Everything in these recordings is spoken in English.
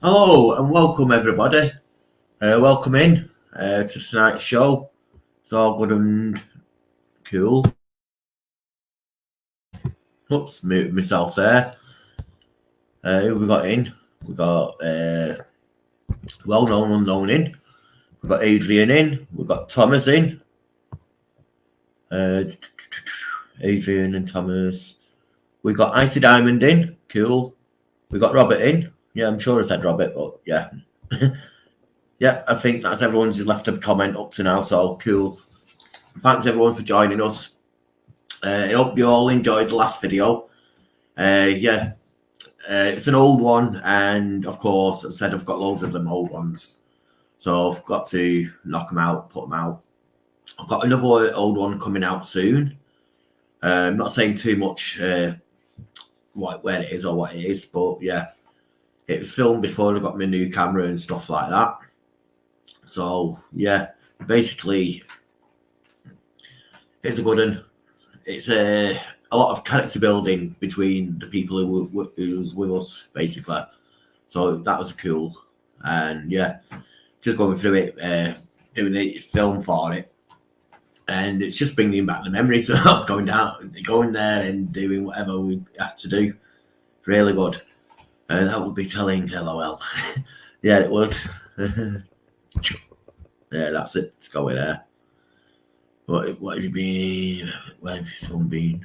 Hello and welcome everybody. Welcome in to tonight's show. It's all good and cool. Oops, muted myself there. Who we got in? We got well-known, unknown in. We've got Adrian in. We've got Thomas in. Adrian and Thomas. We got Icy Diamond in. Cool. We got Robert in. Yeah, I'm sure I said Robert, but yeah. Yeah, I think that's everyone's left a comment up to now, so cool. Thanks everyone for joining us. I hope you all enjoyed the last video. It's an old one, and of course, I said I've got loads of them old ones, so I've got to knock them out, put them out. I've got another old one coming out soon. I'm not saying too much where it is or what it is, but yeah, it was filmed before I got my new camera and stuff like that. So yeah, basically, it's a good one. It's a lot of character building between the people who's with us, basically. So that was cool. And yeah, just going through it, doing the film for it. And it's just bringing back the memories of going there and doing whatever we had to do. Really good. That would be telling LOL. Yeah, it would. Yeah, that's it. Let's go with there. What have you been? Where have you been?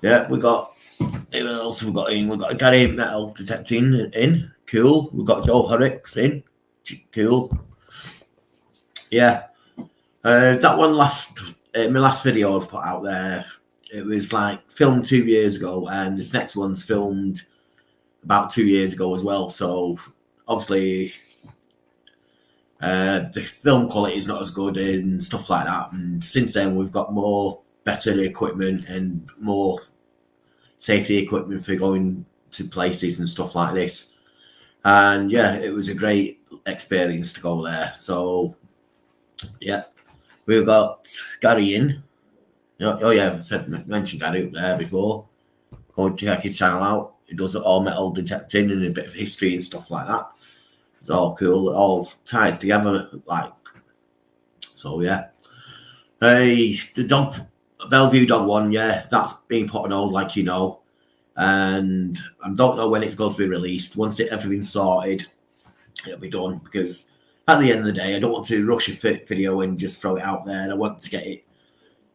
Yeah, we got. Who else we got in? We got Gary Metal Detecting in. Cool. We got Joe Horrocks in. Cool. Yeah. That one my last video I've put out there. It was like filmed 2 years ago, and this next one's filmed about 2 years ago as well. So obviously, the film quality is not as good and stuff like that. And since then, we've got better equipment and more safety equipment for going to places and stuff like this. And yeah, it was a great experience to go there. So yeah, we've got Gary in. Oh yeah, I mentioned Gary up there before. Go check his channel out. He does all metal detecting and a bit of history and stuff like that. It's all cool. It all ties together, like. So yeah. The Bellevue dog one, yeah, that's being put on hold, like you know, and I don't know when it's going to be released. Once everything's sorted, it'll be done, because at the end of the day, I don't want to rush a video and just throw it out there. And I want to get it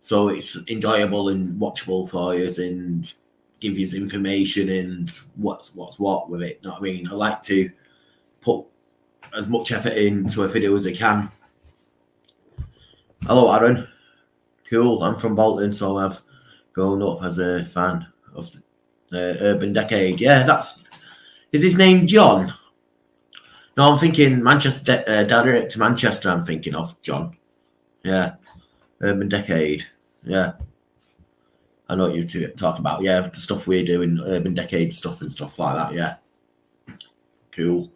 so it's enjoyable and watchable for you and give you information and what's what with it. You know what I mean? I like to put as much effort into a video as I can. Hello, Aaron. Cool. I'm from Bolton, so I've grown up as a fan of Urban Decade. Yeah, is his name John? No, I'm thinking Manchester, direct to Manchester. I'm thinking of John. Yeah, Urban Decade. Yeah, I know what you're talking about. Yeah, the stuff we're doing, Urban Decade stuff and stuff like that. Yeah, cool.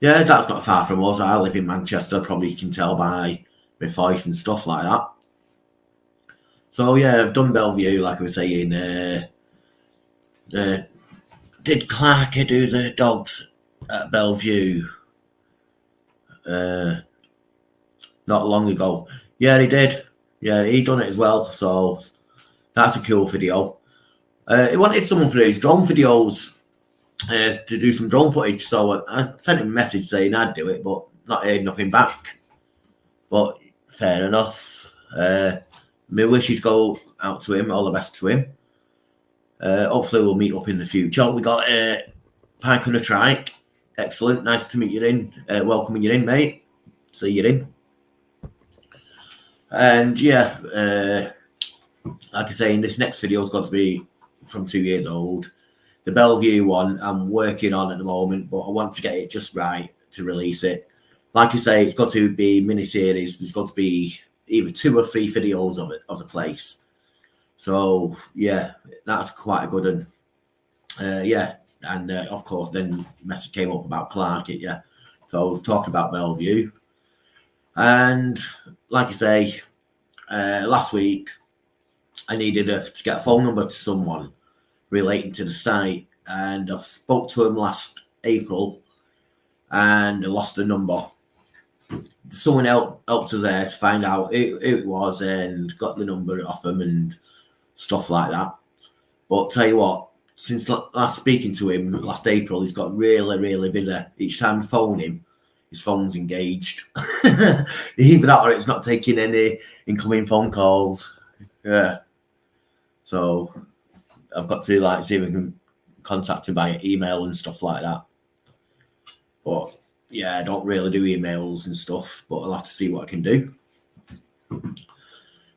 Yeah, that's not far from us. I live in Manchester. Probably you can tell by my voice and stuff like that. So yeah, I've done Bellevue, like I was saying. Did Clark do the dogs at Bellevue? Not long ago. Yeah, he did. Yeah, he done it as well. So that's a cool video. He wanted someone for his drone videos to do some drone footage. So I sent him a message saying I'd do it, but not heard nothing back. But fair enough. My wishes go out to him. All the best to him. Hopefully we'll meet up in the future. We got Pike on a Trike. Excellent. Nice to meet you in. Welcoming you in, mate. See you in. And yeah, like I say, this next video is going to be from 2 years old. The Bellevue one I'm working on at the moment, but I want to get it just right to release it. Like I say, it's got to be mini-series. There's got to be either 2 or 3 videos of the place. So yeah, that's quite a good one. Yeah, and of course, then message came up about Clark. Yeah, so I was talking about Bellevue, and like I say, last week I needed to get a phone number to someone relating to the site, and I spoke to him last April, and I lost the number. Someone helped us there to find out who it was and got the number off him and stuff like that. But tell you what, since last speaking to him last April, he's got really, really busy. Each time I phone him, his phone's engaged. Either that or it's not taking any incoming phone calls. Yeah. So I've got to like see if we can contact him by email and stuff like that. But yeah, I don't really do emails and stuff, but I'll have to see what I can do.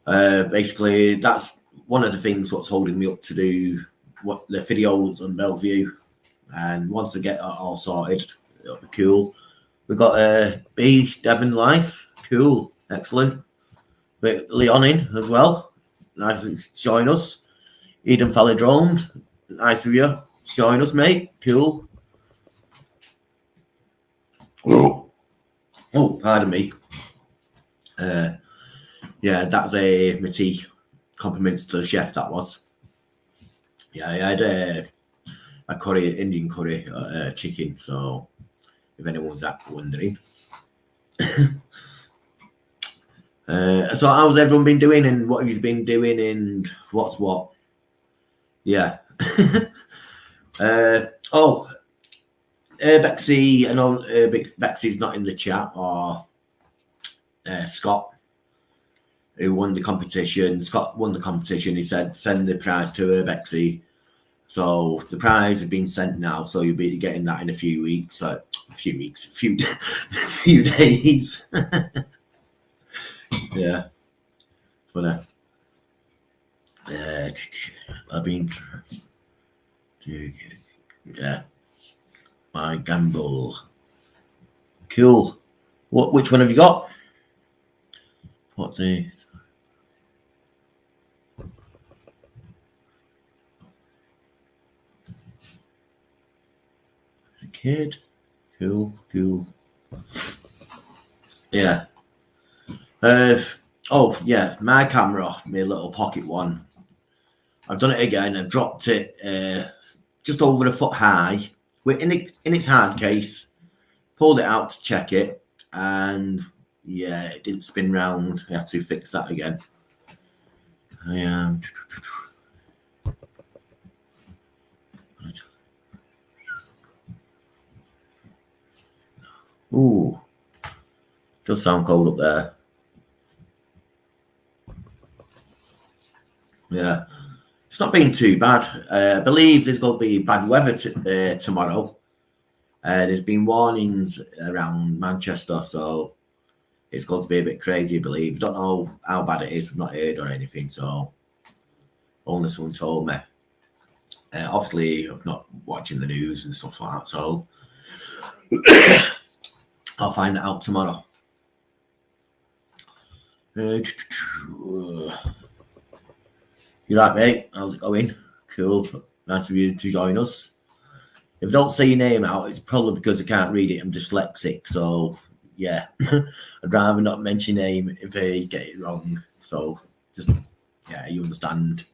Basically, that's one of the things what's holding me up to do what the videos on Bellevue. And once I get that all sorted, it'll be cool. We've got B Devon Life, cool, excellent. But Leon in as well, nice to join us. Eden Valley Drones, nice of you, join us, mate, cool. Oh, pardon me. Yeah, that's my tea. Compliments to the chef, that was. Yeah, I had a curry, Indian curry, chicken, so if anyone's wondering. So how's everyone been doing and what have you been doing and what's what? Yeah. Bexy, I know Bexy's not in the chat, or Scott, who won the competition. Scott won the competition. He said, send the prize to her, Bexy. So the prize has been sent now, so you'll be getting that in a few days. Yeah, funny. I've been, yeah, my gamble. Cool. Which one have you got? What's the kid? Cool. Yeah. Oh yeah, my camera, my little pocket one. I've done it again. I've dropped it just over a foot high. In its hard case. Pulled it out to check it, and yeah, it didn't spin round. I had to fix that again. Ooh, does sound cold up there. Yeah, it's not been too bad. I believe there's going to be bad weather tomorrow. There's been warnings around Manchester, so it's going to be a bit crazy, I believe. Don't know how bad it is. I've not heard or anything, so only someone told me. Obviously, I'm not watching the news and stuff like that, so I'll find it out tomorrow. You right, mate? How's it going? Cool. Nice of you to join us. If I don't say your name out, it's probably because I can't read it. I'm dyslexic, so yeah. I'd rather not mention your name if I get it wrong. So just, yeah, you understand.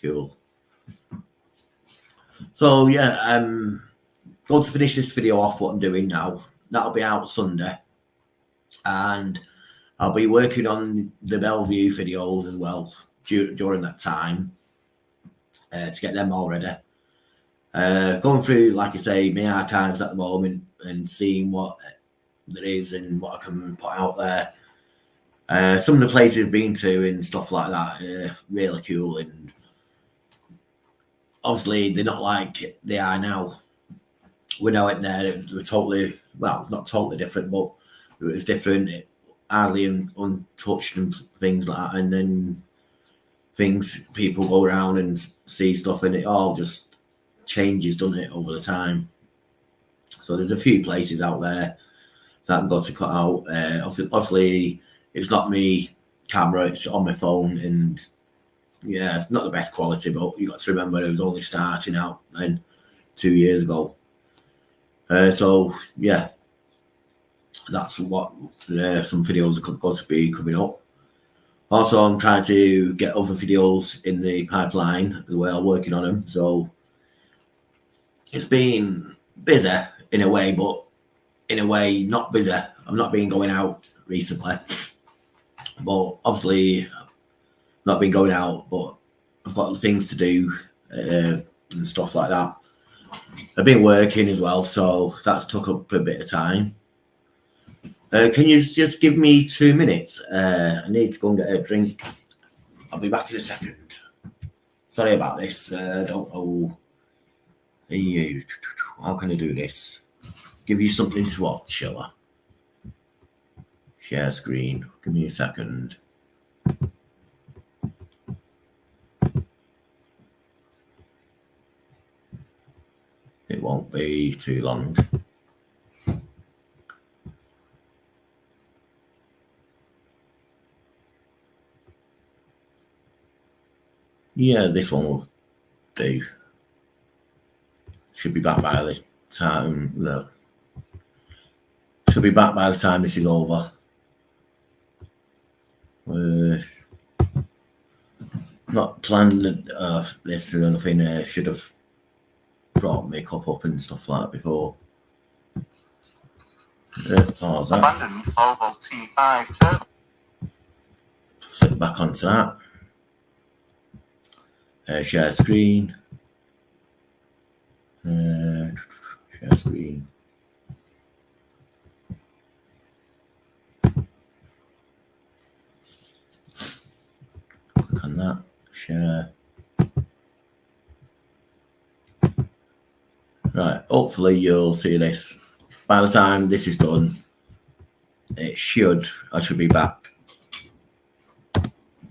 Cool. So yeah, going to finish this video off what I'm doing now. That'll be out Sunday. And I'll be working on the Bellevue videos as well during that time to get them all ready. Going through, like I say, my archives at the moment and seeing what there is and what I can put out there. Some of the places I've been to and stuff like that are really cool, and obviously they're not like they are now. When I went there, it was totally, well, not totally different, but it was different, hardly untouched and things like that. And then people go around and see stuff, and it all just changes, doesn't it, over the time. So there's a few places out there that I've got to cut out. Obviously, it's not me camera, it's on my phone, and yeah, it's not the best quality, but you got to remember it was only starting out then 2 years ago. So yeah, that's what some videos are going to be coming up. Also, I'm trying to get other videos in the pipeline as well, working on them. So it's been busy. in a way, but in a way not busy. I've not been going out recently, but obviously not been going out, but I've got things to do and stuff like that. I've been working as well, so that's took up a bit of time. Can you just give me 2 minutes? I need to go and get a drink. I'll be back in a second. Sorry about this. I don't know. How can I do this? Give you something to watch, shall I? Share screen. Give me a second. It won't be too long. Yeah, this one will do. Should be back by this time. No. Should be back by the time this is over. Not planned this or nothing. Should have brought makeup up and stuff like that before. Pause that. Abandoned Volvo T5 turbo. Flip back onto that. Share screen. Share screen. Click on that. Share. Right. Hopefully you'll see this. By the time this is done, I should be back.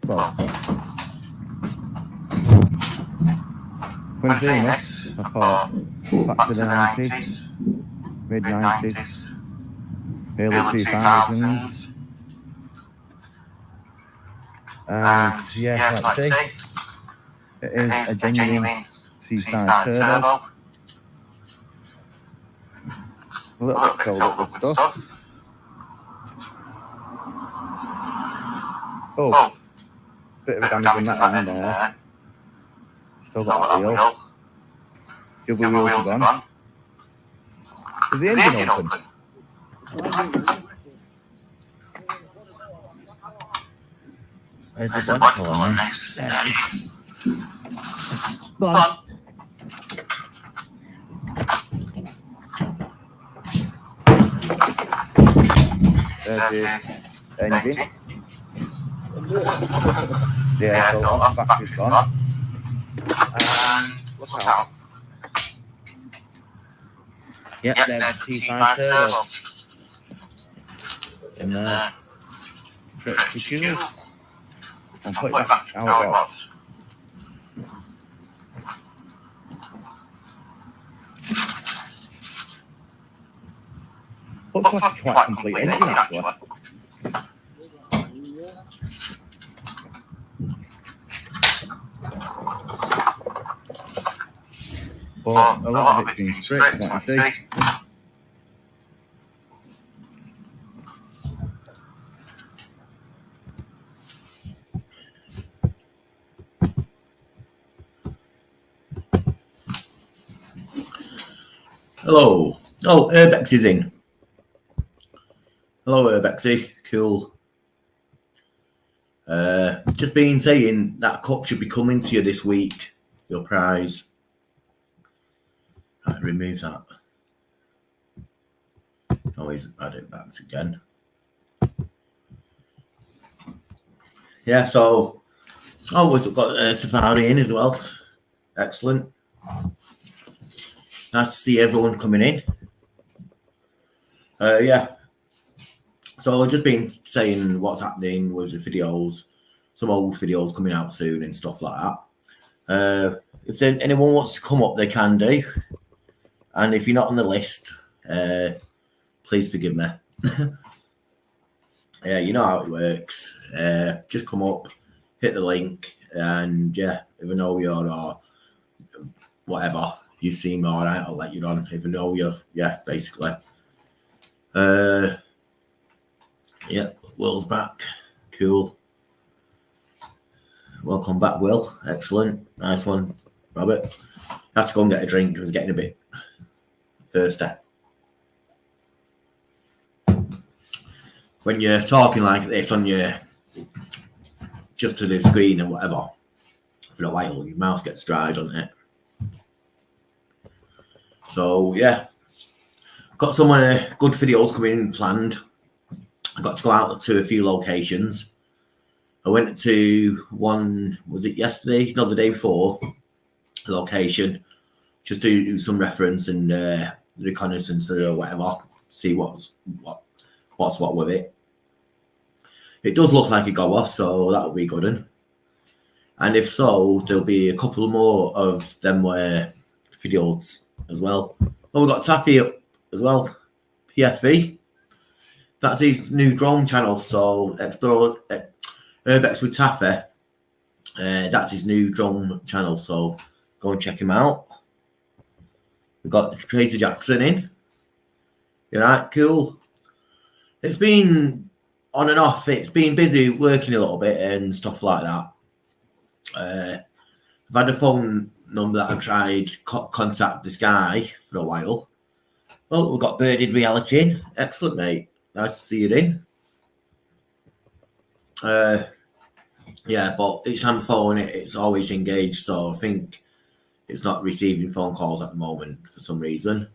Well, when doing this, I thought back to the 90s, mid-90s, early 2000s, and yeah, like I say, it is a genuine T5 turbo. A little bit filled up with stuff. Oh, bit of damage on that end there. Still got the wheel. Double wheels are gone. Is the engine open? Where's the black colour on this? There it is. Go on. There's the engine. Yeah, so off the battery's gone. And look out. Yep, there's the T5 turbo. In there. Pretty cool. And put it back how it was. Looks like a quite complete engine actually. But a lot of it's been stripped, like you see. Hello. Oh, Urbex is in. Hello, Urbexy. Cool. Just been saying that cup should be coming to you this week. Your prize. Right, remove that. Always add it back again. Yeah, so we've got Safari in as well. Excellent. Nice to see everyone coming in. Yeah. So I've just been saying what's happening with the videos, some old videos coming out soon and stuff like that. If anyone wants to come up, they can do. And if you're not on the list, please forgive me. Yeah, you know how it works. Just come up, hit the link, and yeah, if I know you or whatever, you seem alright, I'll let you on. If I know you, yeah, basically. Yeah, Will's back. Cool. Welcome back, Will. Excellent. Nice one, Robert. I had to go and get a drink. I was getting a bit thirsty. when you're talking like this on your just to the screen and whatever for a while, your mouth gets dry, doesn't it? So yeah, got some good videos coming planned. I got to go out to a few locations. I went to one, was it yesterday? No, the day before, location, just to do some reference and reconnaissance or whatever, see what's what with it. It does look like a goer, so that will be good. And if so, there'll be a couple more of them videos as well. Oh, we've got Taffy up as well, PFV. That's his new drone channel. So explore Urbex with Taffy. That's his new drone channel. So go and check him out. We've got Tracy Jackson in. You're right, cool. It's been on and off. It's been busy working a little bit and stuff like that. I've had a phone number that I've tried to contact this guy for a while. Oh, we've got Birded Reality in. Excellent, mate. Nice to see you in. Yeah, but each time I phone it, it's always engaged. So I think it's not receiving phone calls at the moment for some reason.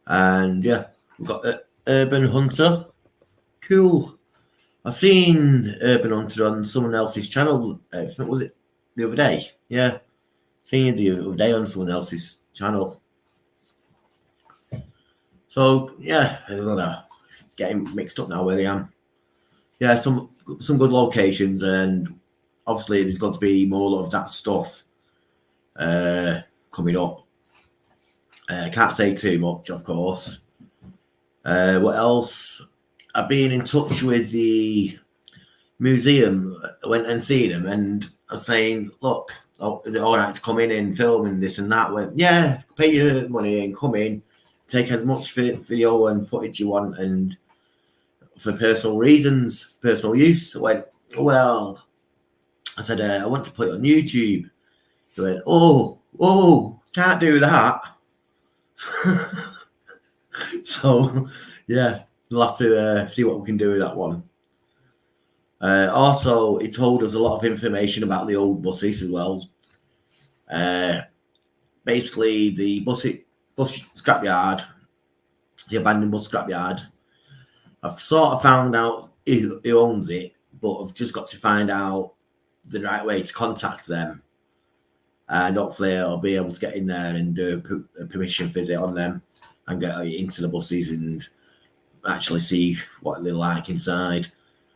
And yeah, we've got Urban Hunter. Cool. I've seen Urban Hunter on someone else's channel. Was it the other day? Yeah. Seen you the other day on someone else's channel. So yeah, I'm gonna getting mixed up now where I am. Yeah, some good locations, and obviously there's going to be more of that stuff coming up. Can't say too much, of course. What else? I've been in touch with the museum. I went and seen them, and I was saying, look, is it all right to come in and film and this and that? Went, yeah, pay your money and come in, take as much video and footage you want, and for personal reasons, personal use. I went, well, I said, I want to put it on YouTube. He went, oh, can't do that. So, yeah, we'll have to see what we can do with that one. Also, he told us a lot of information about the old buses as well. Basically, the bus scrapyard, the abandoned bus scrapyard. I've sort of found out who owns it, but I've just got to find out the right way to contact them. And hopefully I'll be able to get in there and do a permission visit on them and get into the buses and actually see what they're like inside.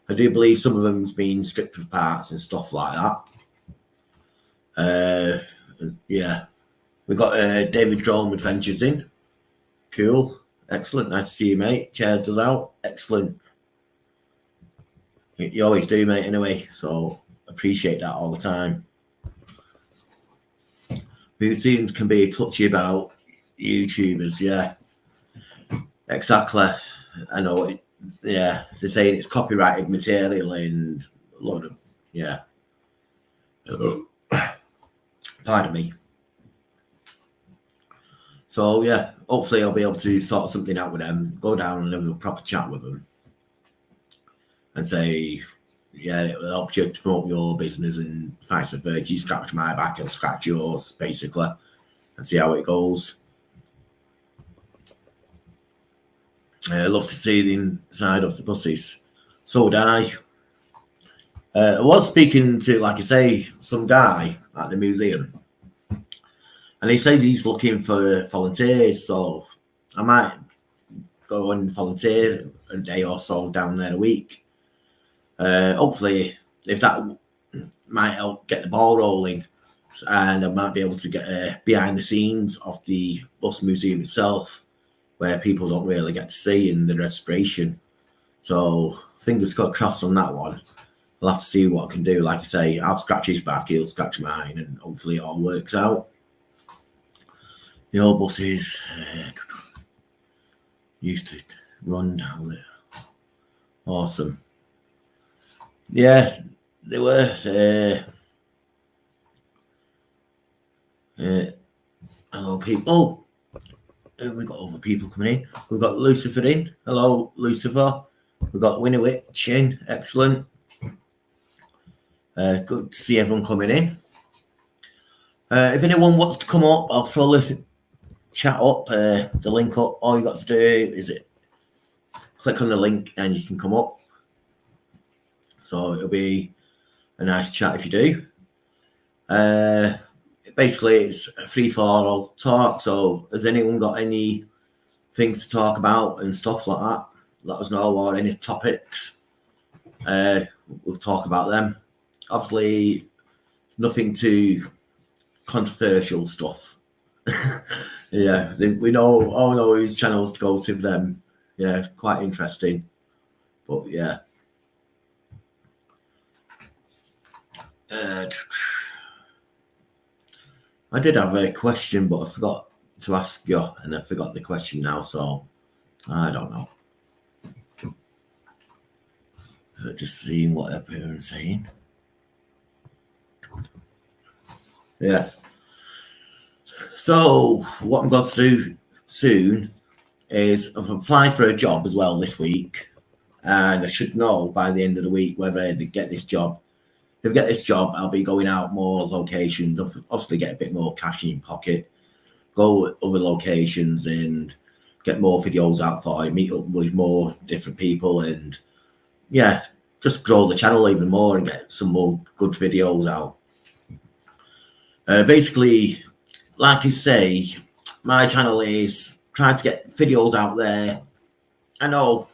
I do believe some of them's been stripped of parts and stuff like that. Yeah. We've got David Drone Adventures in. Cool. Excellent. Nice to see you, mate. Chair does out. Excellent. You always do, mate, anyway. So appreciate that all the time. Museums can be touchy about YouTubers, yeah. Exactly. I know it. Yeah, they're saying it's copyrighted material and a lot of, yeah. Pardon me. So, yeah, hopefully I'll be able to sort something out with them, go down and have a proper chat with them and say, yeah, it'll help you to promote your business and vice versa. You scratch my back, I'll scratch yours, basically, and see how it goes. I love to see the inside of the buses. So would I. I was speaking to, like I say, some guy at the museum. And he says he's looking for volunteers. So I might go and volunteer a day or so down there a week. Hopefully, if that might help get the ball rolling. And I might be able to get behind the scenes of the bus museum itself, where people don't really get to see in the restoration. So fingers crossed on that one. I'll have to see what I can do. Like I say, I'll scratch his back, he'll scratch mine, and hopefully it all works out. The old buses used to run down there. Awesome. Yeah, they were. Hello, people. We've got other people coming in. We've got Lucifer in. Hello, Lucifer. We've got Winowitch in, excellent. Good to see everyone coming in. If anyone wants to come up, I'll throw the chat up, the link up. All you got to do is click on the link and you can come up. So it'll be a nice chat if you do. Basically, it's a free-for-all talk. So has anyone got any things to talk about and stuff like that? Let us know, or any topics. We'll talk about them. Obviously, it's nothing too controversial stuff. Yeah, we all know whose channels to go to for them. Yeah, quite interesting. But yeah. I did have a question, but I forgot to ask you, and I forgot the question now, so I don't know. Just seeing what everyone's saying. Yeah. So what I'm going to do soon is I've applied for a job as well this week, and I should know by the end of the week whether they get this job. If I get this job, I'll be going out more locations, obviously get a bit more cash in pocket, go other locations and get more videos out for you, meet up with more different people, and yeah, just grow the channel even more and get some more good videos out. Basically, like I say, my channel is trying to get videos out there. I know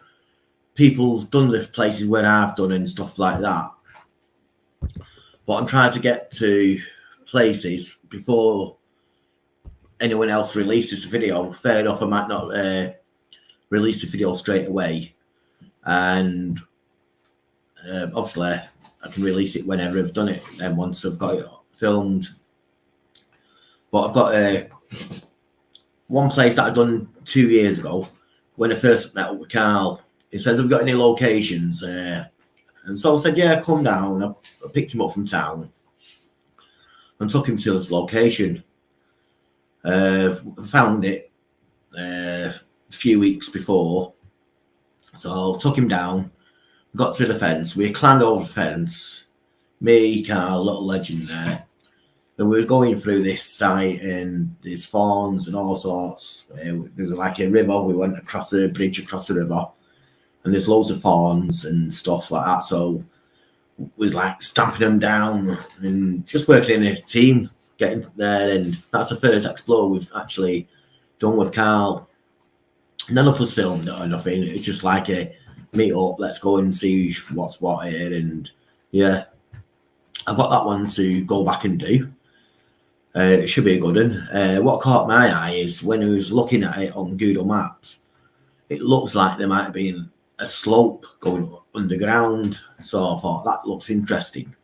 people's done the places where I've done and stuff like that, but I'm trying to get to places before anyone else releases a video. Fair enough, I might not release a video straight away, and obviously I can release it whenever I've done it and once I've got it filmed. But I've got one place that I've done 2 years ago when I first met up with Carl. He says, have you got any locations? And so I said, yeah, come down. I picked him up from town and took him to this location. Found it a few weeks before. So I took him down, got to the fence. We climbed over the fence. Me, Carl, little legend there. And we were going through this site and there's fawns and all sorts. There was like a river. We went across a bridge across the river. And there's loads of fawns and stuff like that. So was like stamping them down and just working in a team, getting there. And that's the first explore we've actually done with Carl. None of us filmed or nothing. It's just like a meet up, let's go and see what's what here. And yeah, I've got that one to go back and do. It should be a good one. What caught my eye is when I was looking at it on Google Maps, it looks like there might have been a slope going underground. So I thought that looks interesting.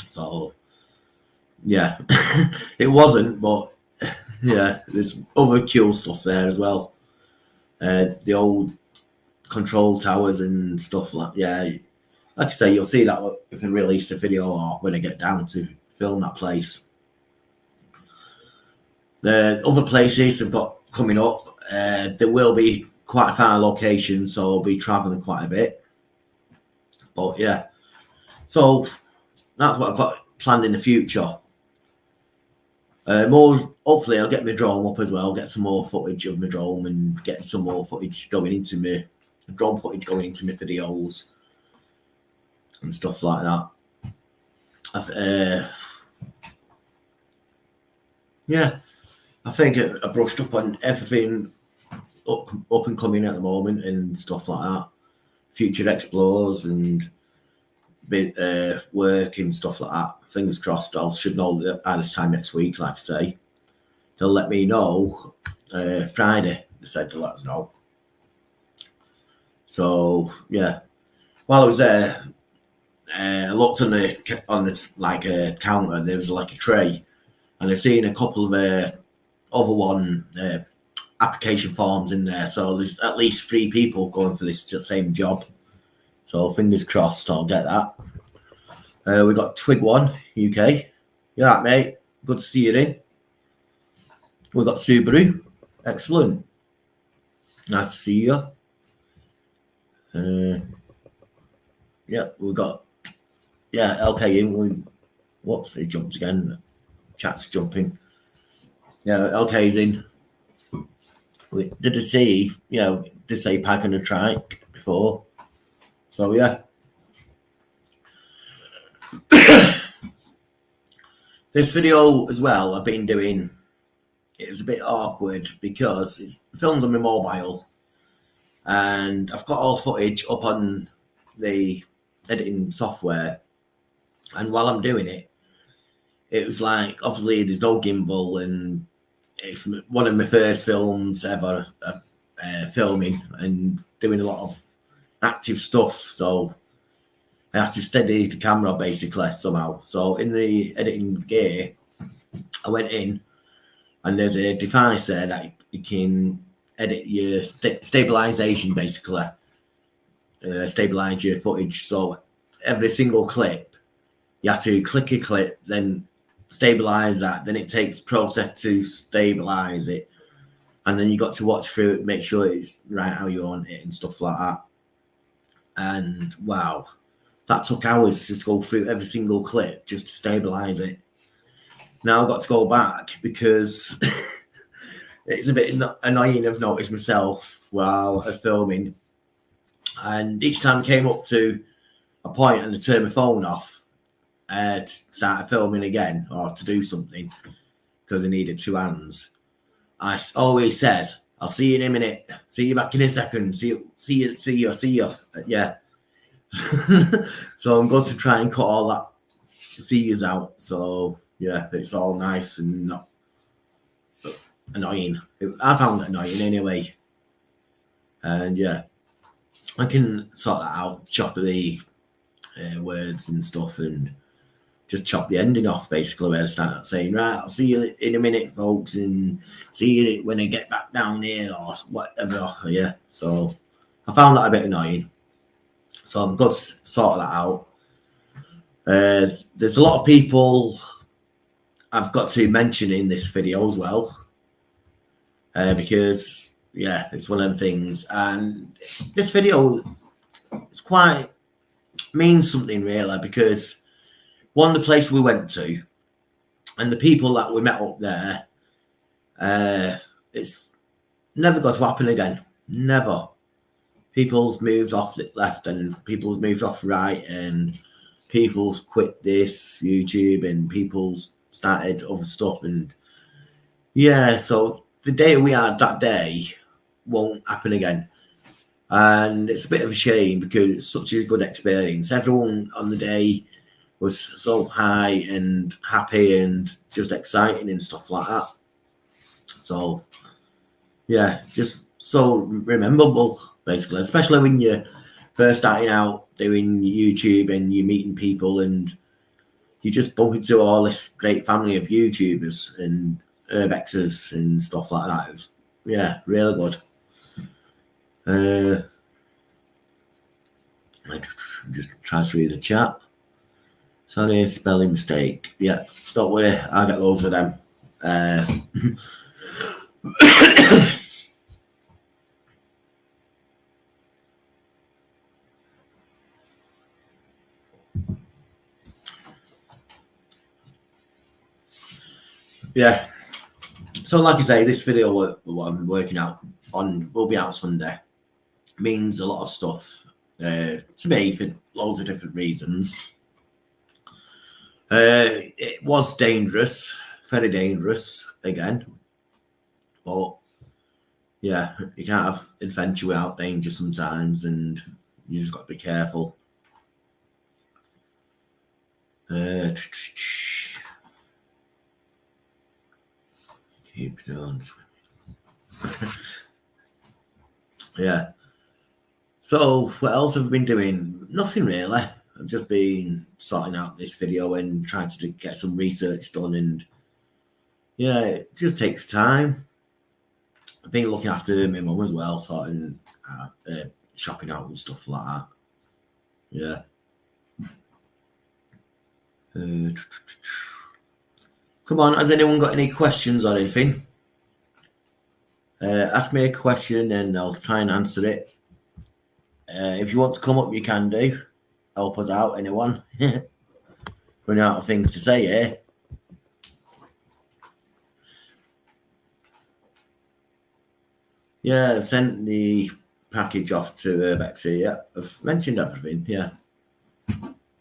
So yeah, it wasn't, but yeah, there's other cool stuff there as well. The old control towers and stuff like like I say, you'll see that if I release a video or when I get down to film that place. The other places I've got coming up, there will be quite a far location, so I'll be traveling quite a bit. But yeah, so that's what I've got planned in the future. Hopefully I'll get my drone up as well, get some more footage of my drone and get some more footage going into my drone footage going into my videos and stuff like that. Yeah, I think I brushed up on everything up and coming at the moment and stuff like that. Future explores and work and stuff like that. Fingers crossed, I should know by this time next week, like I say. They'll let me know Friday. They said to let us know. So yeah, while I was there, I looked on the like a counter. And there was like a tray, and I've seen a couple of other one application forms in there. So there's at least 3 people going for this same job. So fingers crossed, I'll get that. We got Twig One UK. You alright, mate? Good to see you in. We got Subaru. Excellent. Nice to see you. Yeah, we've got LK in. Whoops, he jumped again. Chat's jumping. Yeah, LK's in. We did say pack and a trike before. So yeah. This video as well I've been doing, it was a bit awkward because it's filmed on my mobile and I've got all footage up on the editing software, and while I'm doing it, it was like, obviously there's no gimbal and it's one of my first films ever filming and doing a lot of active stuff, so I have to steady the camera basically somehow. So in the editing gear, I went in and there's a device there that you can edit your stabilization basically, stabilize your footage. So every single clip, you have to click a clip, then stabilize that, then it takes process to stabilize it, and then you got to watch through it, make sure it's right how you want it and stuff like that. And wow, that took hours to go through every single clip just to stabilize it. Now I've got to go back because it's a bit annoying. I've noticed myself while I was filming, and each time I came up to a point and I turned my phone off to start filming again or to do something because I needed two hands, I always says, "I'll see you in a minute. See you back in a second. See you. Yeah." So I'm going to try and cut all that see yous out. So yeah, it's all nice and not annoying. I found it annoying anyway. And yeah, I can sort that out, chop the words and stuff, and just chop the ending off basically where I start saying, right, I'll see you in a minute, folks, and see you when I get back down here or whatever. Yeah, so I found that a bit annoying. So I'm going to sort that out. There's a lot of people I've got to mention in this video as well, because yeah, it's one of the things. And this video is quite means something really, because one, the place we went to and the people that we met up there, it's never going to happen again. Never. People's moved off left and people's moved off right, and people's quit this YouTube and people's started other stuff. And yeah, so the day we had that day won't happen again. And it's a bit of a shame because it's such a good experience. Everyone on the day was so high and happy and just exciting and stuff like that. So yeah, just so rememberable basically, especially when you're first starting out doing YouTube and you're meeting people and you just bump into all this great family of YouTubers and urbexers and stuff like that. It was, yeah, really good. I just try to read the chat. Sorry, spelling mistake. Yeah, don't worry, I get loads of them. Yeah. So, like I say, this video what I'm working out on will be out Sunday. Means a lot of stuff to me for loads of different reasons. It was dangerous, very dangerous again, but yeah, you can't have adventure without danger sometimes, and you just got to be careful. Keep on swimming. Yeah. So what else have I been doing? Nothing really. I've just been sorting out this video and trying to get some research done, and yeah, it just takes time. I've been looking after my mum as well, sorting shopping out and stuff like that. Yeah. Come on, has anyone got any questions or anything? Ask me a question and I'll try and answer it. If you want to come up, you can do. Help us out, anyone. Running out of things to say here. Yeah, I've sent the package off to Bexy. Yeah, I've mentioned everything. Yeah.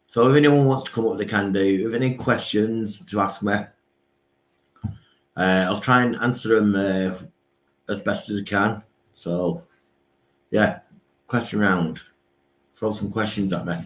So if anyone wants to come up, they can do. If any questions to ask me, I'll try and answer them as best as I can. So, yeah, question round. Throw some questions at me.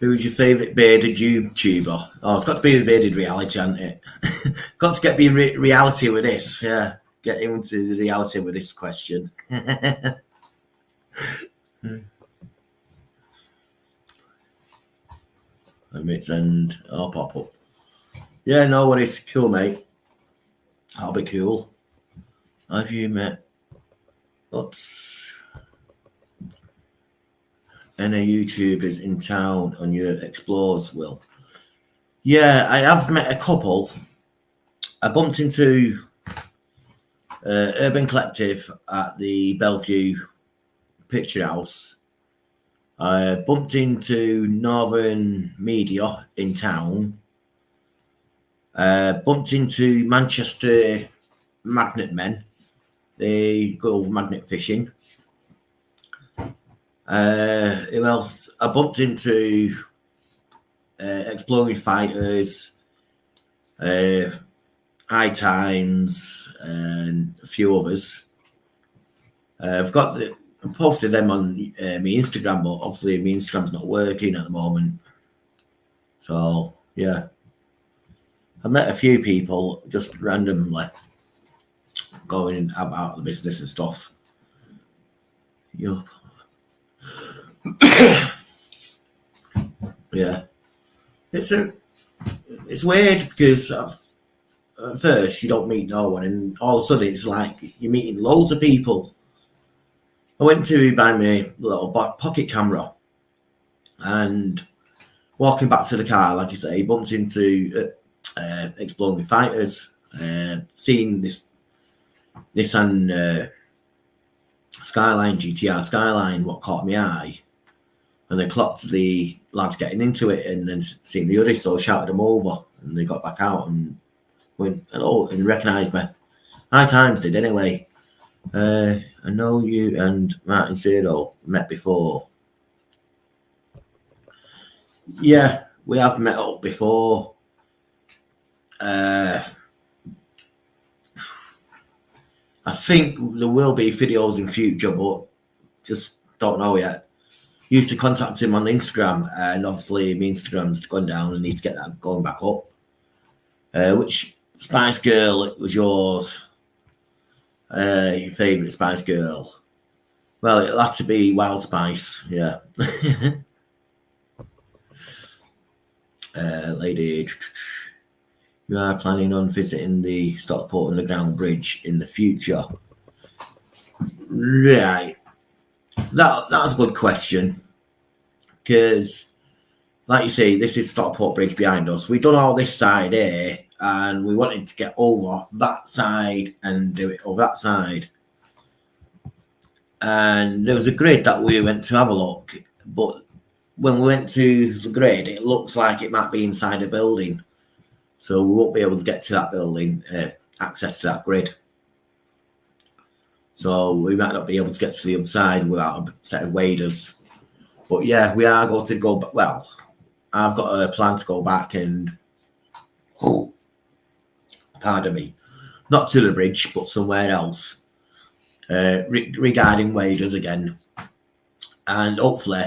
Who's your favourite bearded YouTuber? Oh, it's got to be the bearded reality, hasn't it? Got to be reality with this. Yeah, get into the reality with this question. Let me send. I'll pop up. Yeah, no worries. Cool, mate. That'll be cool. Have you met? What's any YouTubers in town on your explores, Will? Yeah, I have met a couple. I bumped into Urban Collective at the Bellevue Picture House. I bumped into Northern Media in town. Bumped into Manchester Magnet Men. They go magnet fishing. Who else? I bumped into Exploring Fighters, High Times, and a few others. I posted them on my Instagram, but obviously my Instagram's not working at the moment. So yeah, I met a few people just randomly going about the business and stuff. Yup. Yeah, it's weird because at first you don't meet no one, and all of a sudden it's like you're meeting loads of people. I went to buy me a little pocket camera, and walking back to the car, like you say, bumped into Exploring Fighters, seeing this Nissan Skyline, GTR Skyline, what caught my eye, and they clocked the lads getting into it, and then seen the others, so I shouted them over, and they got back out and went hello and recognised me. High Times did anyway. I know you and Martin Cyril met before. Yeah, we have met up before. I think there will be videos in future, but just don't know yet. Used to contact him on Instagram, and obviously my Instagram's gone down and need to get that going back up. Which Spice Girl was yours? Your favourite Spice Girl? Well, it'll have to be Wild Spice, yeah. Lady, you are planning on visiting the Stockport Underground Bridge in the future? Right. That's a good question. Because, like you say, this is Stockport Bridge behind us. We've done all this side here, and we wanted to get over that side and do it over that side. And there was a grid that we went to have a look, but when we went to the grid, it looks like it might be inside a building. So we won't be able to get to that building, access to that grid. So we might not be able to get to the other side without a set of waders. But yeah, we are going to go back. Well, I've got a plan to go back and, pardon me, not to the bridge, but somewhere else, regarding waders again. And hopefully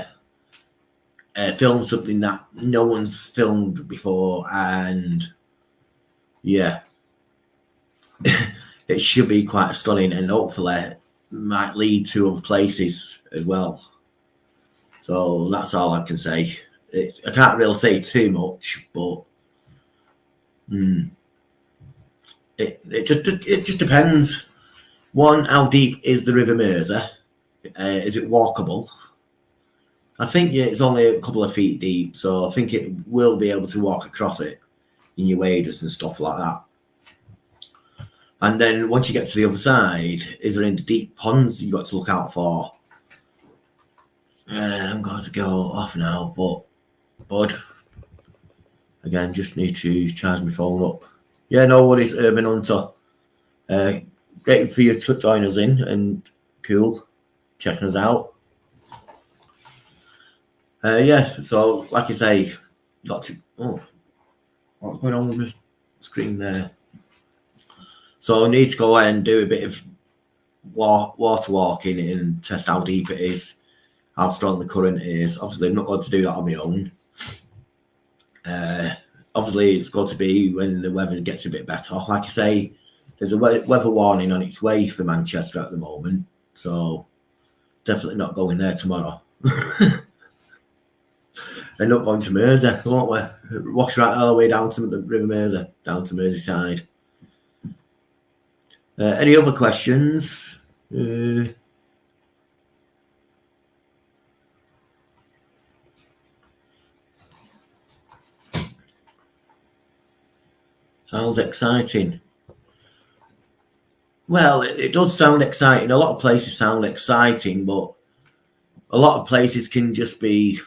film something that no one's filmed before, and yeah, it should be quite stunning, and hopefully might lead to other places as well. So that's all I can say. I can't really say too much, but it just depends. One, how deep is the River Mersey? Is it walkable? I think it's only a couple of feet deep, so I think it will be able to walk across it in your waders and stuff like that. And then once you get to the other side, is there any deep ponds you've got to look out for? I'm going to go off now, but bud, again, just need to charge my phone up. Yeah, no worries, Urban Hunter. Great for you to join us in, and cool, checking us out. Yeah, so like I say, got to. Oh, what's going on with the screen there? So I need to go and do a bit of water walking and test how deep it is, how strong the current is. Obviously, I'm not going to do that on my own. Obviously, it's got to be when the weather gets a bit better. Like I say, there's a weather warning on its way for Manchester at the moment, so definitely not going there tomorrow. We're not going to Mersey, won't we? Wash right all the way down to the River Mersey, down to Merseyside. Any other questions? Sounds exciting. Well, it does sound exciting. A lot of places sound exciting, but a lot of places can just be,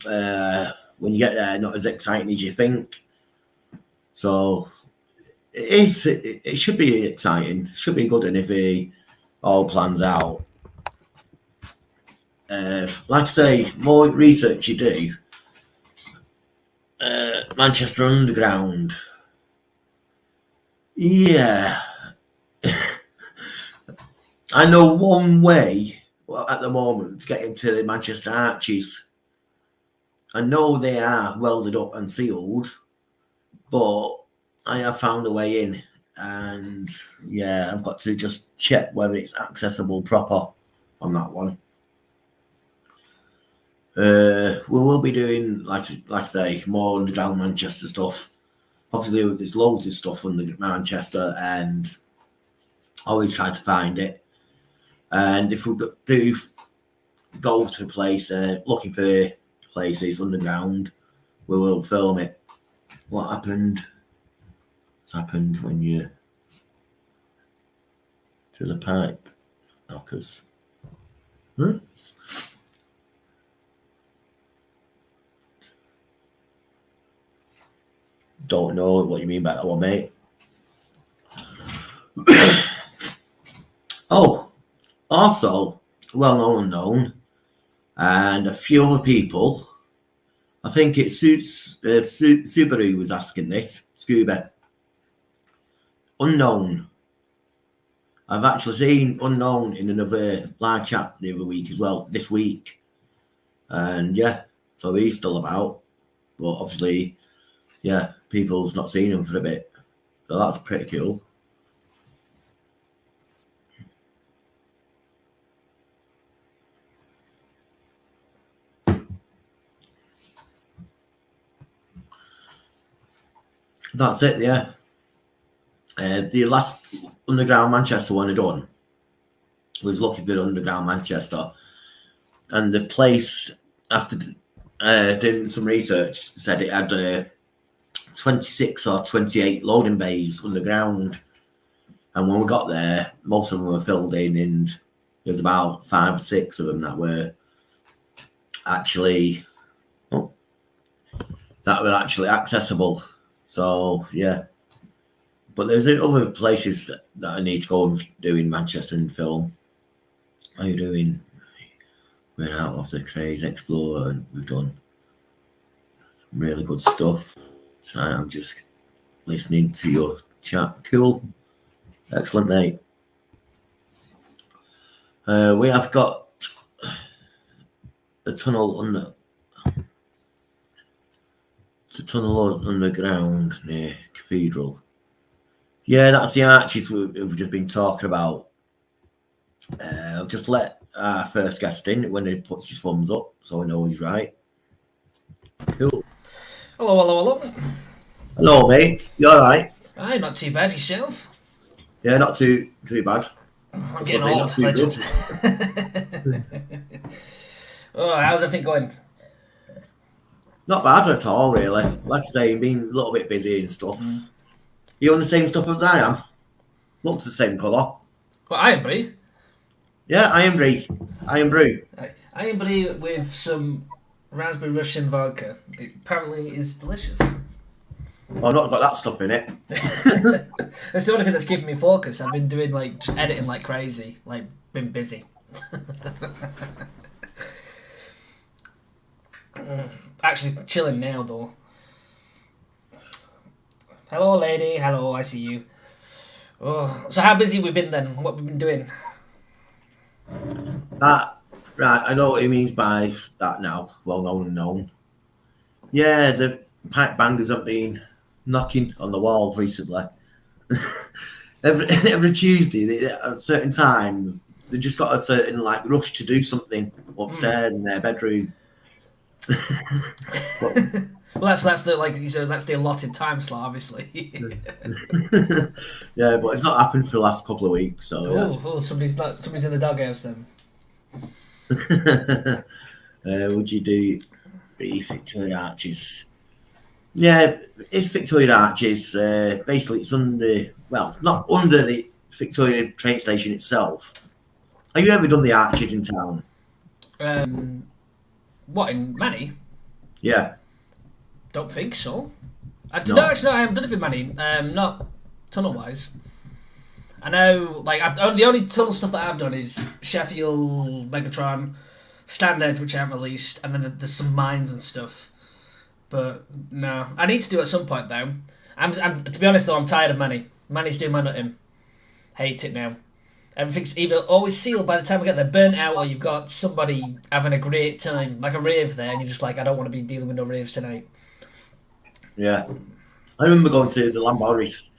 when you get there, not as exciting as you think. So it should be exciting. It should be good, and if it all plans out. Like I say, more research you do. Manchester Underground. Yeah. I know one way, well, at the moment, to get into the Manchester Arches. I know they are welded up and sealed, but I have found a way in, and yeah, I've got to just check whether it's accessible proper on that one. We will be doing, like I say, more underground Manchester stuff. Obviously, there's loads of stuff under Manchester, and always try to find it. And if we do go to a place looking for places underground, we will film it. What happened? What's happened when you to the pipe knockers? Don't know what you mean by that one, mate. Oh, also, well-known unknown, and a few other people. I think it suits Subaru was asking this. Scuba. Unknown. I've actually seen Unknown in another live chat the other week as well, this week. And yeah, so he's still about. But obviously, yeah, people's not seen him for a bit. So that's pretty cool. That's it, yeah. The last Underground Manchester one I done was looking for Underground Manchester, and the place, after doing some research, said it had 26 or 28 loading bays underground, and when we got there, most of them were filled in, and there was about 5 or 6 of them that were actually accessible. So yeah, but there's other places that I need to go and do in Manchester and film. How are you doing? We're out of the Craze Explorer, and we've done some really good stuff tonight. I'm just listening to your chat. Cool, excellent, mate. We have got the tunnel underground near Cathedral. Yeah, that's the arches we've just been talking about. I'll just let our first guest in when he puts his thumbs up, so I know he's right. Cool. Hello. Hello, mate. You all right? Aye, not too bad. Yourself? Yeah, not too bad. I'm getting old, legend. Oh, how's everything going? Not bad at all, really. Like I say, been a little bit busy and stuff. You on the same stuff as I am? Looks the same colour. Well, iron brie. Yeah, iron brie. Iron brew. Iron brie with some raspberry Russian vodka. It apparently is delicious. Well, I've not got that stuff in it. That's the only thing that's keeping me focused. I've been doing like just editing like crazy. Like been busy. Actually chilling now though. Hello lady, hello, I see you. Oh, so how busy we been then? What we been doing? That, right, I know what he means by that now. Well known and known. Yeah, the pipe bangers have been knocking on the walls recently. every Tuesday, at a certain time, they just got a certain like rush to do something upstairs in their bedroom. Well, that's the like you said, that's the allotted time slot, obviously. Yeah, but it's not happened for the last couple of weeks. So somebody's in the doghouse then. Would you do Victoria Arches? Yeah, it's Victoria Arches. Basically, it's not under the Victoria train station itself. Have you ever done the arches in town? What, in Manny? Yeah. Don't think so. I No. No, actually, no, I haven't done it in Manny. Not tunnel-wise. I know, like, the only tunnel stuff that I've done is Sheffield, Megatron, Stand Edge, which I haven't released, and then there's some mines and stuff. But, no. I need to do it at some point, though. I'm to be honest, though, I'm tired of Manny. Manny's doing my nutting. Hate it now. Everything's either always sealed by the time we get there, burnt out, or you've got somebody having a great time, like a rave there, and you're just like, I don't want to be dealing with no raves tonight. Yeah. I remember going to the Lambaris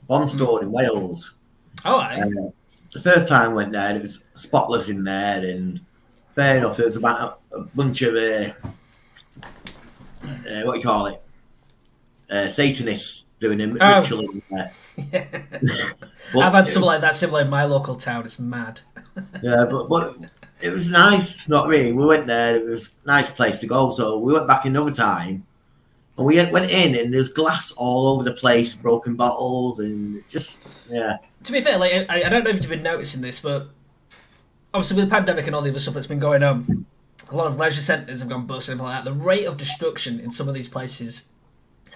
bomb store in Wales. Oh, aye. The first time I went there, it was spotless in there, and fair enough, there was about a bunch of what do you call it? Satanists doing a ritual in there. Yeah. But I've had something like that similar in my local town. It's mad. Yeah, but it was nice. Not really. We went there. It was a nice place to go. So we went back another time, and we went in, and there's glass all over the place, broken bottles, and just To be fair, like I don't know if you've been noticing this, but obviously with the pandemic and all the other stuff that's been going on, a lot of leisure centres have gone bust and everything like that. The rate of destruction in some of these places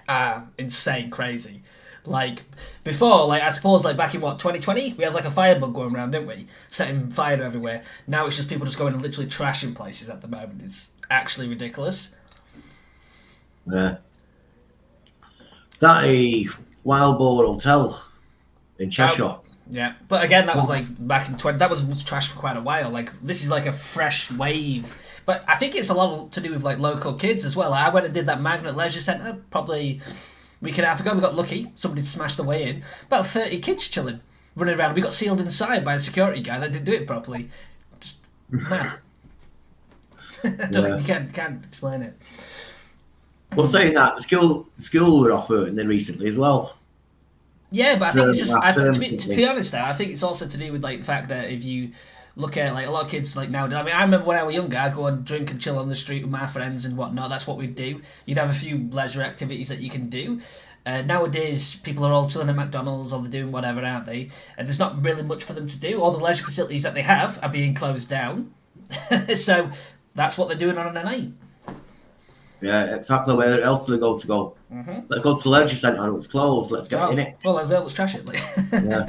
are insane, crazy. Like before, like I suppose, like back in 2020, we had like a firebug going around, didn't we? Setting fire everywhere. Now it's just people just going and literally trashing places at the moment. It's actually ridiculous. Yeah. That a Wild Boar Hotel in Cheshire. Yeah, but again, that was like back in 20. That was trashed for quite a while. Like this is like a fresh wave. But I think it's a lot to do with like local kids as well. Like, I went and did that Magnet Leisure Centre probably a week and a half ago. We got lucky. Somebody smashed the way in. About 30 kids chilling, running around. We got sealed inside by a security guy that didn't do it properly. Just mad. You can't explain it. Well, saying that, the school were off hurting then recently as well. Yeah, but I think it's just to be honest, though, I think it's also to do with like the fact that if you look at like a lot of kids like now. I mean, I remember when I was younger, I'd go and drink and chill on the street with my friends and whatnot. That's what we'd do. You'd have a few leisure activities that you can do. Nowadays, people are all chilling at McDonald's or they're doing whatever, aren't they? And there's not really much for them to do. All the leisure facilities that they have are being closed down. So that's what they're doing on a night. Yeah, exactly. Where else do they go to go? Mm-hmm. Let's go to the leisure centre and it's closed. Let's get in it. Well, let's trash it. Like. Yeah.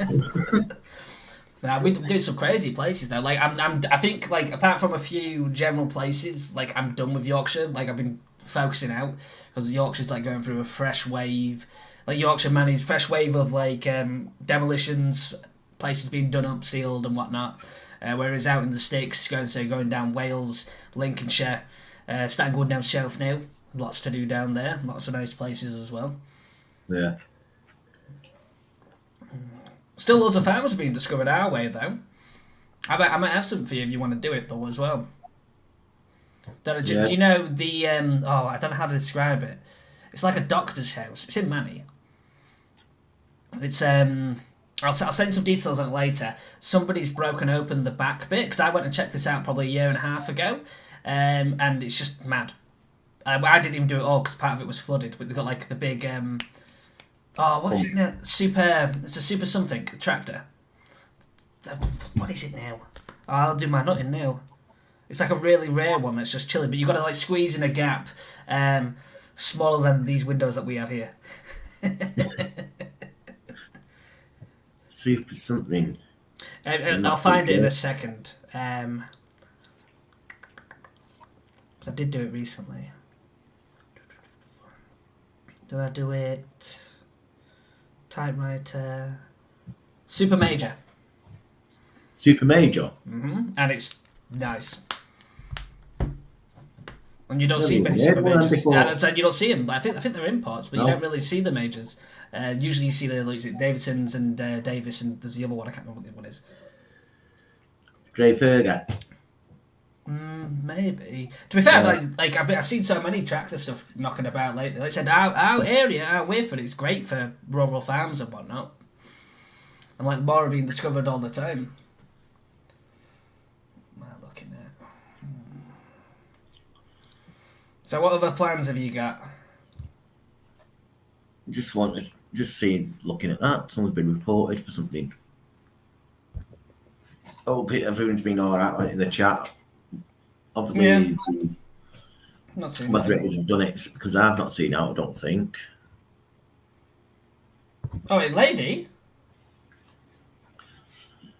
Nah, we do some crazy places though. Like I think like apart from a few general places, like I'm done with Yorkshire. Like I've been focusing out because Yorkshire's like going through a fresh wave. Like Yorkshire Manny's fresh wave of like demolitions, places being done up, sealed and whatnot. Whereas out in the sticks, going down Wales, Lincolnshire. Starting going down south now. Lots to do down there. Lots of nice places as well. Yeah. Still loads of farms being discovered our way though. I might have something for you if you want to do it though as well. Do you know the I don't know how to describe it. It's like a doctor's house. It's in Manny. It's I'll send some details on it later. Somebody's broken open the back bit, because I went and checked this out probably a year and a half ago, and it's just mad. I didn't even do it all because part of it was flooded, but they've got like the big what is it now? It's a super something tractor. What is it now? I'll do my nutting now. It's like a really rare one that's just chilling, but you've got to like squeeze in a gap smaller than these windows that we have here. Super something. I'll find it in a second. I did do it recently. Did I do it? Typewriter. Super Major. Super Major? And it's nice. And you don't Really? see many Yeah, Super well, Majors. before- And I said you don't see them. I think they're imports, but you No. don't really see the Majors. Usually you see the Davidsons and Davis, and there's the other one. I can't remember what the other one is. Grey Ferger. Maybe. To be fair, Yeah. I've seen so many tractor stuff knocking about lately. Like I said, our area, our Wayford, is great for rural farms and whatnot. And like more are being discovered all the time. What am I looking at? So what other plans have you got? Just seeing, looking at that. Someone's been reported for something. Hope everyone's been alright in the chat. Obviously, Yeah. Not seeing whether that. it is have done it because I've not seen it, I don't think. Oh, wait, Lady?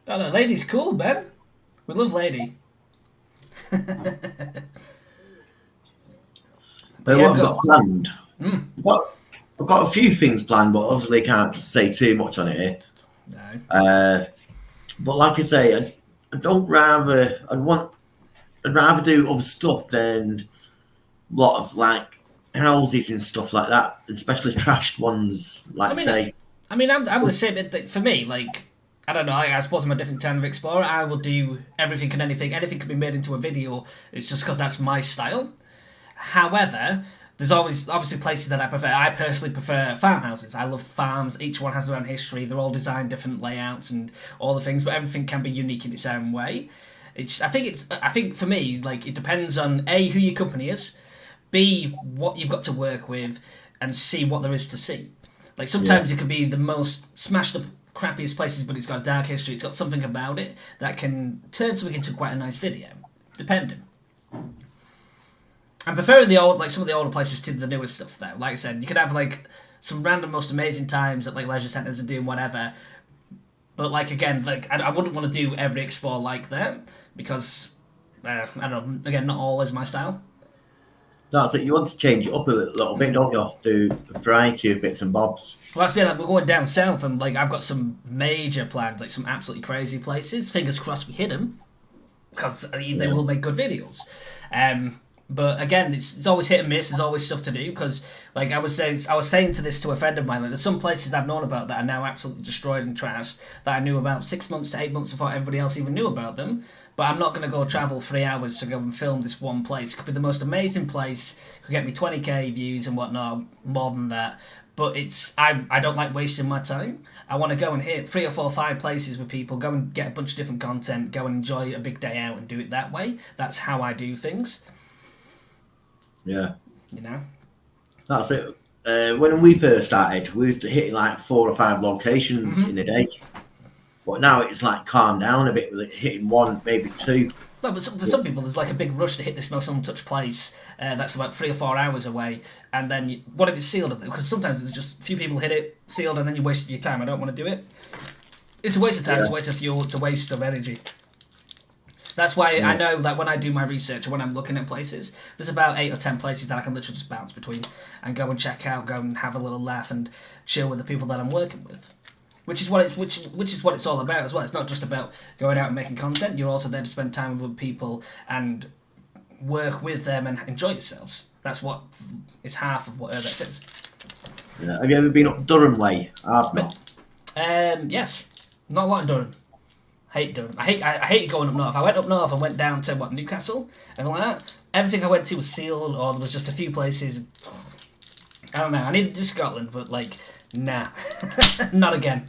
Oh no, Lady's cool, man. We love Lady. But Yeah, what I've got planned, I've got a few things planned, but obviously can't say too much on it. No. But like I say, I'd rather do other stuff than a lot of like houses and stuff like that, especially trashed ones. Like I'm the same. For me, like, I don't know. I suppose I'm a different kind of explorer. I will do everything and anything. Anything can be made into a video. It's just because that's my style. However, there's always obviously places that I prefer. I personally prefer farmhouses. I love farms. Each one has their own history. They're all designed different layouts and all the things, but everything can be unique in its own way. I think for me, like, it depends on A, who your company is, B, what you've got to work with, and C, what there is to see. Like, sometimes it could be the most smashed up, crappiest places, but it's got a dark history. It's got something about it that can turn something into quite a nice video, depending. I'm preferring some of the older places to the newer stuff, though. Like I said, you could have like some random most amazing times at like leisure centres and doing whatever. But like again, like I wouldn't want to do every explore like that because I don't know. Again, not always my style. that's it. You want to change it up a little bit, don't you? Do a variety of bits and bobs. Well, that's like we're going down south, and like I've got some major plans, like some absolutely crazy places. Fingers crossed we hit them because they will make good videos. But again, it's always hit and miss. There's always stuff to do because, like I was saying to a friend of mine, like there's some places I've known about that are now absolutely destroyed and trashed that I knew about 6 months to 8 months before everybody else even knew about them. But I'm not going to go travel 3 hours to go and film this one place. It could be the most amazing place, could get me 20k views and whatnot, more than that. But I don't like wasting my time. I want to go and hit 3 or 4 or 5 places with people, go and get a bunch of different content, go and enjoy a big day out and do it that way. That's how I do things. Yeah. You know? That's it. When we first started, we used to hit like 4 or 5 locations in a day. But now it's like calmed down a bit with it hitting 1, maybe 2. No, but for some people, there's like a big rush to hit this most untouched place that's about 3 or 4 hours away. And then, what if it's sealed? Because sometimes there's just a few people hit it, sealed, and then you wasted your time. I don't want to do it. It's a waste of time, it's a waste of fuel, it's a waste of energy. That's why I know that when I do my research or when I'm looking at places, there's about 8 or 10 places that I can literally just bounce between and go and check out, go and have a little laugh and chill with the people that I'm working with. Which is what it's all about as well. It's not just about going out and making content. You're also there to spend time with people and work with them and enjoy yourselves. That's what is half of what Urbex is. Yeah. Have you ever been up Durham way? I've not. Yes. Not a lot in Durham. Hate Durham. I hate going up north. I went up north and went down to Newcastle and all that. Everything I went to was sealed, or there was just a few places. I don't know. I need to do Scotland, but like, nah, not again.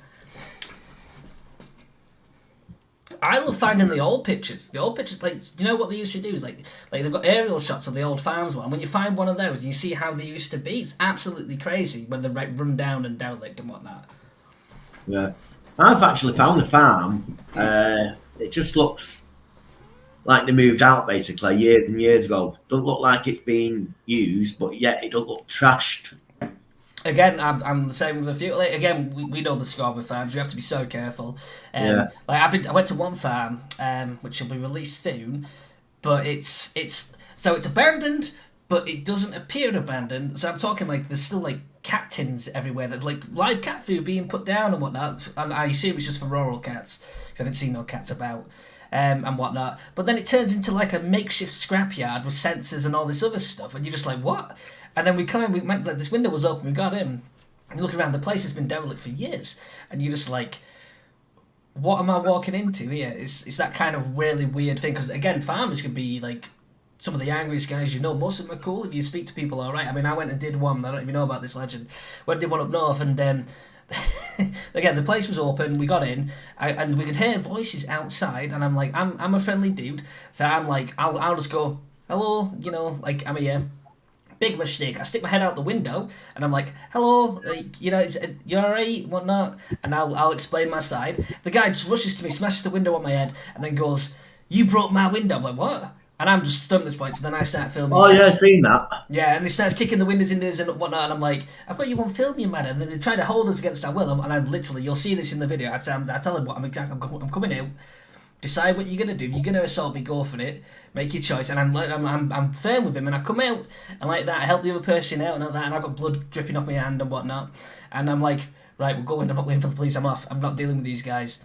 I love finding the old pictures. The old pictures, like, you know what they used to do is like they've got aerial shots of the old farms one. And when you find one of those, and you see how they used to be. It's absolutely crazy when they're run down and derelict and whatnot. Yeah, I've actually found the farm. It just looks like they moved out basically years and years ago. Don't look like it's been used, but yet it don't look trashed. Again, I'm the same with a few. Like, again, we know the score with farms. You have to be so careful. Yeah. Like I went to one farm, which will be released soon, but it's abandoned, but it doesn't appear abandoned. So I'm talking like there's still like cat tins everywhere. There's like live cat food being put down and whatnot. And I assume it's just for rural cats because I didn't see no cats about. And whatnot, but then it turns into like a makeshift scrapyard with sensors and all this other stuff, and you're just like, what? And then we went, like, this window was open, we got in, and you look around, the place has been derelict for years, and you're just like, what am I walking into here? It's that kind of really weird thing, because again, farmers can be like some of the angriest guys you know. Most of them are cool if you speak to people all right. I mean, I went and did one, I don't even know about this legend, went and did one up north, and again, the place was open. We got in, and we could hear voices outside. And I'm like, I'm a friendly dude, so I'm like, I'll just go, hello, you know, like I'm here. Big mistake. I stick my head out the window, and I'm like, hello, like, you know, you alright, whatnot? And I'll explain my side. The guy just rushes to me, smashes the window on my head, and then goes, you broke my window. I'm like, what? And I'm just stunned at this point, so then I start filming. Oh, yeah, I've seen that. Yeah, and they start kicking the windows in there and whatnot, and I'm like, I've got you on film, you man. And then they try to hold us against our will, and I'm literally, you'll see this in the video, I tell them what, I'm coming out, decide what you're going to do. If you're going to assault me, go for it, make your choice. And I'm firm with him, and I come out, and like that, I help the other person out, and like that, and I've got blood dripping off my hand and whatnot. And I'm like, right, we're going, I'm not waiting for the police, I'm off, I'm not dealing with these guys.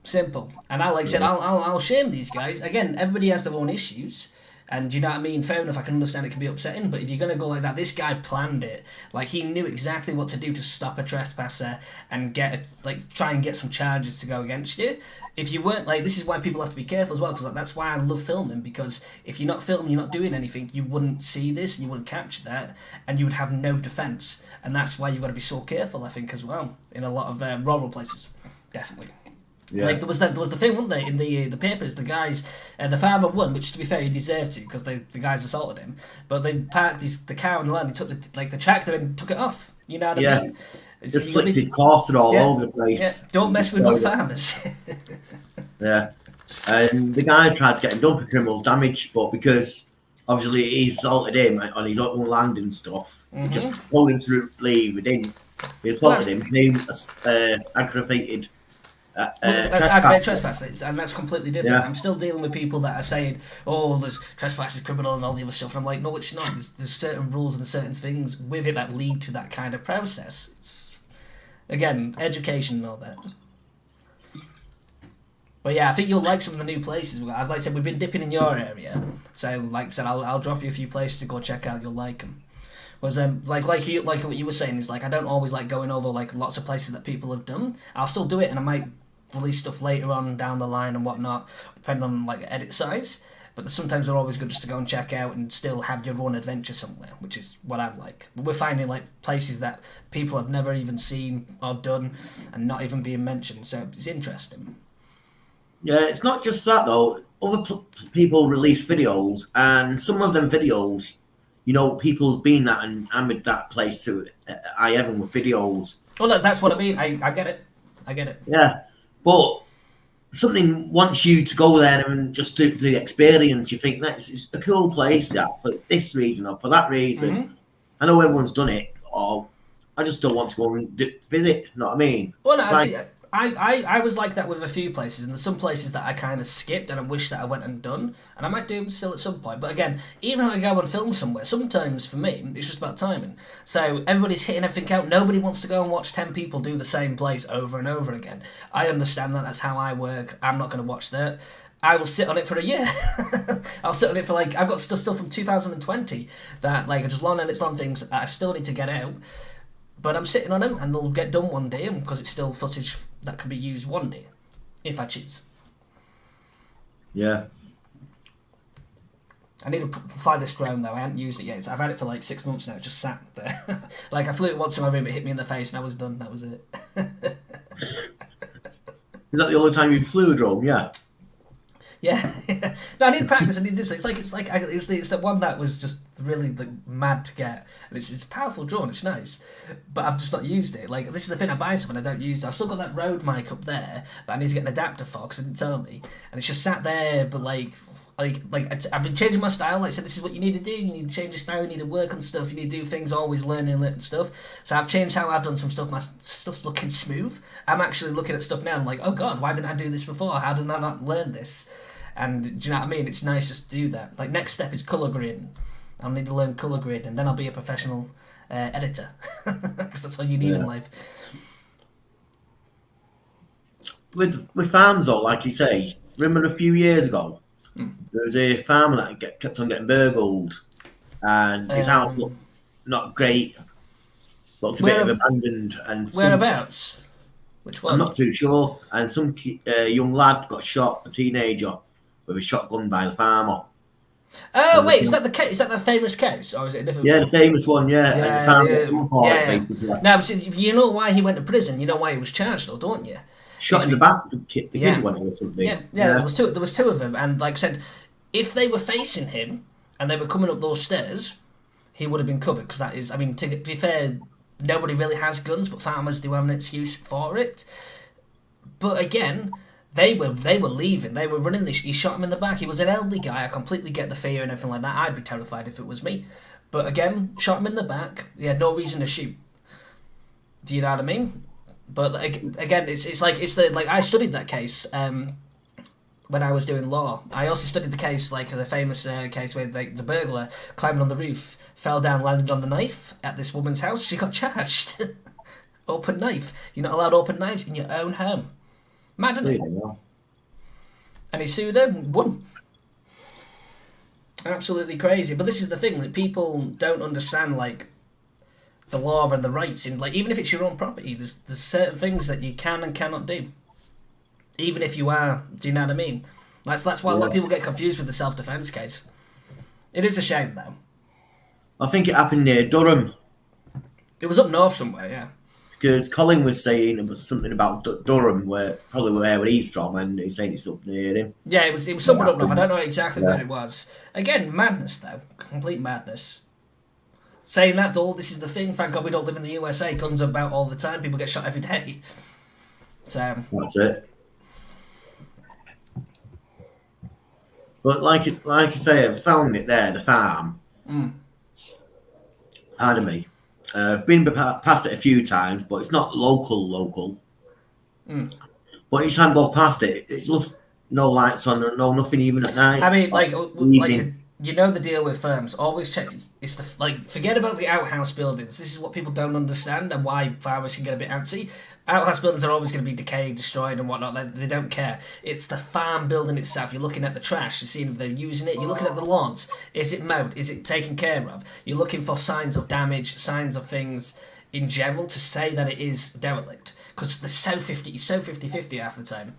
Simple. And I said, I'll shame these guys. Again, everybody has their own issues. And you know what I mean? Fair enough, I can understand it can be upsetting, but if you're going to go like that, this guy planned it. Like, he knew exactly what to do to stop a trespasser and try and get some charges to go against you. If you weren't, like, this is why people have to be careful as well, because that's why I love filming, because if you're not filming, you're not doing anything, you wouldn't see this, and you wouldn't capture that, and you would have no defence. And that's why you've got to be so careful, I think, as well, in a lot of rural places. Definitely. Yeah. Like there was the thing, wasn't there, in the papers, the guys, the farmer won, which to be fair he deserved to because the guys assaulted him, but they parked the car on the land, they took the tractor and took it off. You know what I mean? Just flipped his course all over the place. Yeah. Don't mess with no farmers. Yeah, and the guy tried to get him done for criminal damage, but because obviously he assaulted him on his own land and stuff, he just told him to leave. He didn't. He assaulted him. He aggravated. That's aggravated trespass, and that's completely different. Yeah. I'm still dealing with people that are saying, "Oh, there's trespass is criminal and all the other stuff," and I'm like, "No, it's not. There's certain rules and certain things with it that lead to that kind of process." It's again education and all that. But yeah, I think you'll like some of the new places. Like I said, we've been dipping in your area, so like I said, I'll drop you a few places to go check out. You'll like them. Was like what you were saying is like I don't always like going over like lots of places that people have done. I'll still do it, and I might release stuff later on down the line and whatnot, depending on like edit size. But sometimes they're always good just to go and check out and still have your own adventure somewhere, which is what I like. But we're finding like places that people have never even seen or done, and not even being mentioned. So it's interesting. Yeah, it's not just that though. Other people release videos, and some of them videos, you know, people's been that and hammered that place to high heaven with videos. Oh, look, that's what I mean. I get it. I get it. Yeah, but something wants you to go there and just do the experience. You think that's a cool place, yeah, for this reason or for that reason. Mm-hmm. I know everyone's done it, or I just don't want to go and visit. You know what I mean? Well, no, actually, I was like that with a few places, and there's some places that I kind of skipped and I wish that I went and done, and I might do still at some point. But again, even if I go and film somewhere, sometimes for me, it's just about timing. So everybody's hitting everything out. Nobody wants to go and watch 10 people do the same place over and over again. I understand that. That's how I work. I'm not going to watch that. I will sit on it for a year. I'll sit on it for like, I've got stuff from 2020 that like are just long edits on things that I still need to get out. But I'm sitting on them, and they'll get done one day because it's still footage that can be used one day, if I choose. Yeah. I need to fly this drone, though. I haven't used it yet. I've had it for like 6 months now. It just sat there. Like, I flew it once in my room, it hit me in the face, and I was done. That was it. Is that the only time you flew a drone? Yeah. Yeah, no, I need to practice. I need this. It's the one that was just really like mad to get, and it's powerful drawn. It's nice, but I've just not used it. Like this is the thing, I buy stuff and I don't use it. I've still got that Rode mic up there that I need to get an adapter for because it didn't tell me, and it's just sat there. But I've been changing my style. Like I said, this is what you need to do. You need to change your style. You need to work on stuff. You need to do things. Always learning stuff. So I've changed how I've done some stuff. My stuff's looking smooth. I'm actually looking at stuff now. I'm like, oh god, why didn't I do this before? How did I not learn this? And do you know what I mean? It's nice just to do that. Like next step is colour grading. I'll need to learn colour grading, and then I'll be a professional editor because that's all you need in life. With farms though, like you say, remember a few years ago, there was a farmer that kept on getting burgled, and his house looked not great. Looked a bit of abandoned, and whereabouts? Which one? I'm not too sure. And some young lad got shot, a teenager, with a shotgun by the farmer. Oh wait, is that the case? Is that the famous case, or is it a different? Yeah, the famous one. Yeah, and the farmer for it, basically. No, but you know why he went to prison. You know why he was charged, though, don't you? Shot in the back. The kid went or something. Yeah. There was two of them, and like I said, if they were facing him and they were coming up those stairs, he would have been covered because that is. I mean, to be fair, nobody really has guns, but farmers do have an excuse for it. But again, they were leaving. They were running. He shot him in the back. He was an elderly guy. I completely get the fear and everything like that. I'd be terrified if it was me. But again, shot him in the back. He had no reason to shoot. Do you know what I mean? But again, it's I studied that case when I was doing law. I also studied the case, like the famous case where the burglar climbed on the roof, fell down, landed on the knife at this woman's house. She got charged. Open knife. You're not allowed open knives in your own home. Mad, isn't it? Yeah. And he sued her and won. Absolutely crazy. But this is the thing, like people don't understand like the law and the rights in like even if it's your own property, there's certain things that you can and cannot do. Even if you are, do you know what I mean? That's why a lot of people get confused with the self-defense case. It is a shame though. I think it happened near Durham. It was up north somewhere, yeah. Because Colin was saying it was something about Durham, probably where he's from, and he's saying it's up near him. Yeah, it was somewhere up north. I don't know exactly where it was. Again, madness though, complete madness. Saying that though, this is the thing. Thank God we don't live in the USA. Guns are about all the time. People get shot every day. So that's it. But like I say, I've found it there, the farm. Pardon me. I've been past it a few times, but it's not local. But each time I go past it, it's just no lights on, no nothing even at night. I mean, like you know the deal with firms. Always check. It's forget about the outhouse buildings. This is what people don't understand and why farmers can get a bit antsy. Outhouse buildings are always going to be decayed, destroyed, and whatnot. They don't care. It's the farm building itself. You're looking at the trash. You're seeing if they're using it. You're looking at the lawns. Is it mowed? Is it taken care of? You're looking for signs of damage, signs of things in general to say that it is derelict. Because they're so 50-50 half the time.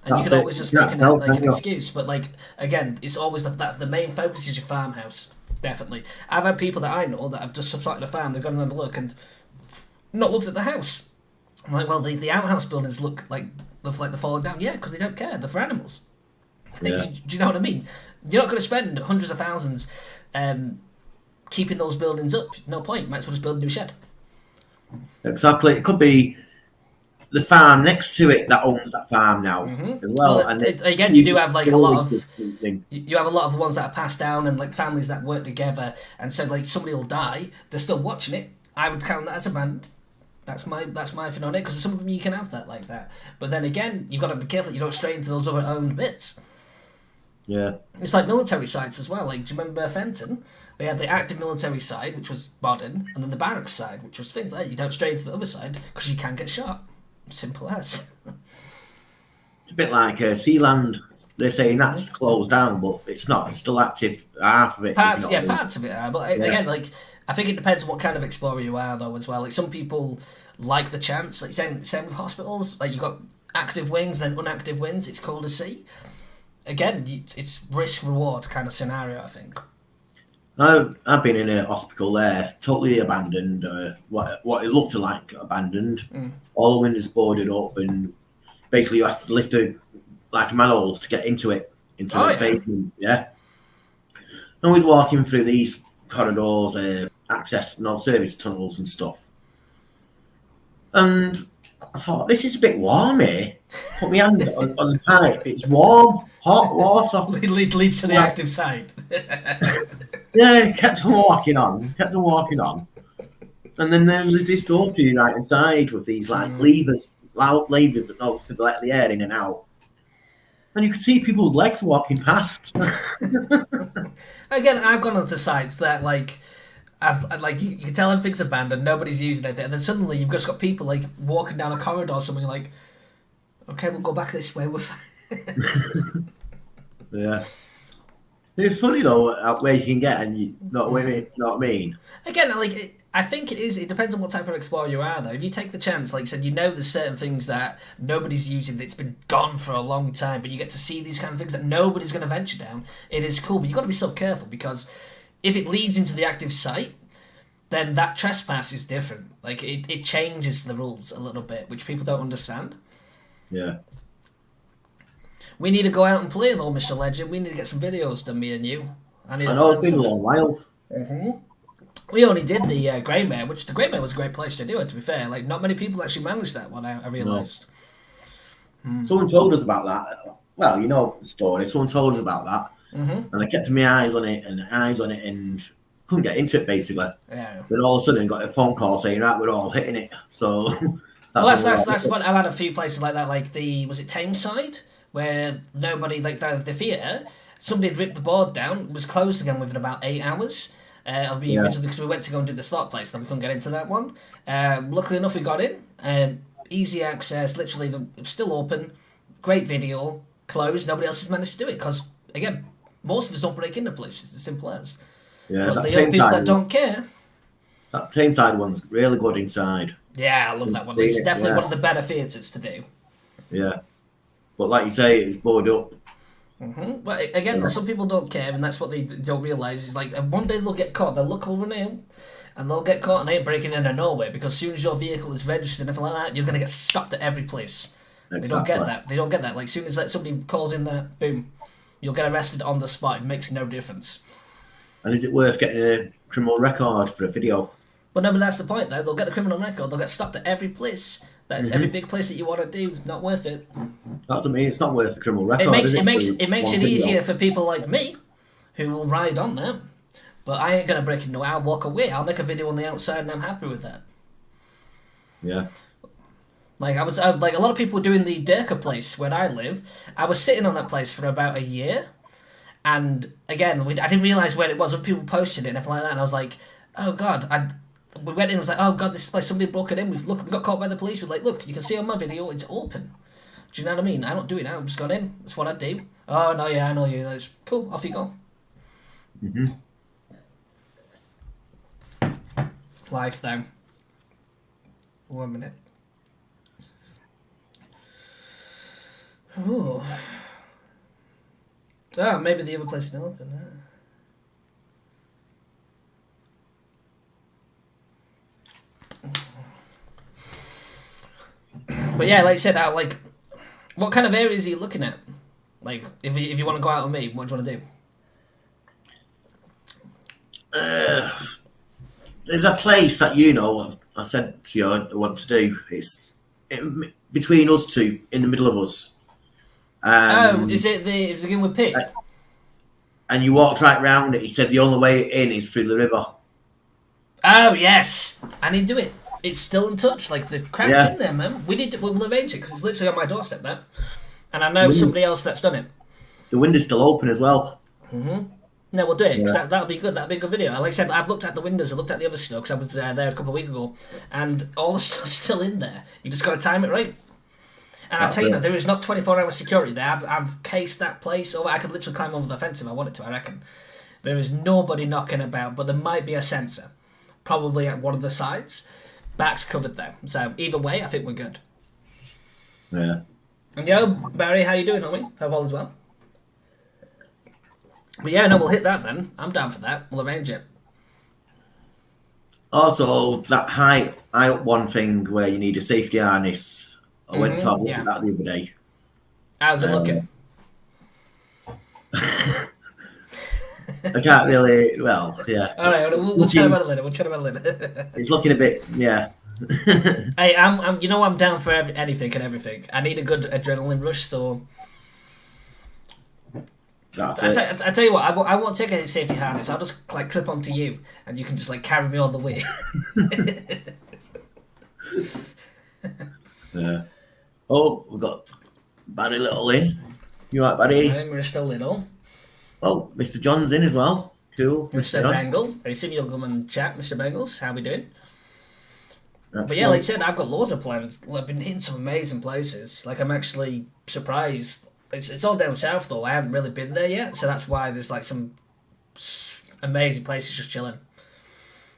And you can always just make an excuse. But like again, it's always the main focus is your farmhouse. Definitely. I've had people that I know that have just subsided a farm. They've gone and had a look and not looked at the house. I'm like, well, the outhouse buildings look like they're falling down. Yeah, because they don't care. They're for animals. Yeah. Do you know what I mean? You're not going to spend hundreds of thousands keeping those buildings up. No point. Might as well just build a new shed. Exactly. It could be the farm next to it that owns that farm now as well. And again, you do have like a lot of you have a lot of the ones that are passed down and like families that work together, and so like somebody will die, they're still watching it. I would count that as a band. That's my opinion on it, because some of them you can have that like that, but then again, you've got to be careful that you don't stray into those other owned bits. Yeah, it's like military sites as well. Like, do you remember Fenton? They had the active military side, which was modern, and then the barracks side, which was things like that. You don't stray into the other side because you can get shot. Simple as. It's a bit like Sealand. They're saying that's closed down, but it's not. It's still active. Half of it. Parts of it are. But again, like I think it depends on what kind of explorer you are, though, as well. Like some people like the chance. Like same with hospitals. Like you've got active wings, then unactive wings. It's cool to see. Again, it's risk reward kind of scenario, I think. I've been in a hospital there, totally abandoned. What it looked like abandoned. All the windows boarded up, and basically you have to lift a manhole to get into it. into Oh, the yeah. basement. Yeah. And I was walking through these corridors, access, service tunnels and stuff. And I thought, this is a bit warm here. Put my hand on the pipe. It's warm, hot water. Leads to the active side. Yeah, kept on walking on. And then there was this door to the right hand side with these levers, loud levers that go to let the air in and out. And you could see people's legs walking past. Again, I've gone onto sites that you can tell everything's abandoned, nobody's using it, and then suddenly you've just got people like walking down a corridor or something like, okay, we'll go back this way. We're fine. Yeah. It's funny though where you can get and you know what I mean. Again, I think it is. It depends on what type of explorer you are, though. If you take the chance, like you said, there's certain things that nobody's using that's been gone for a long time, but you get to see these kind of things that nobody's going to venture down. It is cool, but you've got to be so careful because if it leads into the active site, then that trespass is different. Like it changes the rules a little bit, which people don't understand. Yeah. We need to go out and play though, Mr. Legend. We need to get some videos done, me and you. I know it's been a long while. We only did the Grey Mare, which the Grey Mare was a great place to do it, to be fair. Like, not many people actually managed that one, I realised. No. Someone told us about that. Well, you know the story. Someone told us about that. And I kept my eyes on it and couldn't get into it, basically. Yeah. Then all of a sudden got a phone call saying, right, we're all hitting it. So... that's what I've had a few places like that, like was it Tameside? Where nobody, like the theatre, somebody had ripped the board down, was closed again within about 8 hours of being originally, because we went to go and do the slot place, then we couldn't get into that one. Luckily enough, we got in. Easy access, literally, it was still open. Great video, closed. Nobody else has managed to do it, because, again, most of us don't break into places, it's as simple as. Yeah, but the young people that don't care. That Tameside one's really good inside. Yeah, I love that one. It's definitely one of the better theatres to do. Yeah. But like you say, it's boarded up. But again, some people don't care, and that's what they don't realise. Is like one day they'll get caught, they'll look over now, and they'll get caught and they ain't breaking into nowhere, because as soon as your vehicle is registered and everything like that, you're going to get stopped at every place. Exactly. They don't get that. Like, as soon as somebody calls in that, boom, you'll get arrested on the spot. It makes no difference. And is it worth getting a criminal record for a video? But no, but that's the point, though. They'll get the criminal record. They'll get stopped at every place. That's every big place that you want to do. It's not worth it. That's what I mean. It's not worth the criminal record. It makes it easier for people like me, who will ride on that. But I ain't gonna break into it. I'll walk away. I'll make a video on the outside, and I'm happy with that. Yeah. Like like a lot of people were doing the Durka place where I live. I was sitting on that place for about a year, and again, I didn't realise where it was. Other people posted it and everything like that, and I was like, oh god, we went in and was like, oh god, this place, somebody broke it in. We got caught by the police. We're like, look, you can see on my video, it's open. Do you know what I mean? I don't do it now. I've just gone in. That's what I do. Oh no, yeah, I know you. That's cool. Off you go. Life though. 1 minute. Oh. Oh, maybe the other place can open. But yeah, like I said, what kind of areas are you looking at? Like, if you want to go out with me, what do you want to do? There's a place that I said to you I want to do. It's between us two, in the middle of us. Is it the begin with P? And you walked right round it. He said the only way in is through the river. Oh yes, I need to do it. It's still in touch. Like the crowd's in there, man. We'll arrange it because it's literally on my doorstep, man. And I know somebody else that's done it. The window's still open as well. No, we'll do it because that'll be good. That'll be a good video. Like I said, I've looked at the windows. I looked at the other stuff because I was there a couple of weeks ago, and all the stuff's still in there. You just got to time it right. And I'll tell you that there is not 24-hour security there. I've cased that place over. I could literally climb over the fence if I wanted to, I reckon. There is nobody knocking about, but there might be a sensor, probably at one of the sides. Back's covered though, so either way, I think we're good. Yeah. And yo, Barry, how you doing, homie? Hope all is well. But yeah, no, we'll hit that then. I'm down for that. We'll arrange it. Also, that high up one thing where you need a safety harness. I went to have a look at that the other day. How's it looking? I can't really. Well, yeah. All right, we'll chat about it later. We'll chat about it later. It's looking a bit, yeah. Hey, I'm down for anything and everything. I need a good adrenaline rush, so. I tell you what, I won't take any safety harness. I'll just like clip onto you, and you can just like carry me all the way. Yeah. Oh, we've got Barry Little in. You right, Barry? I'm Mr. Little. Oh, Mr. John's in as well. Cool. Mr. John. Bengal. I assume you'll come and chat, Mr. Bengals. How we doing? Excellent. But yeah, like I said, I've got loads of plans. I've been hitting some amazing places. Like I'm actually surprised. It's all down south though. I haven't really been there yet, so that's why there's like some amazing places just chilling.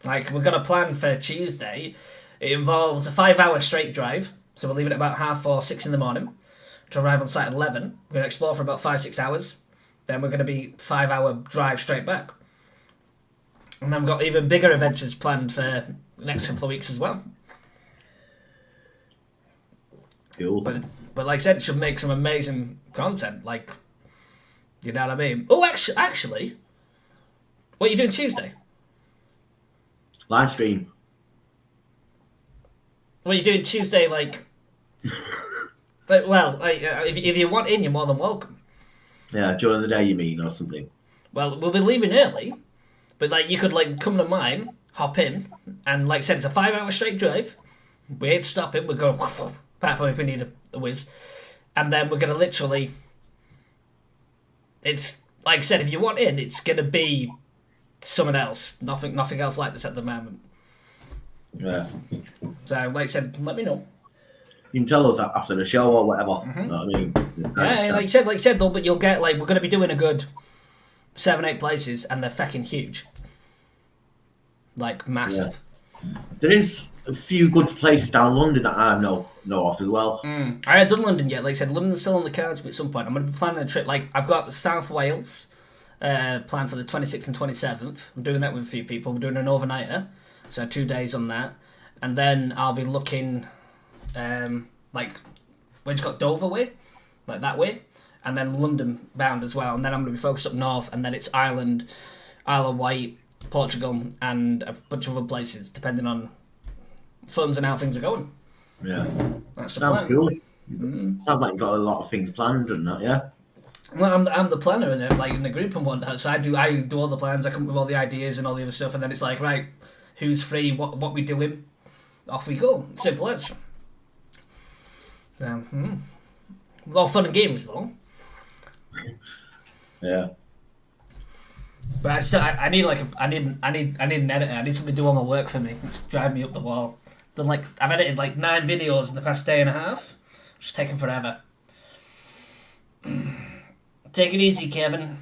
Like we've got a plan for Tuesday. It involves a 5-hour straight drive. So we're leaving at about 4:30, 6 in the morning to arrive on site at 11. We're going to explore for about 5-6 hours. Then we're going to be 5-hour drive straight back. And then we've got even bigger adventures planned for the next couple of weeks as well. Cool. But like I said, it should make some amazing content. Like, you know what I mean? Oh, actually, what are you doing Tuesday? Live stream. What are you doing Tuesday? Like, if you want in, you're more than welcome. Yeah, during the day, you mean, or something. Well, we'll be leaving early, but like you could like come to mine, hop in, and like I said, it's a 5-hour straight drive. We ain't stopping. We're going apart from if we need a whiz, and then we're gonna literally. It's like I said, if you want in, it's gonna be someone else. Nothing else like this at the moment. Yeah. So, like I said, let me know. You can tell us that after the show or whatever. You know what I mean? Yeah, like you said, though. But you'll get like we're gonna be doing a good 7-8 places, and they're fucking huge. Like massive. Yeah. There is a few good places down London that I know of as well. I haven't done London yet. Like I said, London's still on the cards, but at some point I'm going to be planning a trip. Like I've got South Wales planned for the 26th and 27th. I'm doing that with a few people. We're doing an overnighter, so 2 days on that, and then I'll be looking like we've got Dover way, like that way, and then London bound as well. And then I'm going to be focused up north, and then it's Ireland, Isle of Wight, Portugal, and a bunch of other places, depending on funds and how things are going. Yeah. That's the Sounds plan. cool. Sounds like you've got a lot of things planned and that, yeah? Well, I'm the planner in it, like in the group and whatnot. So I do all the plans. I come up with all the ideas and all the other stuff, and then it's like, right, who's free? What we doing? Off we go. Simple as. A lot of fun and games though. Yeah. But I need an editor. I need somebody to do all my work for me. It's driving me up the wall. I've edited like 9 videos in the past day and a half. It's just taking forever. Take it easy, Kevin.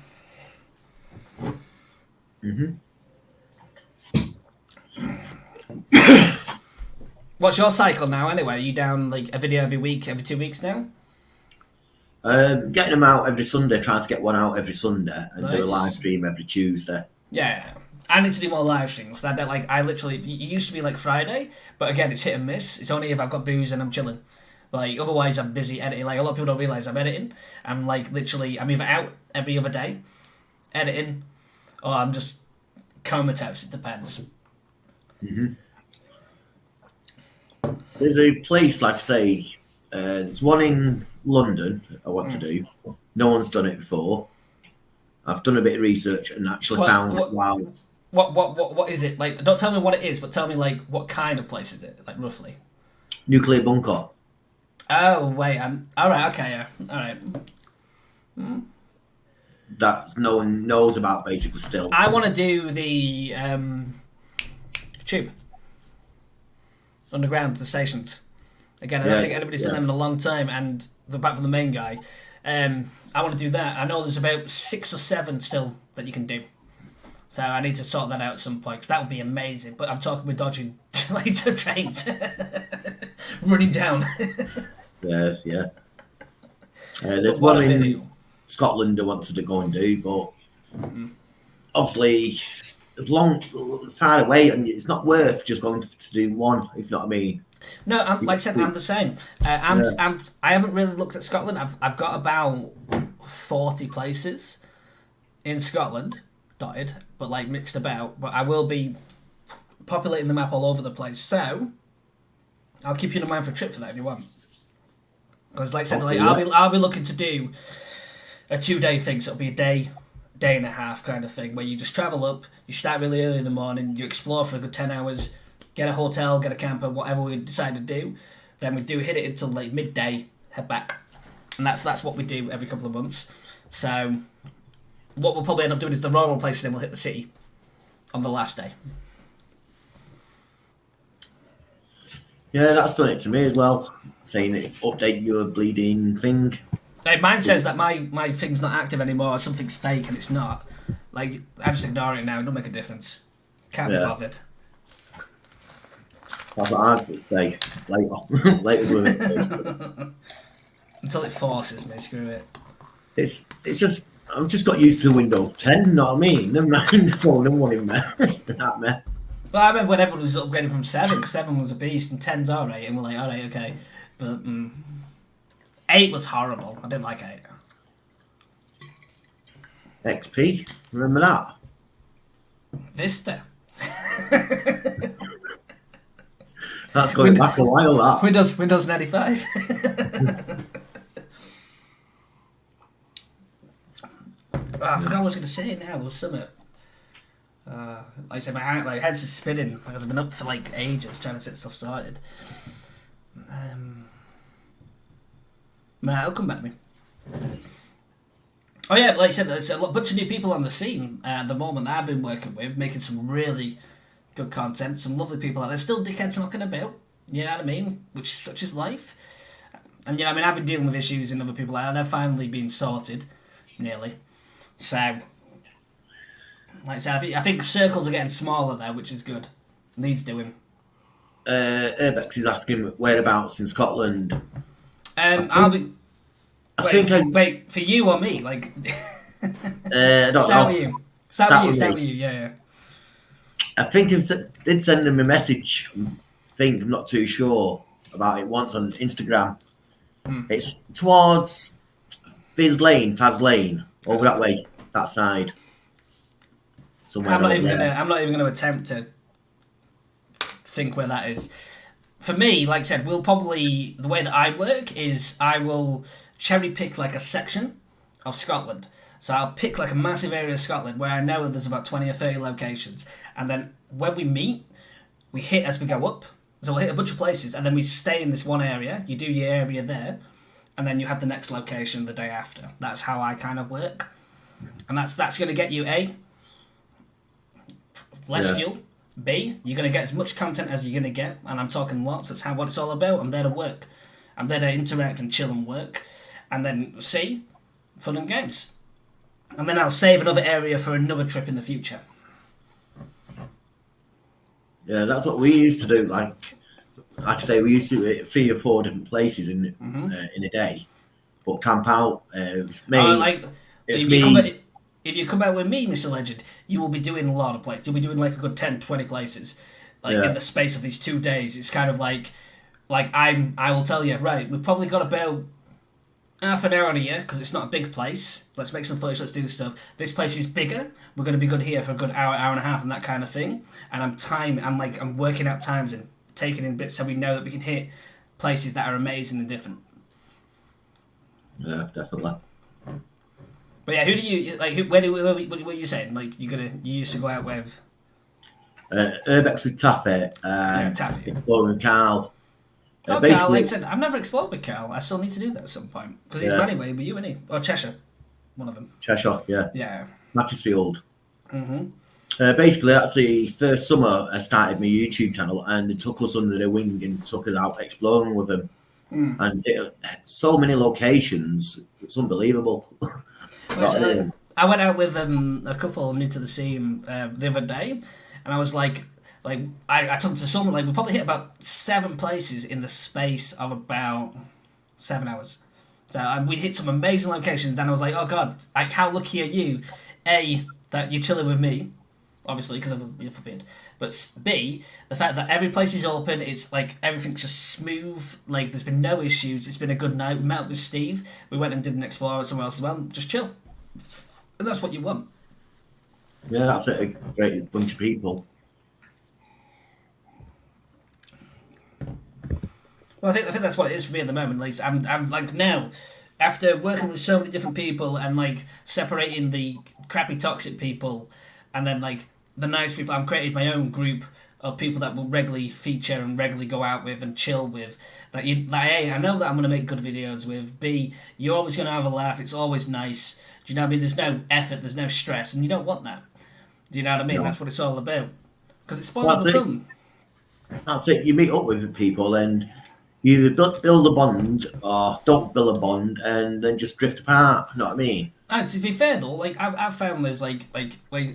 What's your cycle now anyway? Are you down like a video every week, every 2 weeks now? Getting them out every Sunday, trying to get one out every Sunday, and do a Nice. live stream every Tuesday. Yeah. I need to do more live streams. I literally, it used to be like Friday, but again, it's hit and miss. It's only if I've got booze and I'm chilling. Like, otherwise I'm busy editing. Like, a lot of people don't realise I'm editing. I'm like, literally, I'm either out every other day, editing, or I'm just comatose. It depends. There's a place, like I say, there's one in London I want to do. No one's done it before. I've done a bit of research and actually found wow. What is it? Like, don't tell me what it is, but tell me, like, what kind of place is it? Like, roughly. Nuclear bunker. Oh, wait. Alright, okay, yeah. Alright. That no one knows about, basically, still. I want to do the tube. Underground, the stations. Again, I don't think anybody's done them in a long time, and apart from the main guy. I want to do that. I know there's about 6 or 7 still that you can do. So I need to sort that out at some point, because that would be amazing. But I'm talking with dodging like trains. Running down. Yes, yeah. There's one in Scotland I wanted to go and do, but obviously it's far away, and it's not worth just going to do one, if you know what I mean. No, like I said, I'm the same. I haven't really looked at Scotland. I've got about 40 places in Scotland dotted, but like mixed about. But I will be populating the map all over the place. So I'll keep you in mind for a trip for that if you want. Because like I said, like, I'll be looking to do a 2-day thing. So it'll be a day and a half kind of thing where you just travel up. You start really early in the morning. You explore for a good 10 hours. Get a hotel, get a camper, whatever we decide to do. Then we hit it until like midday. Head back, and that's what we do every couple of months. So what we'll probably end up doing is the rural places, then we'll hit the city on the last day. Yeah, that's done it to me as well. Saying it, update your bleeding thing. Hey, mine says that my thing's not active anymore, or something's fake, and it's not. Like, I just ignore it now. It don't make a difference. Can't be bothered. That's what I would say. Later with it. Until it forces me, screw it. It's just I've just got used to Windows 10. You know what I mean? Never mind the phone. Never one in there. That man. Well, I remember when everyone was upgrading from 7, because 7 was a beast, and 10's alright, and we're like, alright, okay. But 8 was horrible. I didn't like 8. XP. Remember that? Vista. That's going back a while, that. Windows 95. I forgot what I was going to say now. There was something. Like I said, my head's just spinning because I've been up for like ages trying to get stuff sorted. It'll come back to me. Oh yeah, like I said, there's a bunch of new people on the scene at the moment that I've been working with, making some really good content, some lovely people out there. Still dickheads knocking about, you know what I mean? Which such is life. And you know, I mean, I've been dealing with issues in other people out there. They're finally being sorted, nearly. So, like I said, I think circles are getting smaller there, which is good. Needs doing. Urbex is asking whereabouts in Scotland. I'll be. Wait, for you or me? Like, Start with you. Start with you. Yeah. I think I did send them a message. I'm not too sure about it once on Instagram. It's towards Faz Lane, over that way, that side. Somewhere. I'm not even gonna attempt to think where that is. For me, like I said, the way that I work is I will cherry pick like a section of Scotland. So I'll pick like a massive area of Scotland where I know there's about 20 or 30 locations. And then when we meet, we hit as we go up. So we'll hit a bunch of places and then we stay in this one area. You do your area there. And then you have the next location the day after. That's how I kind of work. And that's going to get you A, less fuel. B, you're going to get as much content as you're going to get. And I'm talking lots. That's what it's all about. I'm there to work. I'm there to interact and chill and work. And then C, fun and games. And then I'll save another area for another trip in the future. Yeah, that's what we used to do. Like I say, we used to do it 3 or 4 different places in a day, but camp out. If you come out with me, Mr. Legend, you will be doing a lot of places. You'll be doing like a good 10, 20 places, in the space of these 2 days. It's kind of like I will tell you, right, we've probably got about half an hour on here because it's not a big place. Let's make some footage. Let's do stuff. This place is bigger. We're going to be good here for a good hour and a half, and that kind of thing. And I'm working out times and taking in bits so we know that we can hit places that are amazing and different. Yeah, definitely. But yeah, who do you like? What are you saying? Like you used to go out with Urbex with Taffy. Taffy. Exploring Carl. Carl, like I said, I've never explored with Carl. I still need to do that at some point. Because he's anyway, but you and he. Or Cheshire. One of them. Cheshire, yeah. Yeah. Macclesfield. Basically, that's the first summer I started my YouTube channel, and they took us under their wing and took us out exploring with them. And so many locations, it's unbelievable. I went out with a couple new to the scene the other day, and I was like I took them to some, we probably hit about 7 places in the space of about 7 hours. So we hit some amazing locations. Then I was like, oh god, how lucky are you? A, that you're chilling with me, obviously because I'm forbid. But B, the fact that every place is open. It's like everything's just smooth. Like there's been no issues. It's been a good night. We met up with Steve. We went and did an explore somewhere else as well. Just chill. And that's what you want. Yeah, that's a great bunch of people. Well, I think that's what it is for me at the moment. Like I'm like now, after working with so many different people and like separating the crappy toxic people, and then like the nice people, I'm creating my own group of people that will regularly feature and regularly go out with and chill with. That you like, A, I know that I'm gonna make good videos with. B, you're always gonna have a laugh. It's always nice. Do you know what I mean? There's no effort. There's no stress, and you don't want that. Do you know what I mean? No. That's what it's all about. Because it spoils the That's it. fun. That's it. You meet up with people and you don't build a bond or don't build a bond and then just drift apart. You know what I mean? And to be fair though, like I've found there's like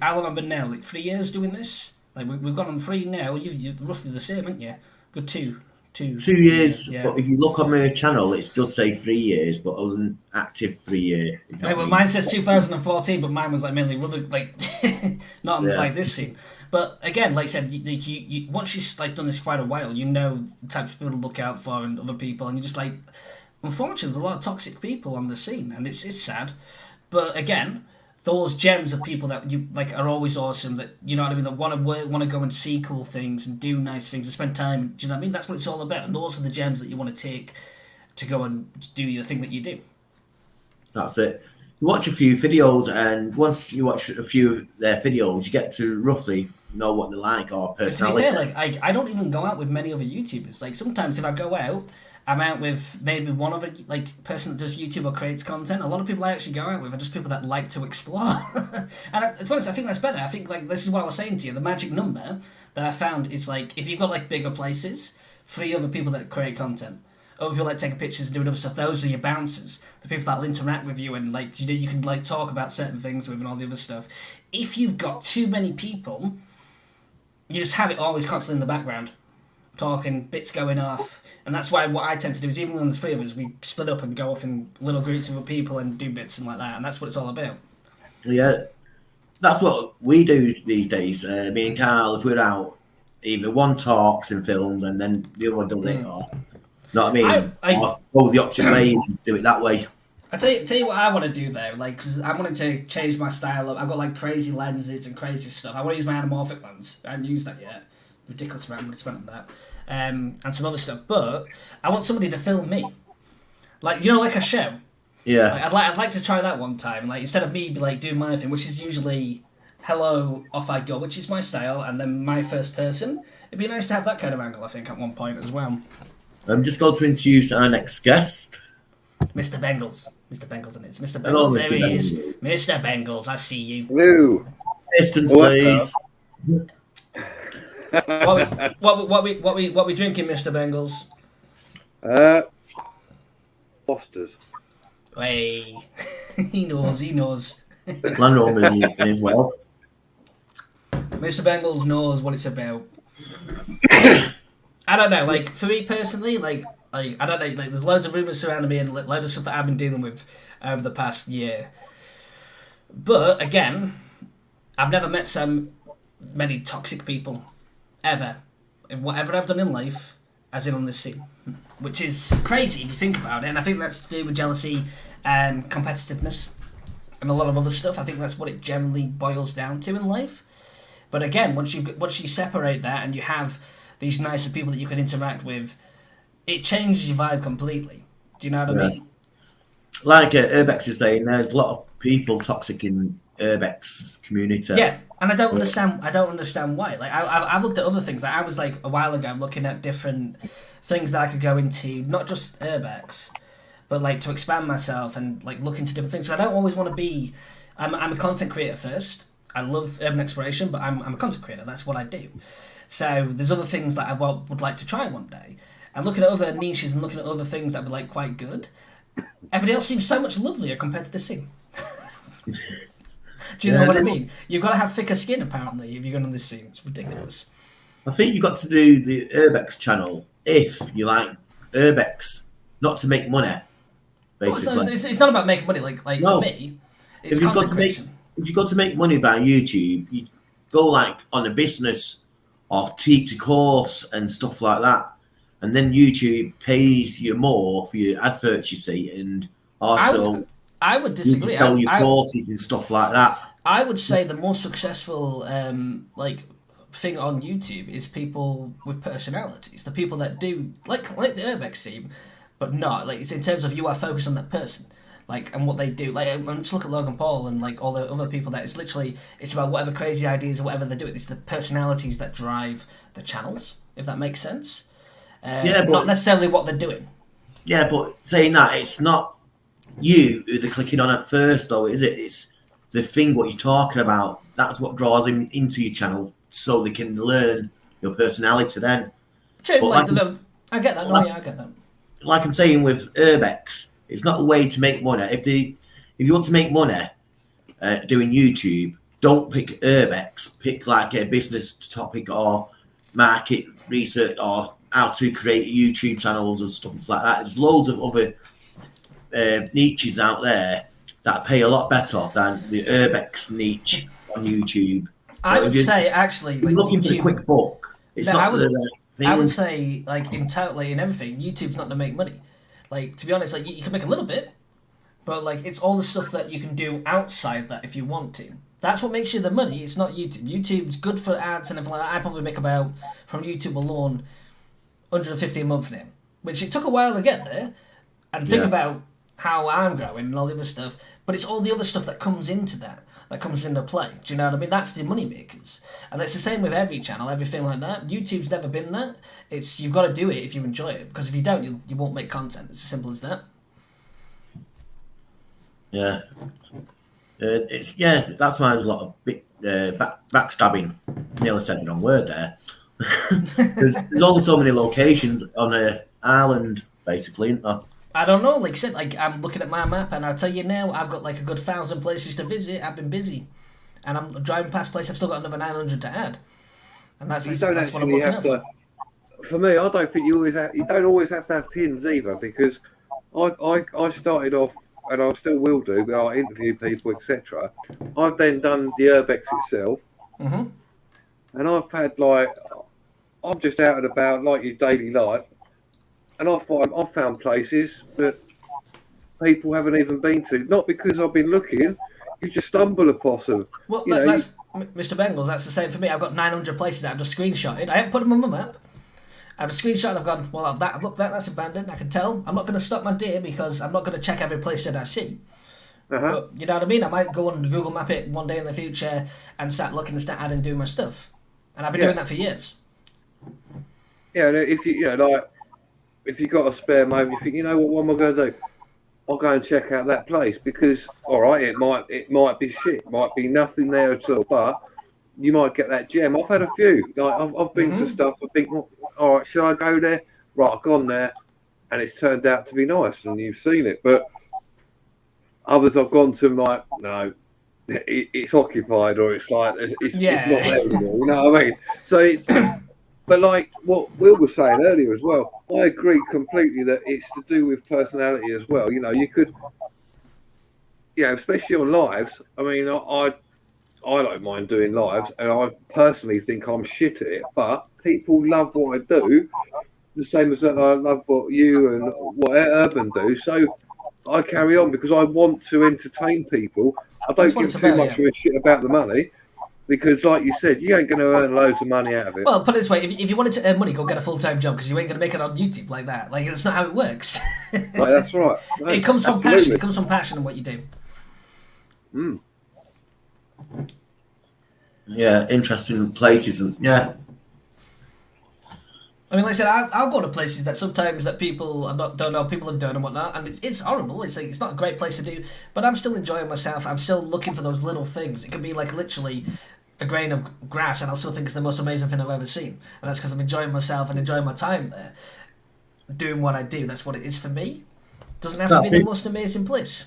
how long I've been now, like 3 years doing this. Like we've gone on 3 now. You're roughly the same, aren't you? Good 2 years. Yeah. But if you look on my channel, it does say 3 years, but I wasn't active 3 years. You know Right, what I well, mean? mine says 2014, but mine was like mainly rubber, like not on, Yeah. like this scene. But again, like I said, you once you've like done this quite a while, you know the types of people to look out for and other people, and you just like, unfortunately, there's a lot of toxic people on the scene, and it's sad. But again, those gems of people that you like are always awesome. That you know what I mean. That want to work, want to go and see cool things and do nice things and spend time. Do you know what I mean? That's what it's all about. And those are the gems that you want to take to go and do the thing that you do. That's it. You watch a few videos, and once you watch a few of their videos, you get to roughly know what they like or To be personality. fair, like I don't even go out with many other YouTubers. Like sometimes if I go out, I'm out with maybe one other like person that does YouTube or creates content. A lot of people I actually go out with are just people that like to explore. And to be honest, I think that's better. I think like this is what I was saying to you. The magic number that I found is like if you've got like bigger places, 3 other people that create content. Other people like taking pictures and doing other stuff. Those are your bouncers. The people that will interact with you and like you can like talk about certain things with and all the other stuff. If you've got too many people, you just have it always constantly in the background, talking, bits going off, and that's why what I tend to do is even when there's 3 of us, we split up and go off in little groups of other people and do bits and like that, and that's what it's all about. Yeah, that's what we do these days. Me and Carl, if we're out, either one talks and films, and then the other does it, or you know what I mean? Or go the opposite way and do it that way. I tell you what I want to do though, like, because I wanted to change my style up. I've got like crazy lenses and crazy stuff. I want to use my anamorphic lens. I haven't used that yet. Ridiculous amount of money spent on that, and some other stuff. But I want somebody to film me, like like a show. Yeah, Like, I'd like to try that one time. Like instead of me like doing my thing, which is usually hello off I go, which is my style, and then my first person. It'd be nice to have that kind of angle. I think at one point as well. I'm just going to introduce our next guest. Mr. Bengals. Mr. Bengals, and it's Mr. Hello, Bengals. Mr. There he is. Bengals. Mr. Bengals, I see you. Hello. Distance, What please. What we drinking, Mr. Bengals? Foster's. Hey, he knows. Landowner in his wealth. Mr. Bengals knows what it's about. I don't know, like, for me personally, like I don't know, like, there's loads of rumours surrounding me and loads of stuff that I've been dealing with over the past year. But, again, I've never met so many toxic people, ever. In whatever I've done in life, as in on this scene. Which is crazy if you think about it, and I think that's to do with jealousy and competitiveness and a lot of other stuff. I think that's what it generally boils down to in life. But again, once you separate that and you have these nicer people that you can interact with, it changes your vibe completely. Do you know what I mean? Like Urbex is saying, there's a lot of people toxic in Urbex community. Yeah, and I don't understand why. Like I've looked at other things. Like I was like a while ago looking at different things that I could go into, not just Urbex, but like to expand myself and like look into different things. So I don't always want to be. I'm a content creator first. I love urban exploration, but I'm a content creator. That's what I do. So there's other things that I would like to try one day. And looking at other niches and looking at other things that would like quite good. Everybody else seems so much lovelier compared to this scene. Do you know what I mean? You've got to have thicker skin apparently if you're going on this scene. It's ridiculous. I think you've got to do the Urbex channel if you like Urbex, not to make money. Basically, Well, it's not about making money. Like No. for me, it's if you've got content to make creation. if you've got to make money by YouTube, you go like on a business or teach a course and stuff like that, and then YouTube pays you more for your adverts. You see, and also I would you can disagree. sell your courses and stuff like that. I would say the more successful thing on YouTube is people with personalities. The people that do like the Urbex team, but not like it's in terms of you are focused on that person. Like and what they do, like and just look at Logan Paul and like all the other people that it's about whatever crazy ideas or whatever they're doing. It's the personalities that drive the channels, if that makes sense. But not necessarily what they're doing. Yeah, but saying that, it's not you who they're clicking on at first, though, is it? It's the thing what you're talking about. That's what draws them into your channel, so they can learn your personality. Then, true. But I get that. I get that. Like I'm saying with Urbex, it's not a way to make money. If you want to make money doing YouTube, don't pick Urbex. Pick like a business topic or market research or how to create YouTube channels and stuff like that. There's loads of other niches out there that pay a lot better than the Urbex niche on YouTube. So I would say actually, if you're looking for a quick buck, it's not the thing. I would say like in everything, YouTube's not to make money. Like to be honest, like you can make a little bit, but like it's all the stuff that you can do outside that if you want to. That's what makes you the money. It's not YouTube. YouTube's good for ads and everything like that. I probably make about from YouTube alone $150 a month now, which it took a while to get there. And think about how I'm growing and all the other stuff, but it's all the other stuff that comes into that comes into play. Do you know what I mean? That's the money makers, and it's the same with every channel, everything like that. YouTube's never been that. It's you've got to do it if you enjoy it, because if you don't, you won't make content. It's as simple as that. Yeah, that's why there's a lot of big backstabbing. Nearly said the wrong word there. there's only so many locations on an island, basically, isn't there? I don't know. Like I said, like I'm looking at my map, and I'll tell you now, I've got like a good 1,000 places to visit. I've been busy, and I'm driving past places. I've still got another 900 to add, and that's what I'm looking at for. For me, I don't think you don't always have to have pins either, because I started off, and I still will do, but I interview people, etc. I've then done the Urbex itself, and I've had I'm just out and about like your daily life. And I've found places that people haven't even been to. Not because I've been looking, you just stumble upon them. Well, that's Mr. Bengals. That's the same for me. I've got 900 places that I've just screenshotted. I haven't put them on my map. I've screenshotted. I've gone, well, that's abandoned. I can tell. I'm not going to stop my deer because I'm not going to check every place that I see. But you know what I mean? I might go on Google Map it one day in the future and start looking and start adding, doing my stuff. And I've been doing that for years. Yeah, and if if you've got a spare moment, you think, you know what am I going to do? I'll go and check out that place because, all right, it might be shit, it might be nothing there at all, but you might get that gem. I've had a few. I've been to stuff. I think, well, all right, should I go there? Right, I've gone there, and it's turned out to be nice, and you've seen it. But others I've gone to, like, no, it's occupied, or it's like it's not there anymore. You know what I mean? So it's. But like what Will was saying earlier as well, I agree completely that it's to do with personality as well. You know, you could, especially on lives. I mean, I don't mind doing lives, and I personally think I'm shit at it. But people love what I do, the same as that I love what you and what Urban do. So I carry on because I want to entertain people. I don't give too much of a shit about the money. Because, like you said, you ain't going to earn loads of money out of it. Well, put it this way: if you wanted to earn money, go get a full-time job because you ain't going to make it on YouTube like that. Like that's not how it works. That's right. No, it comes from passion. It comes from passion in what you do. Yeah, interesting places and I mean, like I said, I'll go to places that sometimes that people don't know people have done and whatnot, and it's horrible. It's like it's not a great place to do, but I'm still enjoying myself. I'm still looking for those little things. It could be like literally a grain of grass, and I'll still think it's the most amazing thing I've ever seen. And that's because I'm enjoying myself and enjoying my time there, doing what I do. That's what it is for me. Doesn't have to be the most amazing place.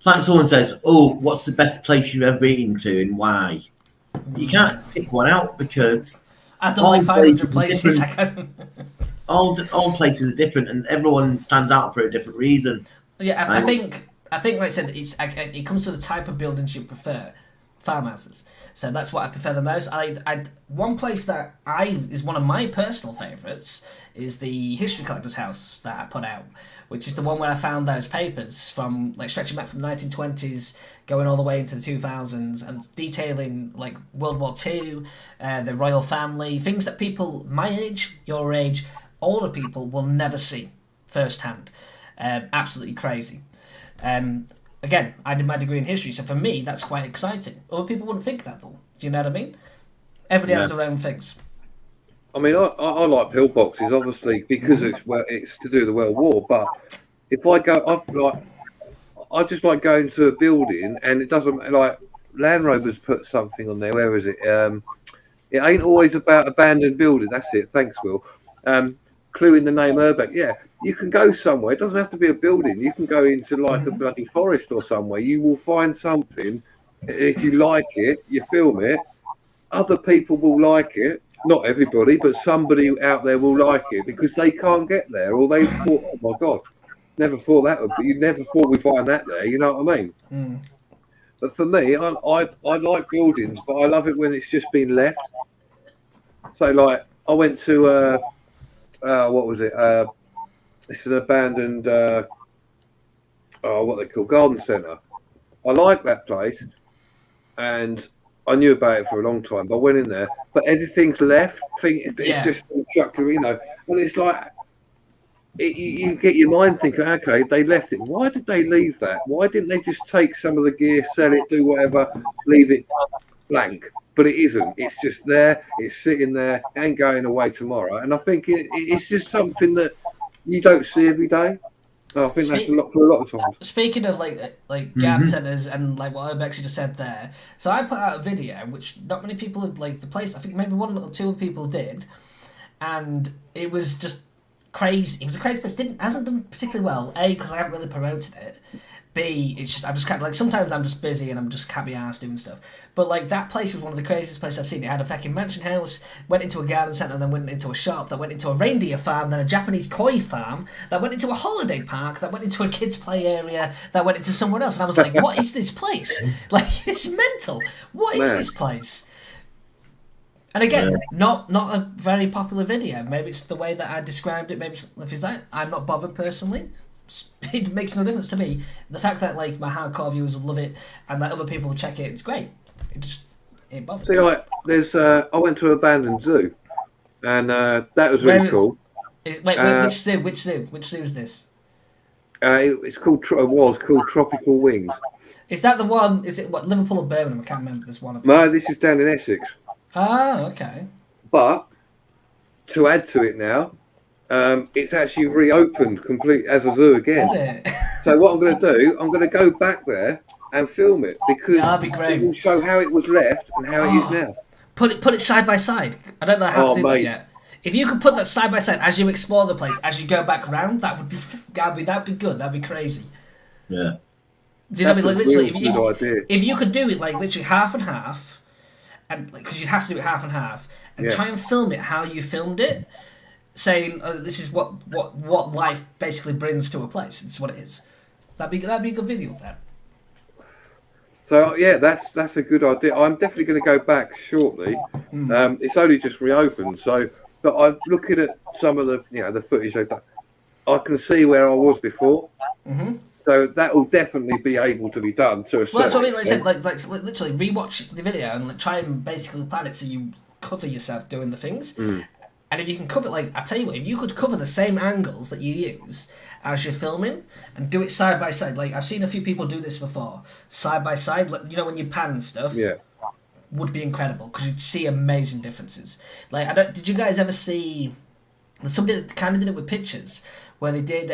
Like someone says, "Oh, what's the best place you've ever been to and why?" You can't pick one out because I've done like 500 places. All places are different, and everyone stands out for a different reason. Yeah, I think, like I said, it comes to the type of buildings you prefer. farmhouses. So that's what I prefer the most. One place that is one of my personal favourites is the History Collector's House that I put out, which is the one where I found those papers from, like, stretching back from the 1920s, going all the way into the 2000s, and detailing, like, World War II, the royal family, things that people my age, your age, older people will never see firsthand. Absolutely crazy. Again, I did my degree in history, so for me, that's quite exciting. Other people wouldn't think that, though. Do you know what I mean? Everybody has their own things. I mean, I like pillboxes, obviously, because it's to do with the World War. But if I go, I just like going to a building, and it doesn't, like, Land Rover's put something on there. Where is it? It ain't always about abandoned building. That's it. Thanks, Will. Clue in the name Urbex. Yeah, you can go somewhere. It doesn't have to be a building. You can go into, like, a bloody forest or somewhere. You will find something. If you like it, you film it. Other people will like it. Not everybody, but somebody out there will like it because they can't get there, or they thought, oh my God, never thought that would be. You never thought we'd find that there. You know what I mean? Mm. But for me, I like buildings, but I love it when it's just been left. So, like, I went to what was it? It's an abandoned what they call garden centre. I like that place, and I knew about it for a long time. But I went in there, but everything's left. It's just chucked, you know. And it's like you get your mind thinking, okay, they left it. Why did they leave that? Why didn't they just take some of the gear, sell it, do whatever, leave it blank? But it isn't. It's just there. It's sitting there, ain't going away tomorrow. And I think it's just something that you don't see every day. I think that's a lot for a lot of times. Speaking of like garden centres and like what Urbex just said there, so I put out a video which not many people had, like, the place. I think maybe one or two people did, and it was just crazy. It was a crazy place. Hasn't done particularly well. A, because I haven't really promoted it. B, it's just, I'm just kind of like, sometimes I'm just busy and I'm just can't be arsed doing stuff. But like, that place was one of the craziest places I've seen. It had a fucking mansion house, went into a garden centre, then went into a shop, that went into a reindeer farm, then a Japanese koi farm, that went into a holiday park, that went into a kids' play area, that went into somewhere else. And I was like, what is this place? Like, it's mental. What is this place? And again, not a very popular video. Maybe it's the way that I described it. Maybe if it's that, I'm not bothered personally. It makes no difference to me. The fact that, like, my hardcore viewers will love it and that other people will check it, it's great. It just ain't bothered. See, like, there's I went to an abandoned zoo, and that was really cool. Which zoo? Which zoo is this? It's called Tropical Wings. Is that the one? Is it what, Liverpool or Birmingham? I can't remember. There's one of them. No, this is down in Essex. Oh, okay. But to add to it now, it's actually reopened complete as a zoo again. Is it? So what I'm going to do, I'm going to go back there and film it, because that'd be great. it will show how it was left and how it is now. Put it side by side. I don't know how to do that yet. If you could put that side by side as you explore the place, as you go back round, that'd be good. That'd be crazy. Yeah. Do you know what I mean? Like, literally, idea. If you could do it like literally half and half, and because you'd have to do it half and half, and try and film it how you filmed it, saying this is what life basically brings to a place. It's what it is. That'd be a good video of that. So yeah, that's a good idea. I'm definitely going to go back shortly. It's only just reopened, so but I'm looking at some of the the footage they've done. I can see where I was before. Mm-hmm. So that will definitely be able to be done to a certain that's what I mean. extent. Like literally rewatch the video and try and basically plan it so you cover yourself doing the things. And if you can cover, like, I tell you what, if you could cover the same angles that you use as you're filming and do it side by side, like, I've seen a few people do this before, side by side, like, when you pan and stuff, would be incredible because you'd see amazing differences. Like, did you guys ever see, somebody that kind of did it with pictures, where they did,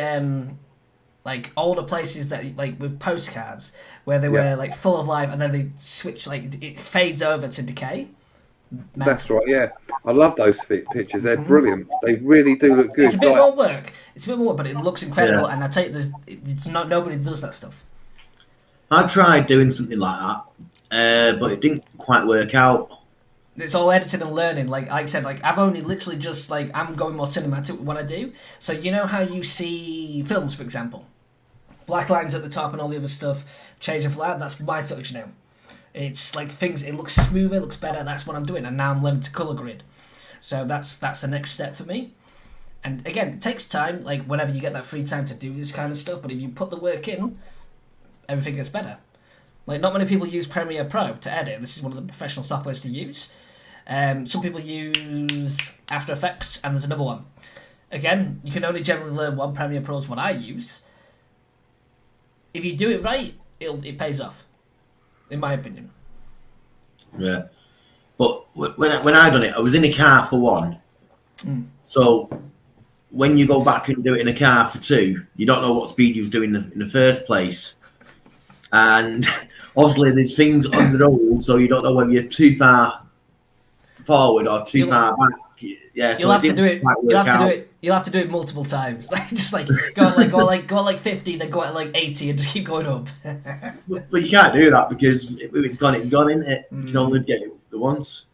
like, older places that, like, with postcards, where they were, like, full of life, and then they switch, like, it fades over to decay. That's right, yeah. I love those pictures. They're brilliant. They really do look good. It's a bit more work. But it looks incredible. And I tell you, nobody does that stuff. I tried doing something like that, but it didn't quite work out. It's all editing and learning. Like I said, like I've only literally just like I'm going more cinematic with what I do. So you know how you see films, for example, black lines at the top and all the other stuff, changing flat. That's my footage now. It's like things. It looks smoother, it looks better. That's what I'm doing, and now I'm learning to color grade. So that's the next step for me. And again, it takes time. Like whenever you get that free time to do this kind of stuff, but if you put the work in, everything gets better. Like not many people use Premiere Pro to edit. This is one of the professional softwares to use. Some people use After Effects, and there's another one. Again, you can only generally learn one. Premiere Pro is what I use. If you do it right, it pays off, in my opinion. Yeah. But when I done it, I was in a car for one. So when you go back and do it in a car for two, you don't know what speed you was doing in the first place. And obviously there's things on the road, so you don't know whether you're too far forward or too far back. Yeah, so you'll have to do it. You'll have to do it multiple times. Like just like go at like 50, then go at like 80, and just keep going up. But you can't do that because if it's gone, isn't it? You can only get it once.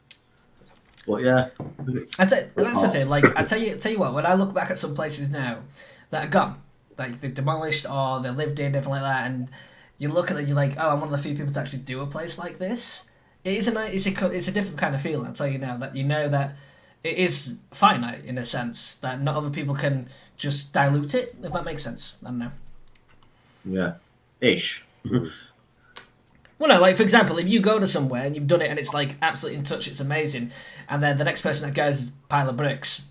But yeah, that's the thing. Like I tell you what. When I look back at some places now that are gone, like they're demolished or they're lived in, everything like that, and you look at it, you're like, oh, I'm one of the few people to actually do a place like this. It is it's a different kind of feeling. I'll tell you now that you know that. It is finite in a sense that not other people can just dilute it, if that makes sense. I don't know. Yeah. Ish. Well, no, like, for example, if you go to somewhere and you've done it and it's, like, absolutely in touch, it's amazing, and then the next person that goes is a pile of bricks.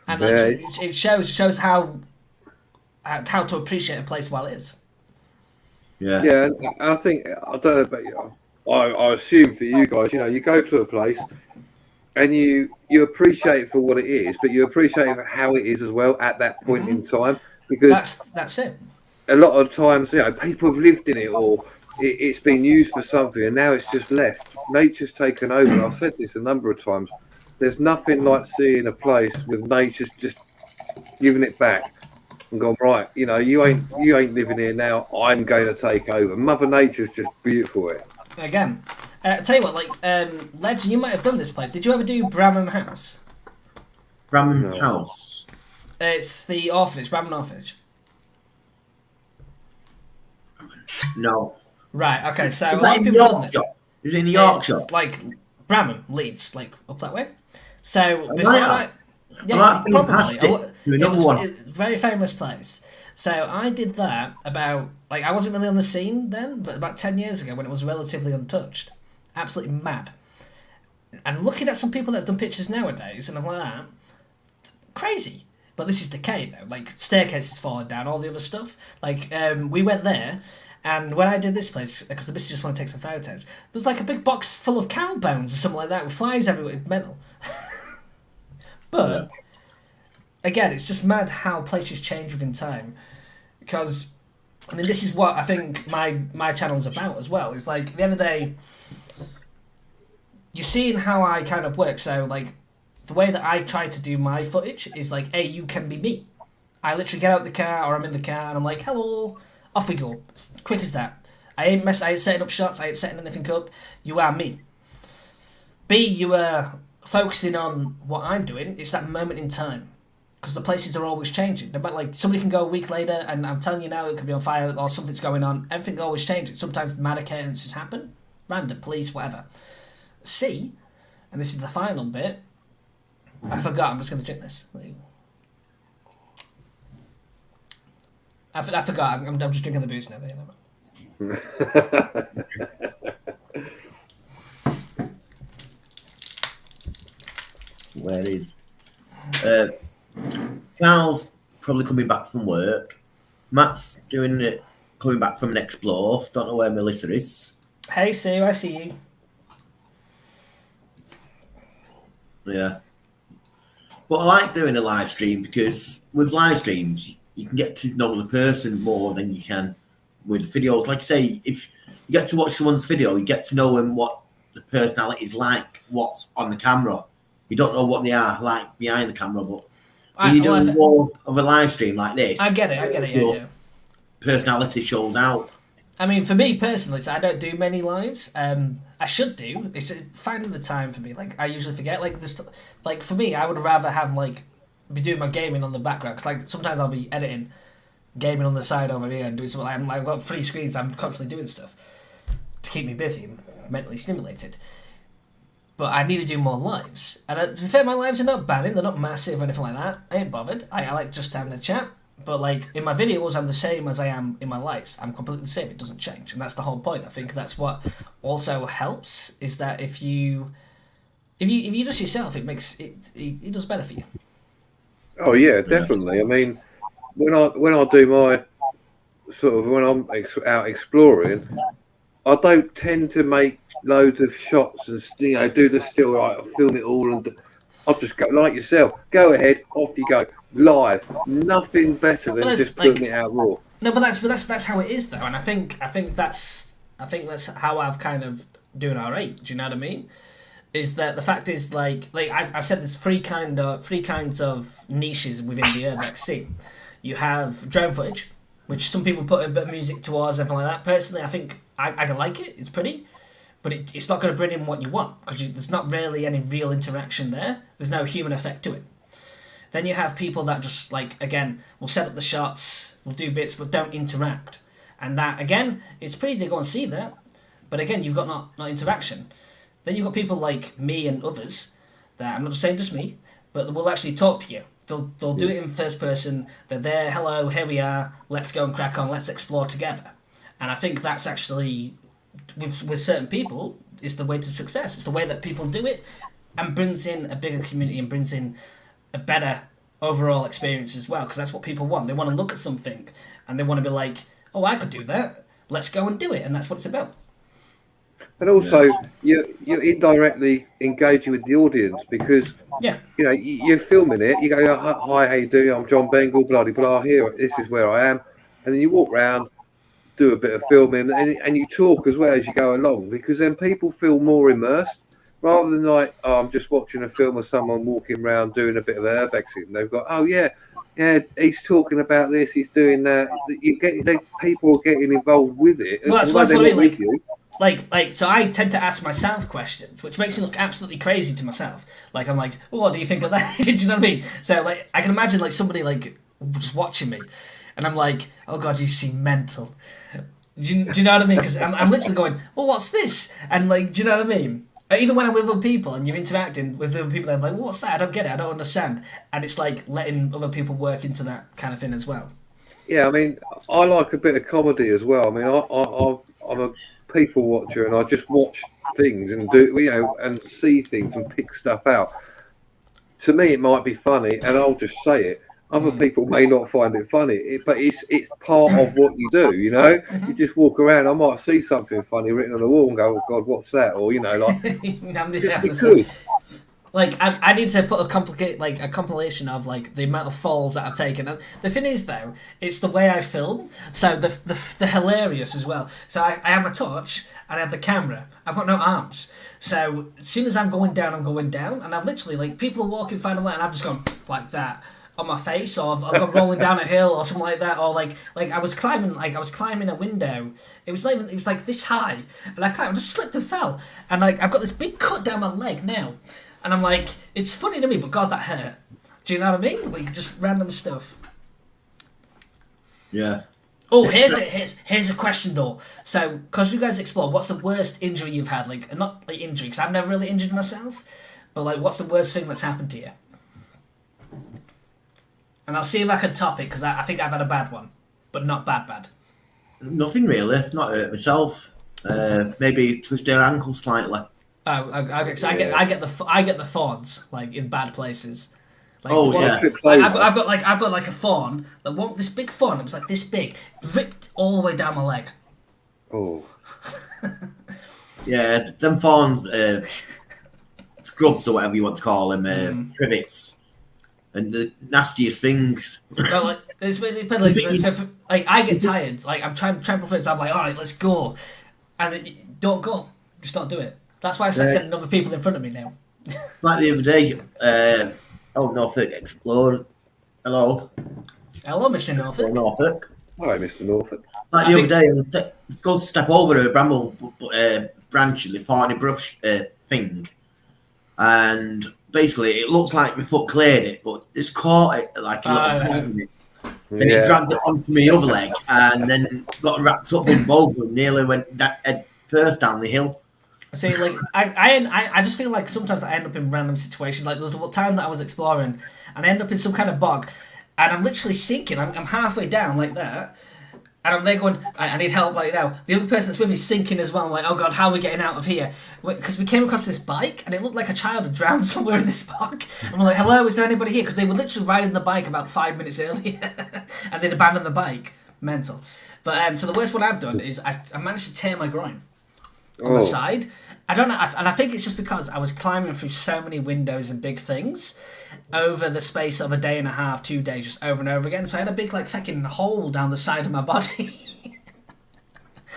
And like, it shows how to appreciate a place while it is. Yeah. Yeah, I think, I don't know about you, I assume for you guys, you go to a place and you appreciate it for what it is, but you appreciate it for how it is as well at that point in time, because that's it. A lot of times, people have lived in it or it's been used for something and now it's just left. Nature's taken over. I've said this a number of times. There's nothing like seeing a place with nature's just giving it back and gone, right, you ain't living here now, I'm going to take over. Mother Nature's just beautiful here. Again, tell you what, like, Legend, you might have done this place. Did you ever do Bramham House? Bramham House? It's the orphanage, Bramham Orphanage. No. Right, okay, so a lot of people done it. Is it in Yorkshire? It's like Bramham, Leeds, like up that way. So I before might have been past it to another one. It's a very famous place. So I did that about, like, I wasn't really on the scene then, but about 10 years ago when it was relatively untouched. Absolutely mad. And looking at some people that have done pictures nowadays and stuff like that, crazy. But this is decay though, like staircases falling down, all the other stuff. Like, we went there, and when I did this place, because the missus just want to take some photos, there's like a big box full of cow bones or something like that with flies everywhere. It's mental. But... again, it's just mad how places change within time, because I mean this is what I think my channel's about as well. It's like at the end of the day, you're seeing how I kind of work. So like the way that I try to do my footage is like, hey, you can be me. I literally get out the car or I'm in the car and I'm like, hello, off we go. It's quick as that. I ain't setting up shots. I ain't setting anything up. You are me. B, you are focusing on what I'm doing. It's that moment in time. Because the places are always changing. But like somebody can go a week later, and I'm telling you now, it could be on fire or something's going on. Everything always changes. Sometimes mad occurrences happen, random, police, whatever. C, and this is the final bit. I forgot. I'm just going to drink this. I forgot. I'm just drinking the booze now. Where is? Carl's probably coming back from work. Matt's doing it, coming back from an explore. Don't know where Melissa is. Hey Sue, I see you. Yeah. But I like doing a live stream because with live streams, you can get to know the person more than you can with videos. Like I say, if you get to watch someone's video, you get to know them, what the personality is like, what's on the camera. You don't know what they are like behind the camera, but when you're doing more of a live stream like this, I get it, yeah. Personality shows out. I mean, for me personally, so I don't do many lives. I should do. It's finding the time for me. Like I usually forget. Like this, like for me, I would rather have like be doing my gaming on the background. Cause like sometimes I'll be editing, gaming on the side over here and doing something. I've got 3 screens. I'm constantly doing stuff to keep me busy and mentally stimulated. But I need to do more lives. And to be fair, my lives are not bad. They're not massive or anything like that. I ain't bothered. I like just having a chat. But like in my videos, I'm the same as I am in my lives. I'm completely the same. It doesn't change, and that's the whole point. I think that's what also helps is that if you just yourself, it makes it does better for you. Oh yeah, definitely. I mean, when I do my sort of when I'm out exploring, I don't tend to make loads of shots and do the still right, film it all, and I'll just go like yourself. Go ahead, off you go, live. Nothing better than just putting it out raw. No, but that's how it is though, and I think that's how I've kind of doing alright. Do you know what I mean? Is that the fact is like I've said there's three kinds of niches within the urbex scene. You have drone footage, which some people put a bit of music towards, everything like that. Personally, I think I like it. It's pretty. But it's not going to bring in what you want because there's not really any real interaction there. There's no human effect to it. Then you have people that just, like, again, will set up the shots, will do bits, but don't interact. And that, again, it's pretty to go and see that. But again, you've got not interaction. Then you've got people like me and others that, I'm not just saying just me, but will actually talk to you. They'll do it in first person. They're there, hello, here we are, let's go and crack on, let's explore together. And I think that's actually... With certain people, is the way to success. It's the way that people do it and brings in a bigger community and brings in a better overall experience as well, because that's what people want. They want to look at something and they want to be like, oh, I could do that. Let's go and do it. And that's what it's about. And also, you're indirectly engaging with the audience because, you're filming it. You go, hi, how you doing? I'm John Bengal, blah, blah, blah. Here, this is where I am. And then you walk around, do a bit of filming, and you talk as well as you go along, because then people feel more immersed rather than like, oh, I'm just watching a film of someone walking around doing a bit of urbexing. They've got, oh yeah, he's talking about this, he's doing that. People are getting involved with it. Well, that's what I mean. Like, so I tend to ask myself questions, which makes me look absolutely crazy to myself. Like, I'm like, oh, what do you think of that? Do you know what I mean? So, like, I can imagine, like, somebody, like, just watching me, and I'm like, oh, God, you seem mental. Do you know what I mean? Because I'm literally going, well, what's this? And, like, do you know what I mean? Even when I'm with other people and you're interacting with other people, I'm like, well, what's that? I don't get it. I don't understand. And it's like letting other people work into that kind of thing as well. Yeah, I mean, I like a bit of comedy as well. I mean, I'm a people watcher and I just watch things and and see things and pick stuff out. To me, it might be funny, and I'll just say it. Other people may not find it funny, but it's part of what you do, you know? You just walk around, I might see something funny written on the wall and go, oh, God, what's that? Or, like, just because. Like, I need to put a compilation of, like, the amount of falls that I've taken. And the thing is, though, it's the way I film. So the hilarious as well. So I have a torch and I have the camera. I've got no arms. So as soon as I'm going down, And I've literally, like, people are walking fine and I've just gone like that on my face, or I've gone rolling down a hill or something like that, or like I was climbing a window. It was like this high, and I just slipped and fell, and like I've got this big cut down my leg now, and I'm like, it's funny to me, but God, that hurt. Do you know what I mean? Like just random stuff. Yeah. Oh, here's a question though. So, because you guys explore, what's the worst injury you've had? Like, not like injury, because I've never really injured myself, but like, what's the worst thing that's happened to you? And I'll see if I can top it, because I think I've had a bad one, but not bad. Nothing really. Not hurt myself. Maybe twisted an ankle slightly. Oh, okay. So I get the thorns like in bad places. Like, I've got like a thorn that this big thorn. It was like this big, ripped all the way down my leg. Oh. Yeah, them thorns, scrubs or whatever you want to call them, privets. And the nastiest things. No, like it's really like, so I get tired. Like I'm trying to put it. I'm like, all right, let's go, and then don't go. Just don't do it. That's why I start sending other people in front of me now. Like the other day, Norfolk Explorer. Hello, Mr. Norfolk. Norfolk. Hi, Mr. Norfolk. Like the other day, I was going to step over a bramble branch, the thorny brush thing, and basically it looks like my foot cleared it, but it's caught it like a little pain in it. and it dragged it onto my other leg, and then got wrapped up in both, and nearly went head first down the hill. See, like I just feel like sometimes I end up in random situations. Like there was a time that I was exploring, and I end up in some kind of bog, and I'm literally sinking. I'm halfway down like that, and I'm there going, I need help right now. The other person that's with me is sinking as well. I'm like, oh god, how are we getting out of here? Because we came across this bike, and it looked like a child had drowned somewhere in this bog. And we're like, hello, is there anybody here? Because they were literally riding the bike about 5 minutes earlier, and they'd abandoned the bike. Mental. But so the worst one I've done is I managed to tear my groin on the side. I don't know, and I think it's just because I was climbing through so many windows and big things over the space of a day and a half, 2 days, just over and over again. So I had a big, like, fucking hole down the side of my body.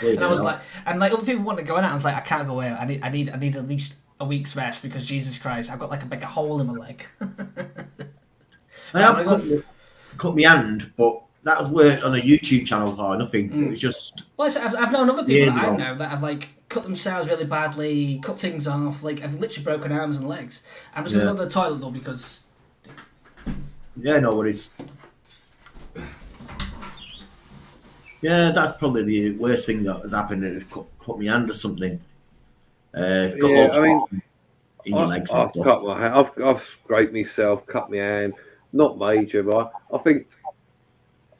And I was like, and like other people wanted to go in, I was like, I can't go away. I need at least a week's rest because Jesus Christ, I've got like a big hole in my leg. I have cut my hand, but that was worked on a YouTube channel for nothing. It was just. Well, I've known other people that I know that have like cut themselves really badly, cut things off. Like I've literally broken arms and legs. I'm just gonna go to the toilet though because. Yeah, no worries. Yeah, that's probably the worst thing that has happened. Is cut my hand or something. I mean, in your legs and I've stuff. cut my hand. I've scraped myself, cut my hand. Not major, but I think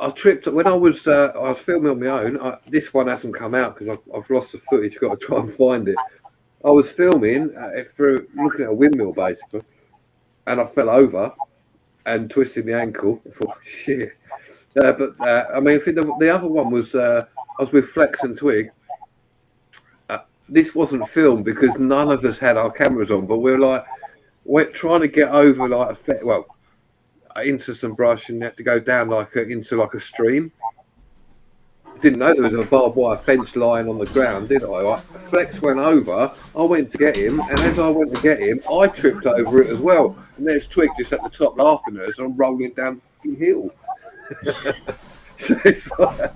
I tripped when I was filming on my own. This one hasn't come out because I've lost the footage. I've got to try and find it. I was filming through looking at a windmill basically, and I fell over and twisted my ankle. I thought, shit. I mean, I think the other one was I was with Flex and Twig. This wasn't filmed because none of us had our cameras on, but we're trying to get over into some brush and had to go down into a stream. Didn't know there was a barbed wire fence lying on the ground, did I? Flex went over, I went to get him, and as I went to get him, I tripped over it as well. And there's Twig just at the top laughing at us, and I'm rolling down the hill. So it's like,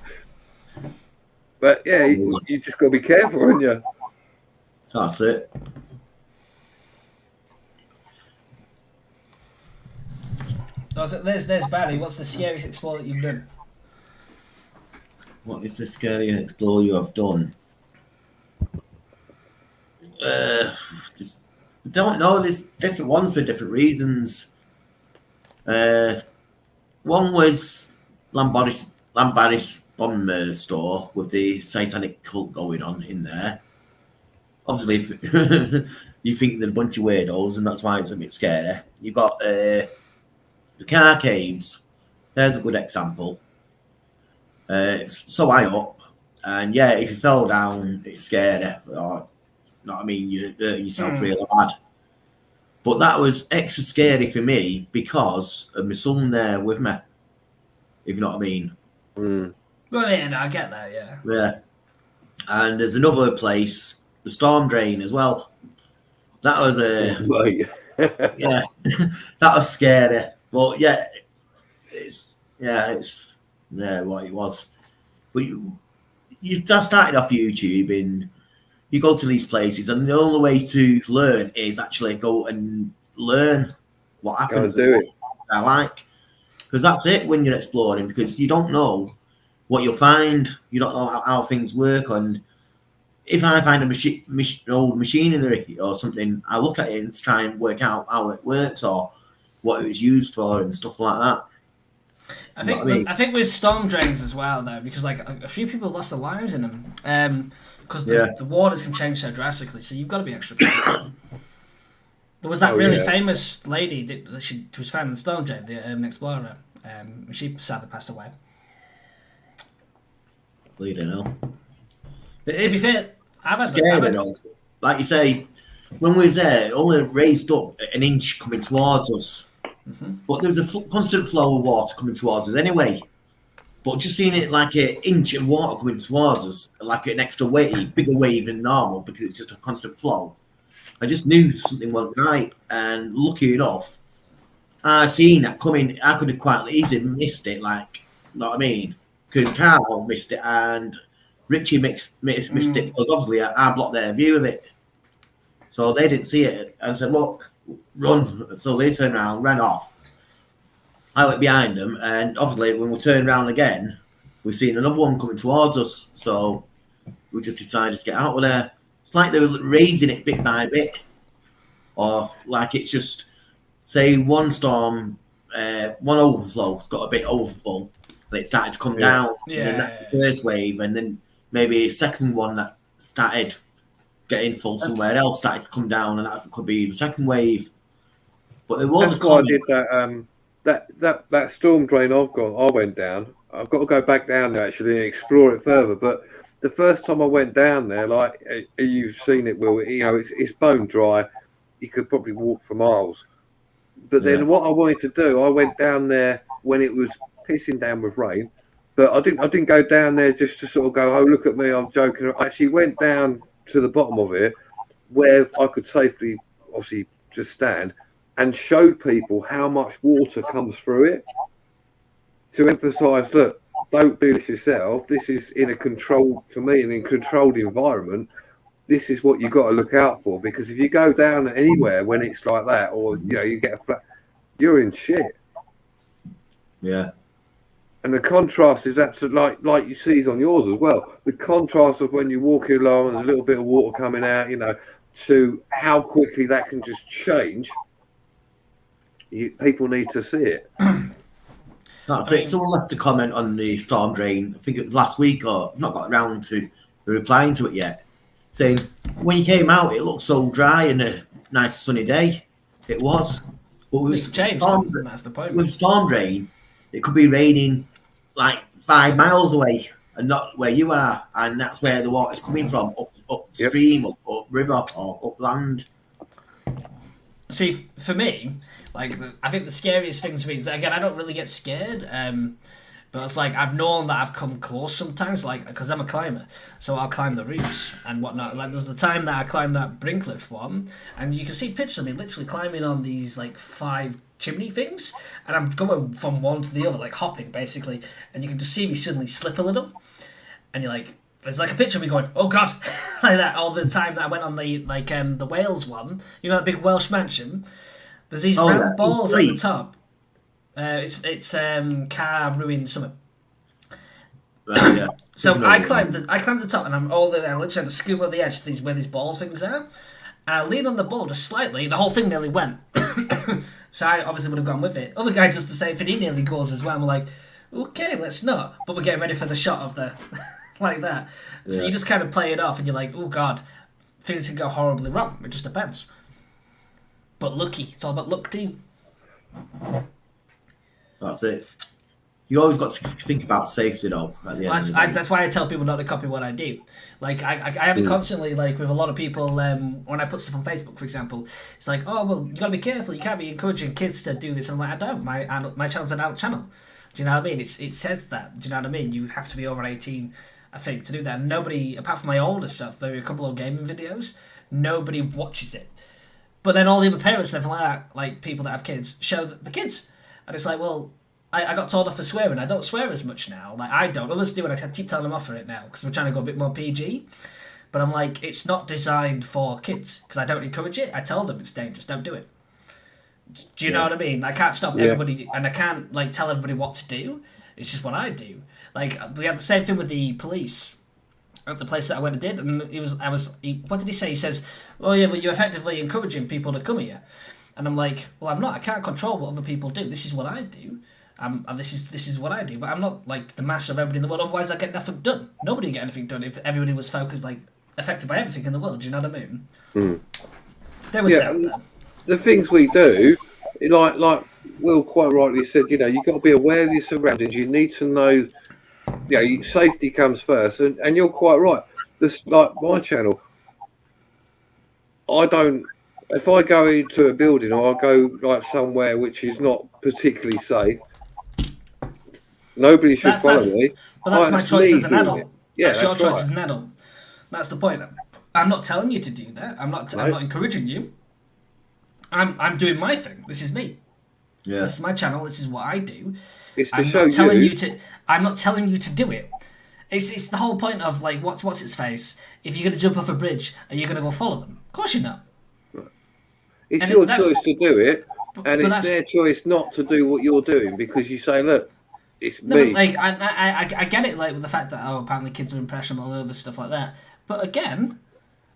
but yeah, you just got to be careful, haven't you? That's it. Oh, so there's Barry. What's the scariest explore that you've done? What is the scariest explore you have done? Don't know. There's different ones for different reasons. One was Lambaris bomb store with the satanic cult going on in there. Obviously, you think they're a bunch of weirdos, and that's why it's a bit scary. You've got the car caves. There's a good example. It's so high up, and yeah, if you fell down, it's scary. Or, you know what I mean? You hurt yourself really bad. But that was extra scary for me because of my son there with me. If you know what I mean. Mm. Well, yeah, no, I get that, yeah. Yeah. And there's another place, the storm drain as well. That was yeah, that was scary. But yeah, it's what it was. But you started off YouTube and you go to these places, and the only way to learn is actually go and learn what happens. Go and do it. I like, because that's it when you're exploring, because you don't know what you'll find, you don't know how things work. And if I find old machinery or something, I look at it and try and work out how it works or what it was used for and stuff like that. I think with storm drains as well, though, because like a few people lost their lives in them. Because the waters can change so drastically, so you've got to be extra careful. There was that famous lady that she was found in the storm drain, the urban explorer. She sadly passed away. Bleeding hell. It To be is fair, scary though. Like you say, when we was there, it only raised up an inch coming towards us. Mm-hmm. But there was a constant flow of water coming towards us anyway. But just seeing it like an inch of water coming towards us, like an extra wave, bigger wave than normal, because it's just a constant flow, I just knew something wasn't right. And lucky enough, I seen that coming. I could have quite easily missed it, like, you know what I mean? Because Carl missed it and Richie missed it, because obviously I blocked their view of it. So they didn't see it. And I said, look, run. So they turned around, ran off. I went behind them, and obviously when we turned around again, we've seen another one coming towards us. So we just decided to get out of there. It's like they were raising it bit by bit, or like it's just say one storm, one overflow's got a bit overfull, and it started to come down, and then that's the first wave, and then maybe a second one that started getting full somewhere else started to come down, and that could be the second wave. But there was That's why I did that storm drain I went down. I've got to go back down there actually and explore it further. But the first time I went down there, like you've seen it, Will, you know, it's bone dry. You could probably walk for miles. But then what I wanted to do, I went down there when it was pissing down with rain. But I didn't go down there just to sort of go, oh, look at me, I'm joking. I actually went down to the bottom of it where I could safely, obviously, just stand and showed people how much water comes through it to emphasise, look, don't do this yourself. This is in a controlled, for me, in a controlled environment. This is what you've got to look out for, because if you go down anywhere when it's like that, or you know, you get a flat, you're in shit. Yeah. And the contrast is absolutely like you see on yours as well. The contrast of when you're walking along and there's a little bit of water coming out, you know, to how quickly that can just change. People need to see it. That's it. Someone left a comment on the storm drain. I think it was last week, or I've not got around to replying to it yet, saying when you came out, it looked so dry and a nice sunny day. It was, but with that's the point. With storm drain, it could be raining like 5 miles away and not where you are, and that's where the water's coming from, upstream, up river, or upland. See, for me, like, I think the scariest things for me is that, again, I don't really get scared, but it's like I've known that I've come close sometimes, like, because I'm a climber, so I'll climb the roofs and whatnot. Like, there's the time that I climbed that Brinkliff one, and you can see pictures of me literally climbing on these, like, 5 chimney things, and I'm going from one to the other, like, hopping, basically, and you can just see me suddenly slip a little, and you're like, there's like a picture of me going, oh god, like that, all the time that I went on the Wales one, you know, that big Welsh mansion. There's these round balls at the top. It's Car Ruin Summit. Right, yeah. So I climbed the top, and I'm all there. I literally had to scoop over the edge to where these balls things are, and I lean on the ball just slightly. The whole thing nearly went. So I obviously would have gone with it. Other guy does the same thing. He nearly goes as well. And we're like, okay, let's not. But we're getting ready for the shot of the like that. So you just kind of play it off, and you're like, oh god, things can go horribly wrong. It just depends. But lucky, it's all about luck too. That's it. You always got to think about safety, though. At the end of the day. That's why I tell people not to copy what I do. Like, I have it constantly, like, with a lot of people, when I put stuff on Facebook, for example, it's like, oh, well, you got to be careful. You can't be encouraging kids to do this. And I'm like, I don't. My channel's an adult channel. Do you know what I mean? It says that. Do you know what I mean? You have to be over 18, I think, to do that. And nobody, apart from my older stuff, maybe a couple of gaming videos, nobody watches it. But then all the other parents and everything like that, like people that have kids, show the kids. And it's like, well, I got told off for swearing. I don't swear as much now. Like, I don't. Others do, and I keep telling them off for it now because we're trying to go a bit more PG. But I'm like, it's not designed for kids because I don't encourage it. I tell them it's dangerous. Don't do it. Do you know what I mean? I can't stop everybody, and I can't, like, tell everybody what to do. It's just what I do. Like, we had the same thing with the police at the place that I went and did, and what did he say? He says, oh yeah, well, you're effectively encouraging people to come here. And I'm like, well, I'm not. I can't control what other people do. This is what I do. And this is what I do. But I'm not like the mass of everybody in the world. Otherwise, I'd get nothing done. Nobody would get anything done if everybody was focused, like, affected by everything in the world. Do you know what I mean? There was the things we do, like Will quite rightly said, you know, you've got to be aware of your surroundings. You need to know, you know, safety comes first. And you're quite right. This, like my channel, if I go into a building or I go like somewhere which is not particularly safe, nobody should follow me. But that's my choice as an adult. Yeah, that's your choice as an adult. That's the point. I'm not telling you to do that. I'm not encouraging you. I'm doing my thing. This is me. Yeah. This is my channel. This is what I do. It's to show you. I'm not telling you to do it. It's the whole point of, like, what's its face? If you're going to jump off a bridge, are you going to go follow them? Of course you're not. It's your choice to do it, and it's their choice not to do what you're doing because you say, look, it's No, me. but like I get it, like with the fact that apparently kids are impressionable and all this stuff like that. But again,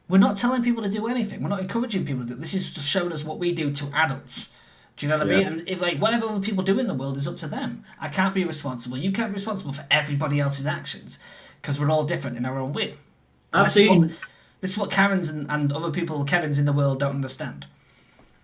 we're not telling people to do anything. We're not encouraging people to do. This is just showing us what we do to adults. Do you know what I mean? And if like whatever other people do in the world is up to them. I can't be responsible. You can't be responsible for everybody else's actions because we're all different in our own way. This is what Karens and other people, Kevins in the world don't understand.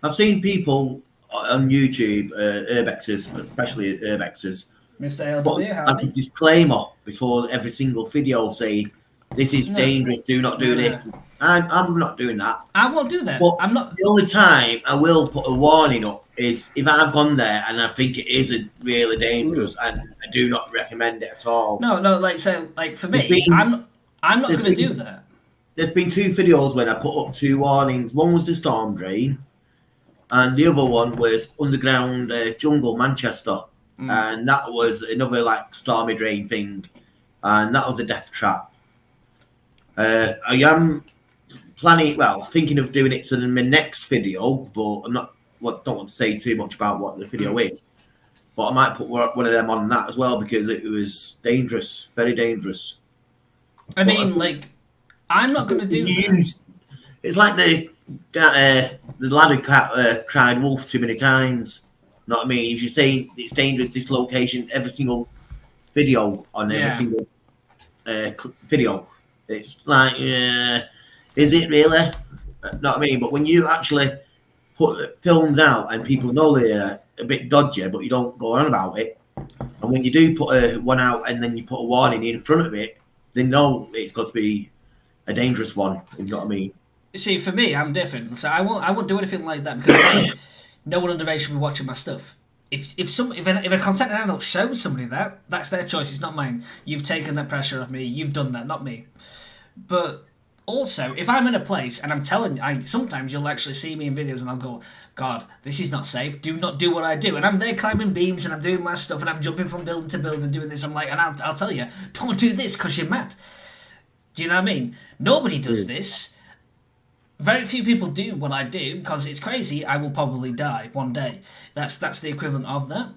I've seen people on YouTube, urbexers, especially urbexers, Mr. put ALW, like a disclaimer before every single video saying, "This is dangerous. Do not do this." I'm not doing that. I won't do that. But I'm not. The only time I will put a warning up is if I've gone there and I think it is really dangerous, and I do not recommend it at all. No, like so, like for me, I'm not going to do that. There's been 2 videos when I put up 2 warnings. One was the storm drain, and the other one was underground jungle Manchester, and that was another like stormy drain thing, and that was a death trap. I am thinking of doing it in my next video, but I'm not. Don't want to say too much about what the video is, but I might put one of them on that as well because it was dangerous, very dangerous. I mean, like, I'm not going to do that. It's like the lad who cried wolf too many times. You know what I mean? If you're saying it's dangerous, this location, every single video on every single video, it's like, is it really? Know what I mean? But when you actually put films out and people know they're a bit dodgy, but you don't go on about it, and when you do put one out and then you put a warning in front of it, they know it's got to be a dangerous one. You know what I mean? See, for me, I'm different. So I won't do anything like that because no one underage should be watching my stuff. If a consenting adult shows somebody that's their choice. It's not mine. You've taken that pressure off me. You've done that, not me. But also, if I'm in a place and I'm telling you, sometimes you'll actually see me in videos and I'll go, God, this is not safe. Do not do what I do. And I'm there climbing beams and I'm doing my stuff and I'm jumping from building to building doing this. I'm like, and I'll tell you, don't do this because you're mad. Do you know what I mean? Nobody does this. Very few people do what I do because it's crazy. I will probably die one day. That's the equivalent of that.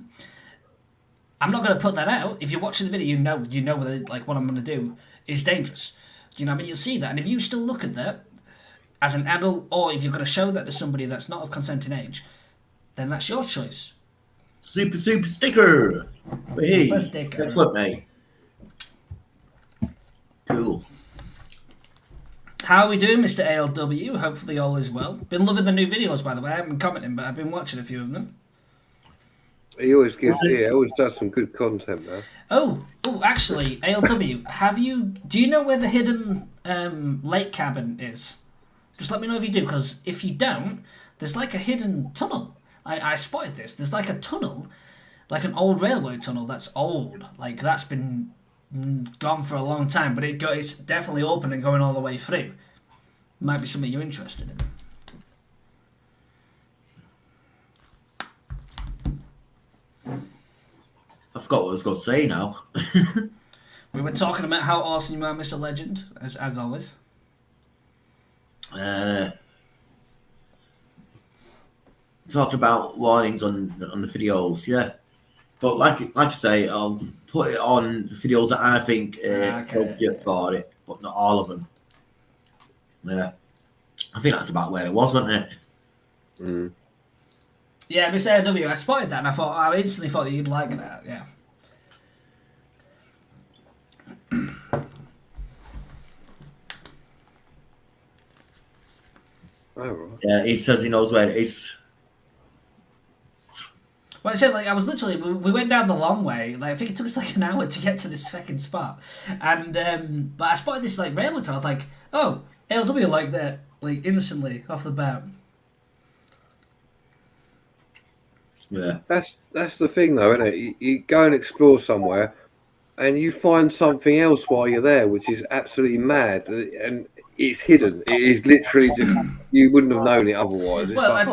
I'm not going to put that out. If you're watching the video, you know what I'm going to do is dangerous. Do you know what I mean? You'll see that. And if you still look at that as an adult, or if you're going to show that to somebody that's not of consenting age, then that's your choice. Super sticker. Hey, Super sticker. Next one, mate. Cool. How are we doing, Mr. ALW? Hopefully all is well. Been loving the new videos, by the way. I haven't been commenting, but I've been watching a few of them. He always does some good content, though. Oh, actually, ALW, do you know where the hidden lake cabin is? Just let me know if you do, because if you don't, there's like a hidden tunnel. I spotted this. There's like a tunnel, like an old railway tunnel that's old. Like, that's been gone for a long time, but it's definitely open and going all the way through. Might be something you're interested in. I forgot what I was going to say now. We were talking about how awesome you are, Mr. Legend, as always. Talking about warnings on the videos, yeah. But like I say, I'll put it on the videos that I think appropriate for it, but not all of them. Yeah, I think that's about where it was, wasn't it? Mm. Yeah, Miss AW, I spotted that and I instantly thought that you'd like that. Yeah. Oh, right. Yeah, he says he knows where it is. Well, I said, like, I was literally, we went down the long way. Like, I think it took us like an hour to get to this fucking spot. And, but I spotted this, like, railway tunnel. I was like, oh, ALW like that, like, instantly, off the bat. Yeah. That's the thing, though, isn't it? You go and explore somewhere, and you find something else while you're there, which is absolutely mad, and it's hidden. It is literally just you wouldn't have known it otherwise. It's Well, like,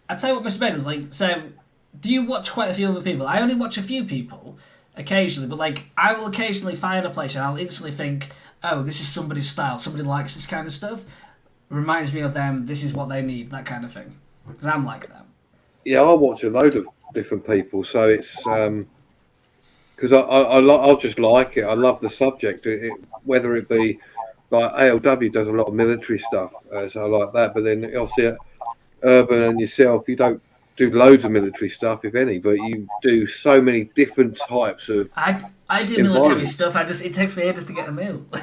I tell you what, Mr. Baker's like. So, do you watch quite a few other people? I only watch a few people occasionally, but like I will occasionally find a place and I'll instantly think, oh, this is somebody's style. Somebody likes this kind of stuff. Reminds me of them. This is what they need. That kind of thing. Because I'm like that. yeah, I watch a load of different people, so it's because I just like it. I love the subject. Whether it be like ALW does a lot of military stuff, so I like that. But then obviously, Urban and yourself, you don't do loads of military stuff, if any, but you do so many different types of. I do military stuff. It takes me ages to get them out.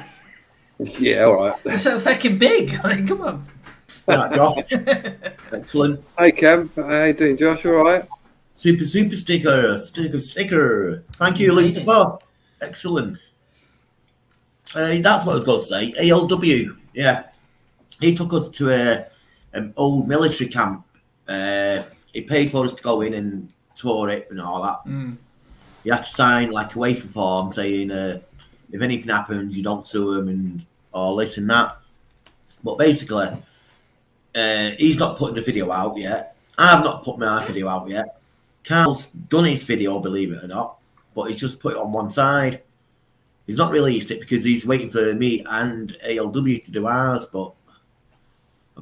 Yeah, all right. They're so fucking big. Like, come on. Right, Josh. Excellent. Hey Cam, how you doing, Josh? All right. Super sticker. Thank you, Lucifer. Excellent. That's what I was going to say. ALW. Yeah, he took us to an old military camp. He paid for us to go in and tour it and all that. You have to sign like a waiver form saying if anything happens, you don't sue him and all this and that. But basically, he's not putting the video out yet. I've not put my video out yet. Carl's done his video, believe it or not, but he's just put it on one side. He's not released it because he's waiting for me and ALW to do ours, but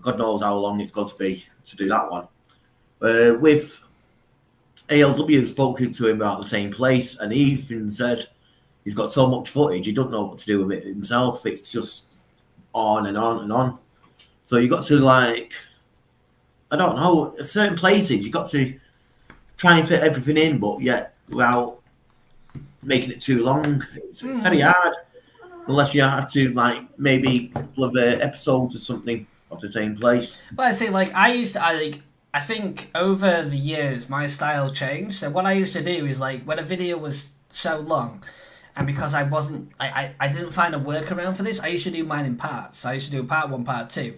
God knows how long it's got to be to do that one. With ALW, spoken to him about the same place, and he even said he's got so much footage, he doesn't know what to do with it himself. It's just on and on and on. So you got to, like, I don't know, certain places you got to try and fit everything in, but yet without making it too long. It's very hard, unless you have to, like, maybe a couple of episodes or something of the same place. Well, I say, like, I think over the years my style changed. So what I used to do is, like, when a video was so long, and because I didn't find a workaround for this, I used to do mine in parts. So I used to do part 1, part 2.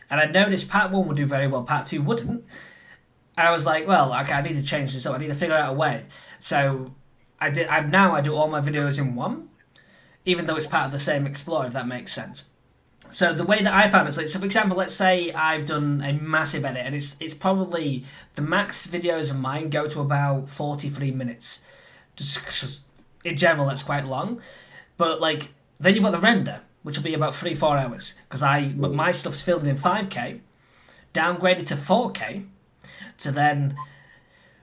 And I noticed part 1 would do very well, part 2 wouldn't. And I was like, well, okay, I need to change this up. I need to figure out a way. So I do all my videos in one, even though it's part of the same Explore, if that makes sense. So the way that I found it is, like, so for example, let's say I've done a massive edit, and it's probably, the max videos of mine go to about 43 minutes. Just in general, that's quite long. But, like, then you've got the render, which will be about 3-4 hours, because my stuff's filmed in 5K, downgraded to 4K, to then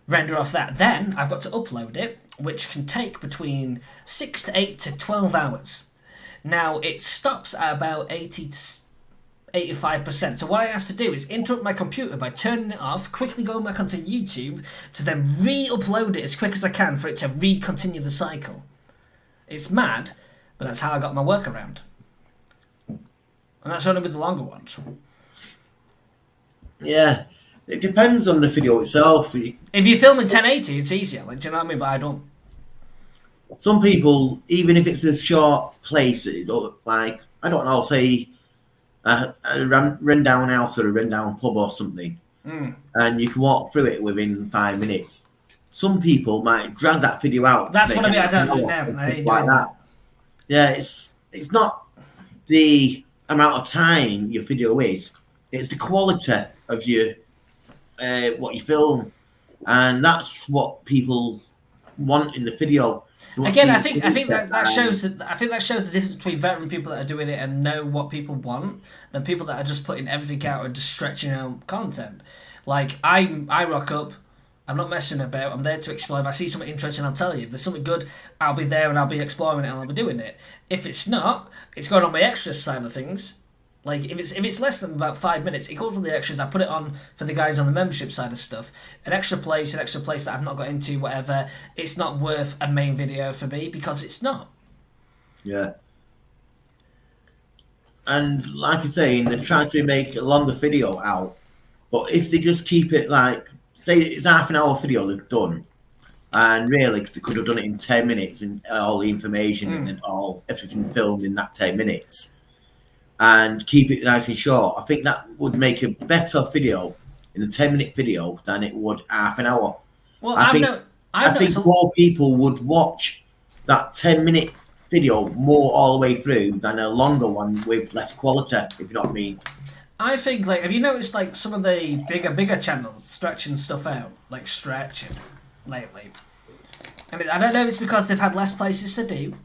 render off that. Then I've got to upload it, which can take between 6 to 8 to 12 hours. Now, it stops at about 80 to 85%. So what I have to do is interrupt my computer by turning it off, quickly go back onto YouTube, to then re-upload it as quick as I can for it to re-continue the cycle. It's mad, but that's how I got my workaround. And that's only with the longer ones. Yeah, it depends on the video itself. If you film in 1080, it's easier. Like, do you know what I mean? But I don't. Some people, even if it's in short places, or like, I don't know, say a rundown house or a rundown pub or something, and you can walk through it within 5 minutes. Some people might drag that video out. That's what I mean. I don't know. Like that. Yeah, it's not the amount of time your video is; it's the quality of your what you film, and that's what people want in the video. Again, I think that shows the difference between veteran people that are doing it and know what people want than people that are just putting everything out and just stretching out content. Like, I rock up, I'm not messing about, I'm there to explore. If I see something interesting, I'll tell you. If there's something good, I'll be there and I'll be exploring it and I'll be doing it. If it's not, it's going on my extras side of things. Like, if it's less than about 5 minutes, it goes on the extras. I put it on for the guys on the membership side of stuff. An extra place that I've not got into, whatever. It's not worth a main video for me because it's not. Yeah. And like I say, they try to make a longer video out. But if they just keep it like, say it's half an hour video they've done, and really they could have done it in 10 minutes and all the information and everything filmed in that 10 minutes. And keep it nice and short. I think that would make a better video in a 10-minute video than it would half an hour. Well, I think more people would watch that 10-minute video more all the way through than a longer one with less quality, if you know what I mean. I think, like, have you noticed, like, some of the bigger channels stretching stuff out, like stretching lately? And I don't know if it's because they've had less places to do,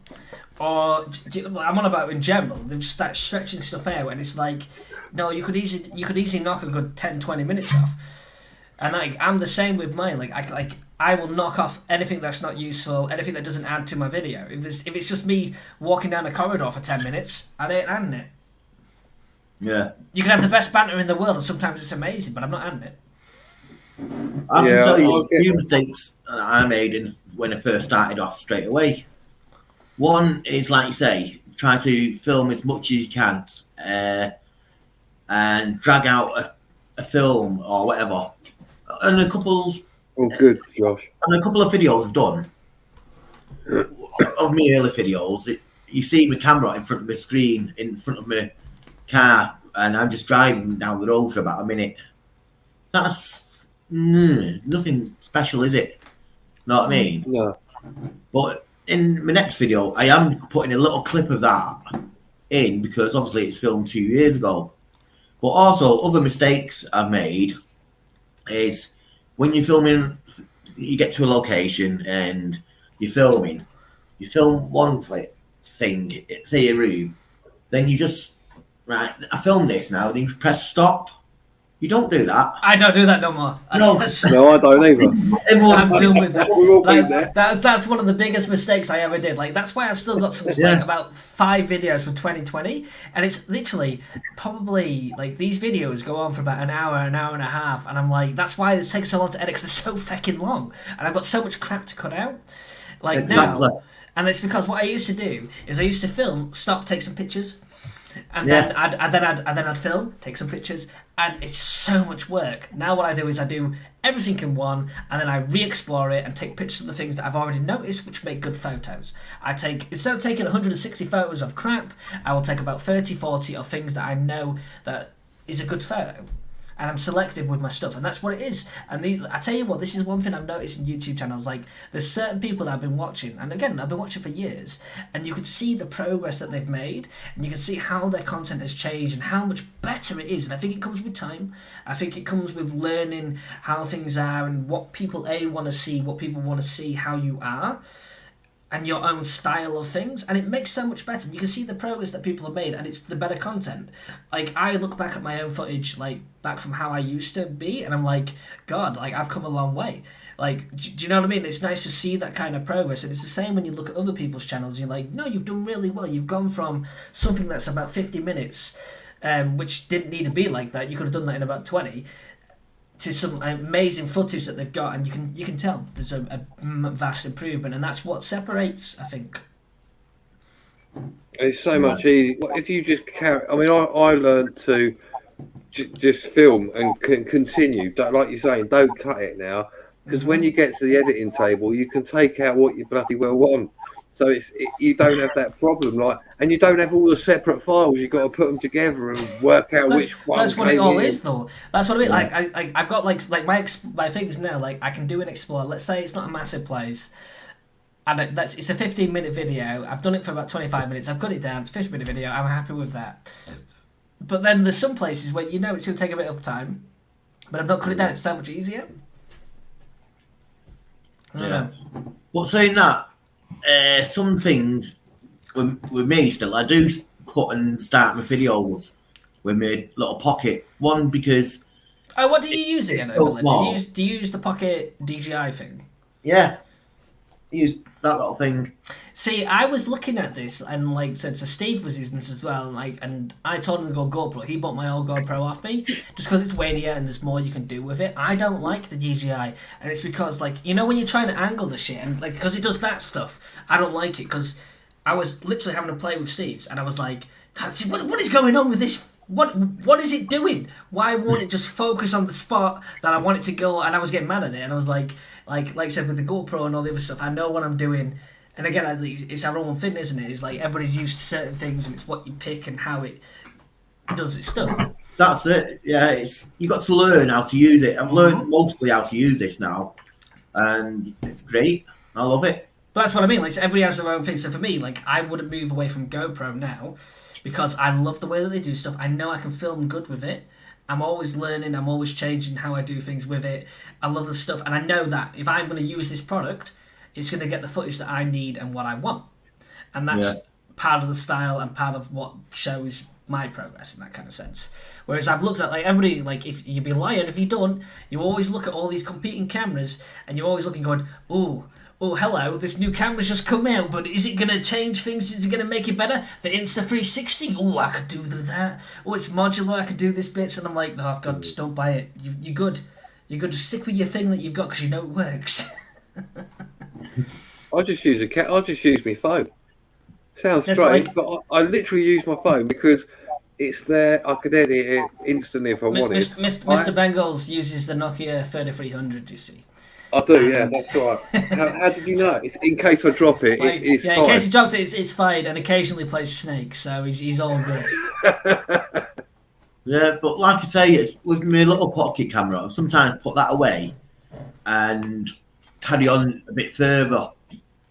or I'm on about in general. They've just started stretching stuff out, and it's like, no, you could easily knock a good 10-20 minutes off. And like I'm the same with mine. I will knock off anything that's not useful, anything that doesn't add to my video. If it's just me walking down a corridor for 10 minutes, I ain't adding it. Yeah. You can have the best banter in the world, and sometimes it's amazing, but I'm not adding it. I can tell you a get few that. mistakes that I made when I first started off straight away. One is, like you say, try to film as much as you can and drag out a film or whatever. And a couple Oh, good, Josh. of videos I've done of my early videos, you see my camera in front of my screen, in front of my car, and I'm just driving down the road for about a minute. That's nothing special, is it? Know what I mean? No. But in my next video, I am putting a little clip of that in because obviously it's filmed 2 years ago. But also, other mistakes I've made is when you're filming, you get to a location and you're filming, you film one thing, say a room, then you just, right, I filmed this now, then you press stop. You don't do that. I don't do that no more. No. No, I don't either. Everyone I'm done with that. We've all been there. That's one of the biggest mistakes I ever did. Like that's why I've still got some like about 5 videos from 2020, and it's literally probably like these videos go on for about an hour and a half, and I'm like, that's why it takes so long to edit because they're so fucking long, and I've got so much crap to cut out. Like Exactly. now, and it's because what I used to do is I used to film, stop, take some pictures. And then I'd film, take some pictures, and it's so much work. Now what I do is I do everything in one, and then I re-explore it and take pictures of the things that I've already noticed, which make good photos. Instead of taking 160 photos of crap, I will take about 30, 40 of things that I know that is a good photo. And I'm selective with my stuff, and that's what it is. And I tell you what, this is one thing I've noticed in YouTube channels. Like, there's certain people that I've been watching, and again, I've been watching for years, and you can see the progress that they've made, and you can see how their content has changed and how much better it is. And I think it comes with time. I think it comes with learning how things are and what people want to see, what people want to see, how you are. And your own style of things, and it makes so much better. You can see the progress that people have made, and it's the better content. Like, I look back at my own footage, like, back from how I used to be, and I'm like, God, like, I've come a long way. Like, do you know what I mean? It's nice to see that kind of progress, and it's the same when you look at other people's channels, and you're like, no, you've done really well. You've gone from something that's about 50 minutes, which didn't need to be like that. You could have done that in about 20, to some amazing footage that they've got, and you can tell there's a vast improvement, and that's what separates, I think. It's so much easier if you just carry. I mean, I learned to just film and continue. Like you're saying, don't cut it now, because when you get to the editing table, you can take out what you bloody well want. So you don't have that problem, and you don't have all the separate files. You've got to put them together and work out which one. That's what it all is, though. That's what I mean. Like I've got like my things now. Like I can do an explore. Let's say it's not a massive place, and it's a 15-minute video. I've done it for about 25 minutes. I've cut it down. It's a 15-minute video. I'm happy with that. But then there's some places where it's going to take a bit of time, but I've not cut it down. It's so much easier. I don't know. But saying that. Some things with me still, I do cut and start my videos with my little pocket. One, because what do you use again? so small. Do you use the Pocket DJI thing? Yeah, use that little thing. See, I was looking at this and said, so Steve was using this as well, and I told him to go GoPro. He bought my old GoPro off me just because it's weightier and there's more you can do with it. I don't like the DJI, and it's because when you're trying to angle the shit and because it does that stuff, I don't like it because I was literally having to play with Steve's and I was like, what is going on with this? What is it doing? Why won't it just focus on the spot that I want it to go? And I was getting mad at it, and I was like I said with the GoPro and all the other stuff, I know what I'm doing. And again, it's our own thing, isn't it? It's like everybody's used to certain things, and it's what you pick and how it does its stuff. That's it. Yeah, you got to learn how to use it. I've learned mostly how to use this now, and it's great. I love it. But that's what I mean. So everybody has their own thing. So for me, I wouldn't move away from GoPro now because I love the way that they do stuff. I know I can film good with it. I'm always learning. I'm always changing how I do things with it. I love the stuff, and I know that if I'm going to use this product, it's going to get the footage that I need and what I want. And that's part of the style and part of what shows my progress in that kind of sense. Whereas I've looked at like everybody, like if you'd be lying if you don't, you always look at all these competing cameras and you're always looking going, oh hello, this new camera's just come out, but is it gonna change things? Is it gonna make it better? The Insta360, oh I could do that. Oh it's modular, I could do this bits, and I'm like, oh god, just don't buy it. You're good. Just stick with your thing that you've got because you know it works. I just use my phone. Sounds That's strange, like- but I literally use my phone because it's there. I could edit it instantly if I wanted. Mr. Bengals uses the Nokia 3300, you see. I do, yeah, that's right. How did you know? It's in case I drop it, Like, it's yeah, fine. in case he drops it, it's fine, and occasionally plays Snake, so he's all good. Yeah, but like I say, it's with my little pocket camera. I sometimes put that away and carry on a bit further.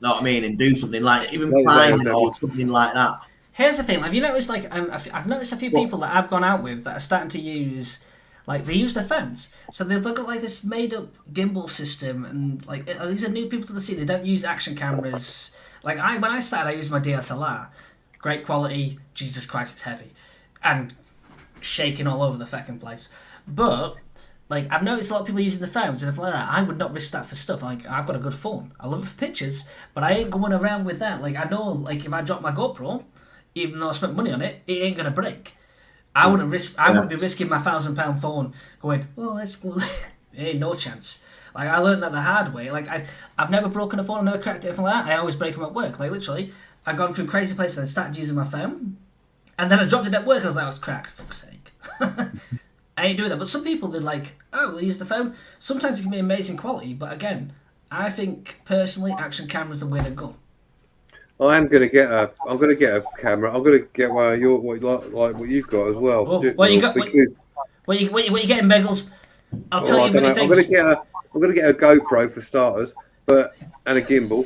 Know what I mean? And do something like even Yeah, climbing yeah. or something like that. Here's the thing: have you noticed? Like, I've noticed a few people that I've gone out with that are starting to use, like, they use their phones. So they've got like this made-up gimbal system, and like these are new people to the scene. They don't use action cameras. Like when I started, I used my DSLR, great quality. Jesus Christ, it's heavy, and shaking all over the fucking place. But like I've noticed a lot of people using the phones and stuff like that. I would not risk that for stuff. Like I've got a good phone. I love it for pictures, but I ain't going around with that. Like I know, like if I drop my GoPro, even though I spent money on it, it ain't gonna break. I wouldn't risk. I wouldn't be risking my £1,000 phone going. Well, let's go. Ain't no chance. Like I learned that the hard way. Like I've never broken a phone, I've never cracked it, anything like that. I always break them at work. Like literally, I've gone through crazy places and started using my phone, and then I dropped it at work and I was like, oh, it's cracked. Fuck's sake. I ain't doing that. But some people, they're like, oh, we'll use the phone. Sometimes it can be amazing quality, but again, I think personally, action camera's the way to go. I'm gonna get a camera. I'm gonna get one of your like what you've got as well. Oh, what you got? Because, What you getting, Bengals? I'll tell I you don't many know. things. I'm gonna get a GoPro for starters, and a gimbal.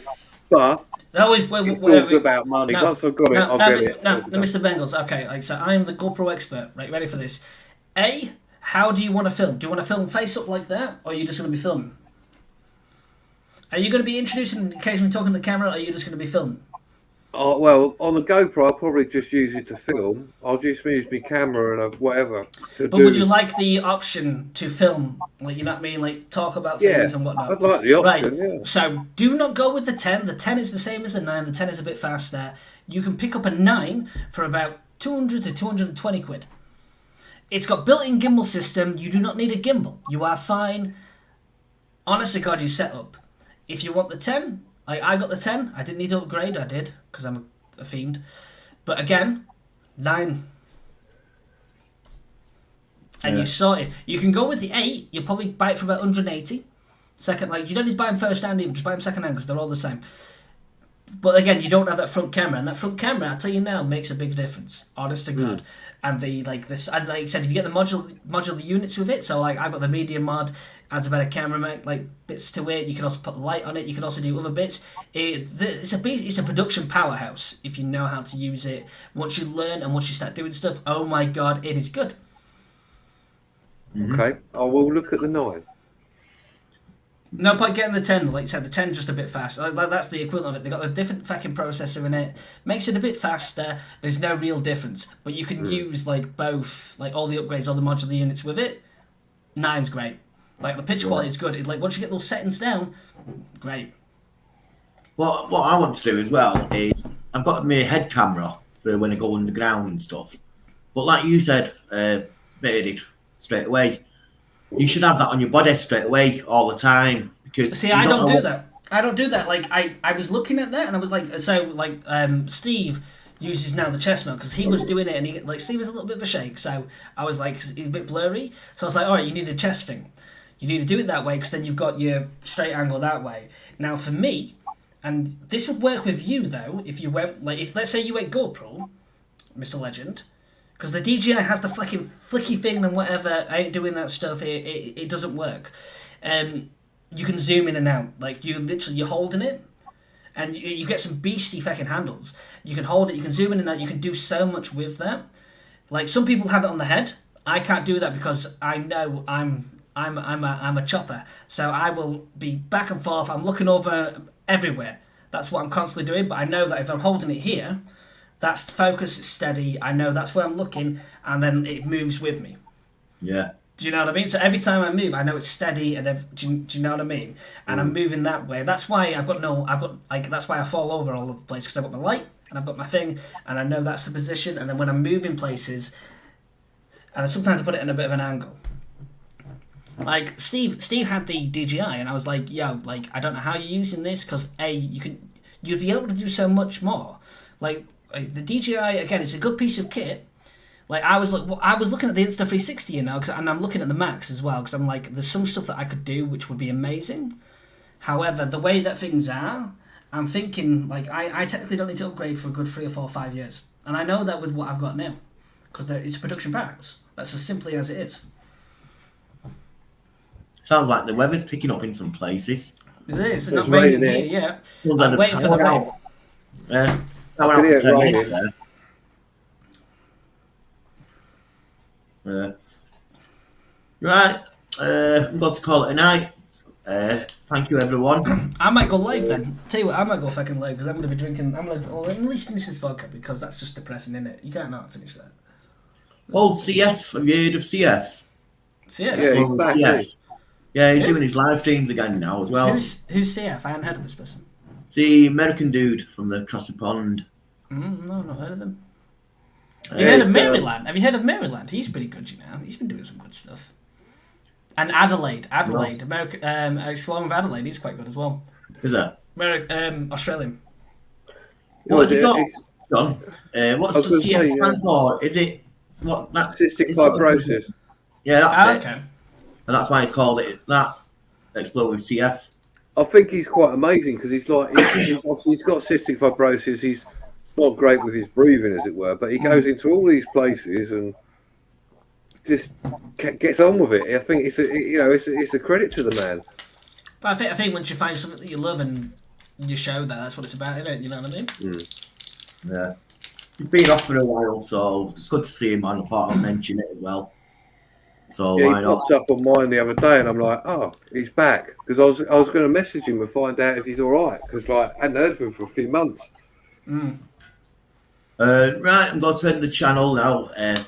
But No, it's all about money. No, Once I've got it, I'll get it. No, Mr. Bengals. Okay, like so, I'm the GoPro expert. Right, ready for this? A, how do you want to film? Do you want to film face up like that, or are you just going to be filming? Are you going to be introducing and occasionally talking to the camera, or are you just going to be filming? Oh, well, on the GoPro, I'll probably just use it to film. I'll just use my camera and whatever to But do. would you like the option to film? Like, you know what I mean? Like, talk about things and whatnot. I'd like the option, Right. yeah. So, do not go with the 10. The 10 is the same as the 9. The 10 is a bit faster. You can pick up a 9 for about 200 to 220 quid. It's got built-in gimbal system. You do not need a gimbal. You are fine. Honest to God, you set up. If you want the 10... Like, I got the 10. I didn't need to upgrade. I did, because I'm a fiend. But again, 9. And you sorted. You can go with the 8. You'll probably buy it for about 180. Second, like, you don't need to buy them first hand even. Just buy them second hand because they're all the same. But again, you don't have that front camera. And that front camera, I tell you now, makes a big difference. Honest to God. And the, like, this, and like I said, if you get the modular units with it, so, like, I've got the medium mod, adds a better camera, like, bits to it. You can also put light on it. You can also do other bits. It's a production powerhouse if you know how to use it. Once you learn and once you start doing stuff, oh my God, it is good. Okay, I will look at the 9. No point getting the 10. Like I said, the 10's just a bit faster. Like, that's the equivalent of it. They've got a different fucking processor in it. Makes it a bit faster. There's no real difference. But you can use, like, both, like, all the upgrades, all the modular units with it. 9's great. Like, the picture quality is good. Like, once you get those settings down, great. What I want to do as well is I've got my head camera for when I go underground and stuff. But like you said, Bearded, straight away, you should have that on your body straight away all the time. Because See, I don't do that. I don't do that. Like, I was looking at that and I was like, so, like, Steve uses now the chest mode because he was doing it and he, like, Steve is a little bit of a shake. So I was like, he's a bit blurry. So I was like, all right, you need a chest thing. You need to do it that way because then you've got your straight angle that way. Now, for me, and this would work with you, though, if you went, like, if let's say you went GoPro, Mr. Legend, because the DJI has the flicky thing and whatever, I ain't doing that stuff, it doesn't work. You can zoom in and out. Like, you're holding it, and you get some beastly fucking handles. You can hold it, you can zoom in and out, you can do so much with that. Like, some people have it on the head. I can't do that because I know I'm a chopper. So I will be back and forth, I'm looking over everywhere. That's what I'm constantly doing, but I know that if I'm holding it here, That's focus, it's steady. I know that's where I'm looking, and then it moves with me. Yeah. Do you know what I mean? So every time I move, I know it's steady, and do you know what I mean? And I'm moving that way. That's why that's why I fall over all over the place, because I've got my light and I've got my thing, and I know that's the position. And then when I'm moving places, and sometimes I put it in a bit of an angle. Like Steve had the DJI, and I was like, yo, like I don't know how you're using this, because you'd be able to do so much more. Like the DJI again, it's a good piece of kit. Like I was looking at the Insta360, you know, and I'm looking at the Max as well, because I'm like, there's some stuff that I could do which would be amazing. However, the way that things are, I'm thinking like I technically don't need to upgrade for a good 3 or 4 or 5 years, and I know that with what I've got now, because it's production parts. That's as simply as it is. Sounds like the weather's picking up in some places. It is. It's not It's raining raining here yet. Well, I'm waiting for the rain. Yeah. I can hear it raining. Right. I'm going to call it a night. Thank you, everyone. I might go live then. Tell you what, I might go fucking live, because I'm going to be drinking. At least finish this vodka, because that's just depressing, isn't it? You can't not finish that. Oh, CF. Have you heard of CF? So yeah, Yeah, he's back. CF. Isn't he? Yeah, he's doing his live streams again now as well. who's CF? I hadn't heard of this person. It's the American dude from the Crossy Pond. No, I've not heard of him. Have Yeah, you heard of it's, Maryland? Have you heard of Maryland? He's pretty good, you know. He's been doing some good stuff. And Adelaide, Nice. America, Exploring with Adelaide, he's quite good as well. Is that? Australian. What's he Yeah, got? it's John? What's I the was gonna CF say, stand for? Is it what? That, cystic it's got a- fibrosis. Yeah, that's it. Okay. And that's why it's called it that. Explode with CF. I think he's quite amazing, because he's like he's got cystic fibrosis. He's not great with his breathing, as it were, but he goes into all these places and just gets on with it. I think it's a credit to the man. But I think once you find something that you love and you show that's what it's about, isn't it? You know what I mean? Yeah. He's been off for a while, so it's good to see him, and I thought I'd mention it as well. So Yeah, why he not? popped up on mine the other day, and I'm like, oh, he's back, because I was going to message him and find out if he's all right, because like I hadn't heard from him for a few months. Right, I'm going to end the channel now,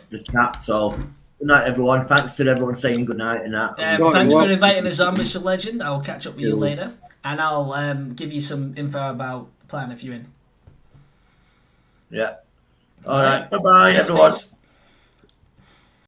the chat. So good night, everyone. Thanks to everyone saying good night and that. Right, Thanks well- for inviting us on, Mr. Legend. I'll catch up with you Yeah. later, and I'll give you some info about the plan if you're in. Yeah. All right. Bye bye, everyone. Thanks.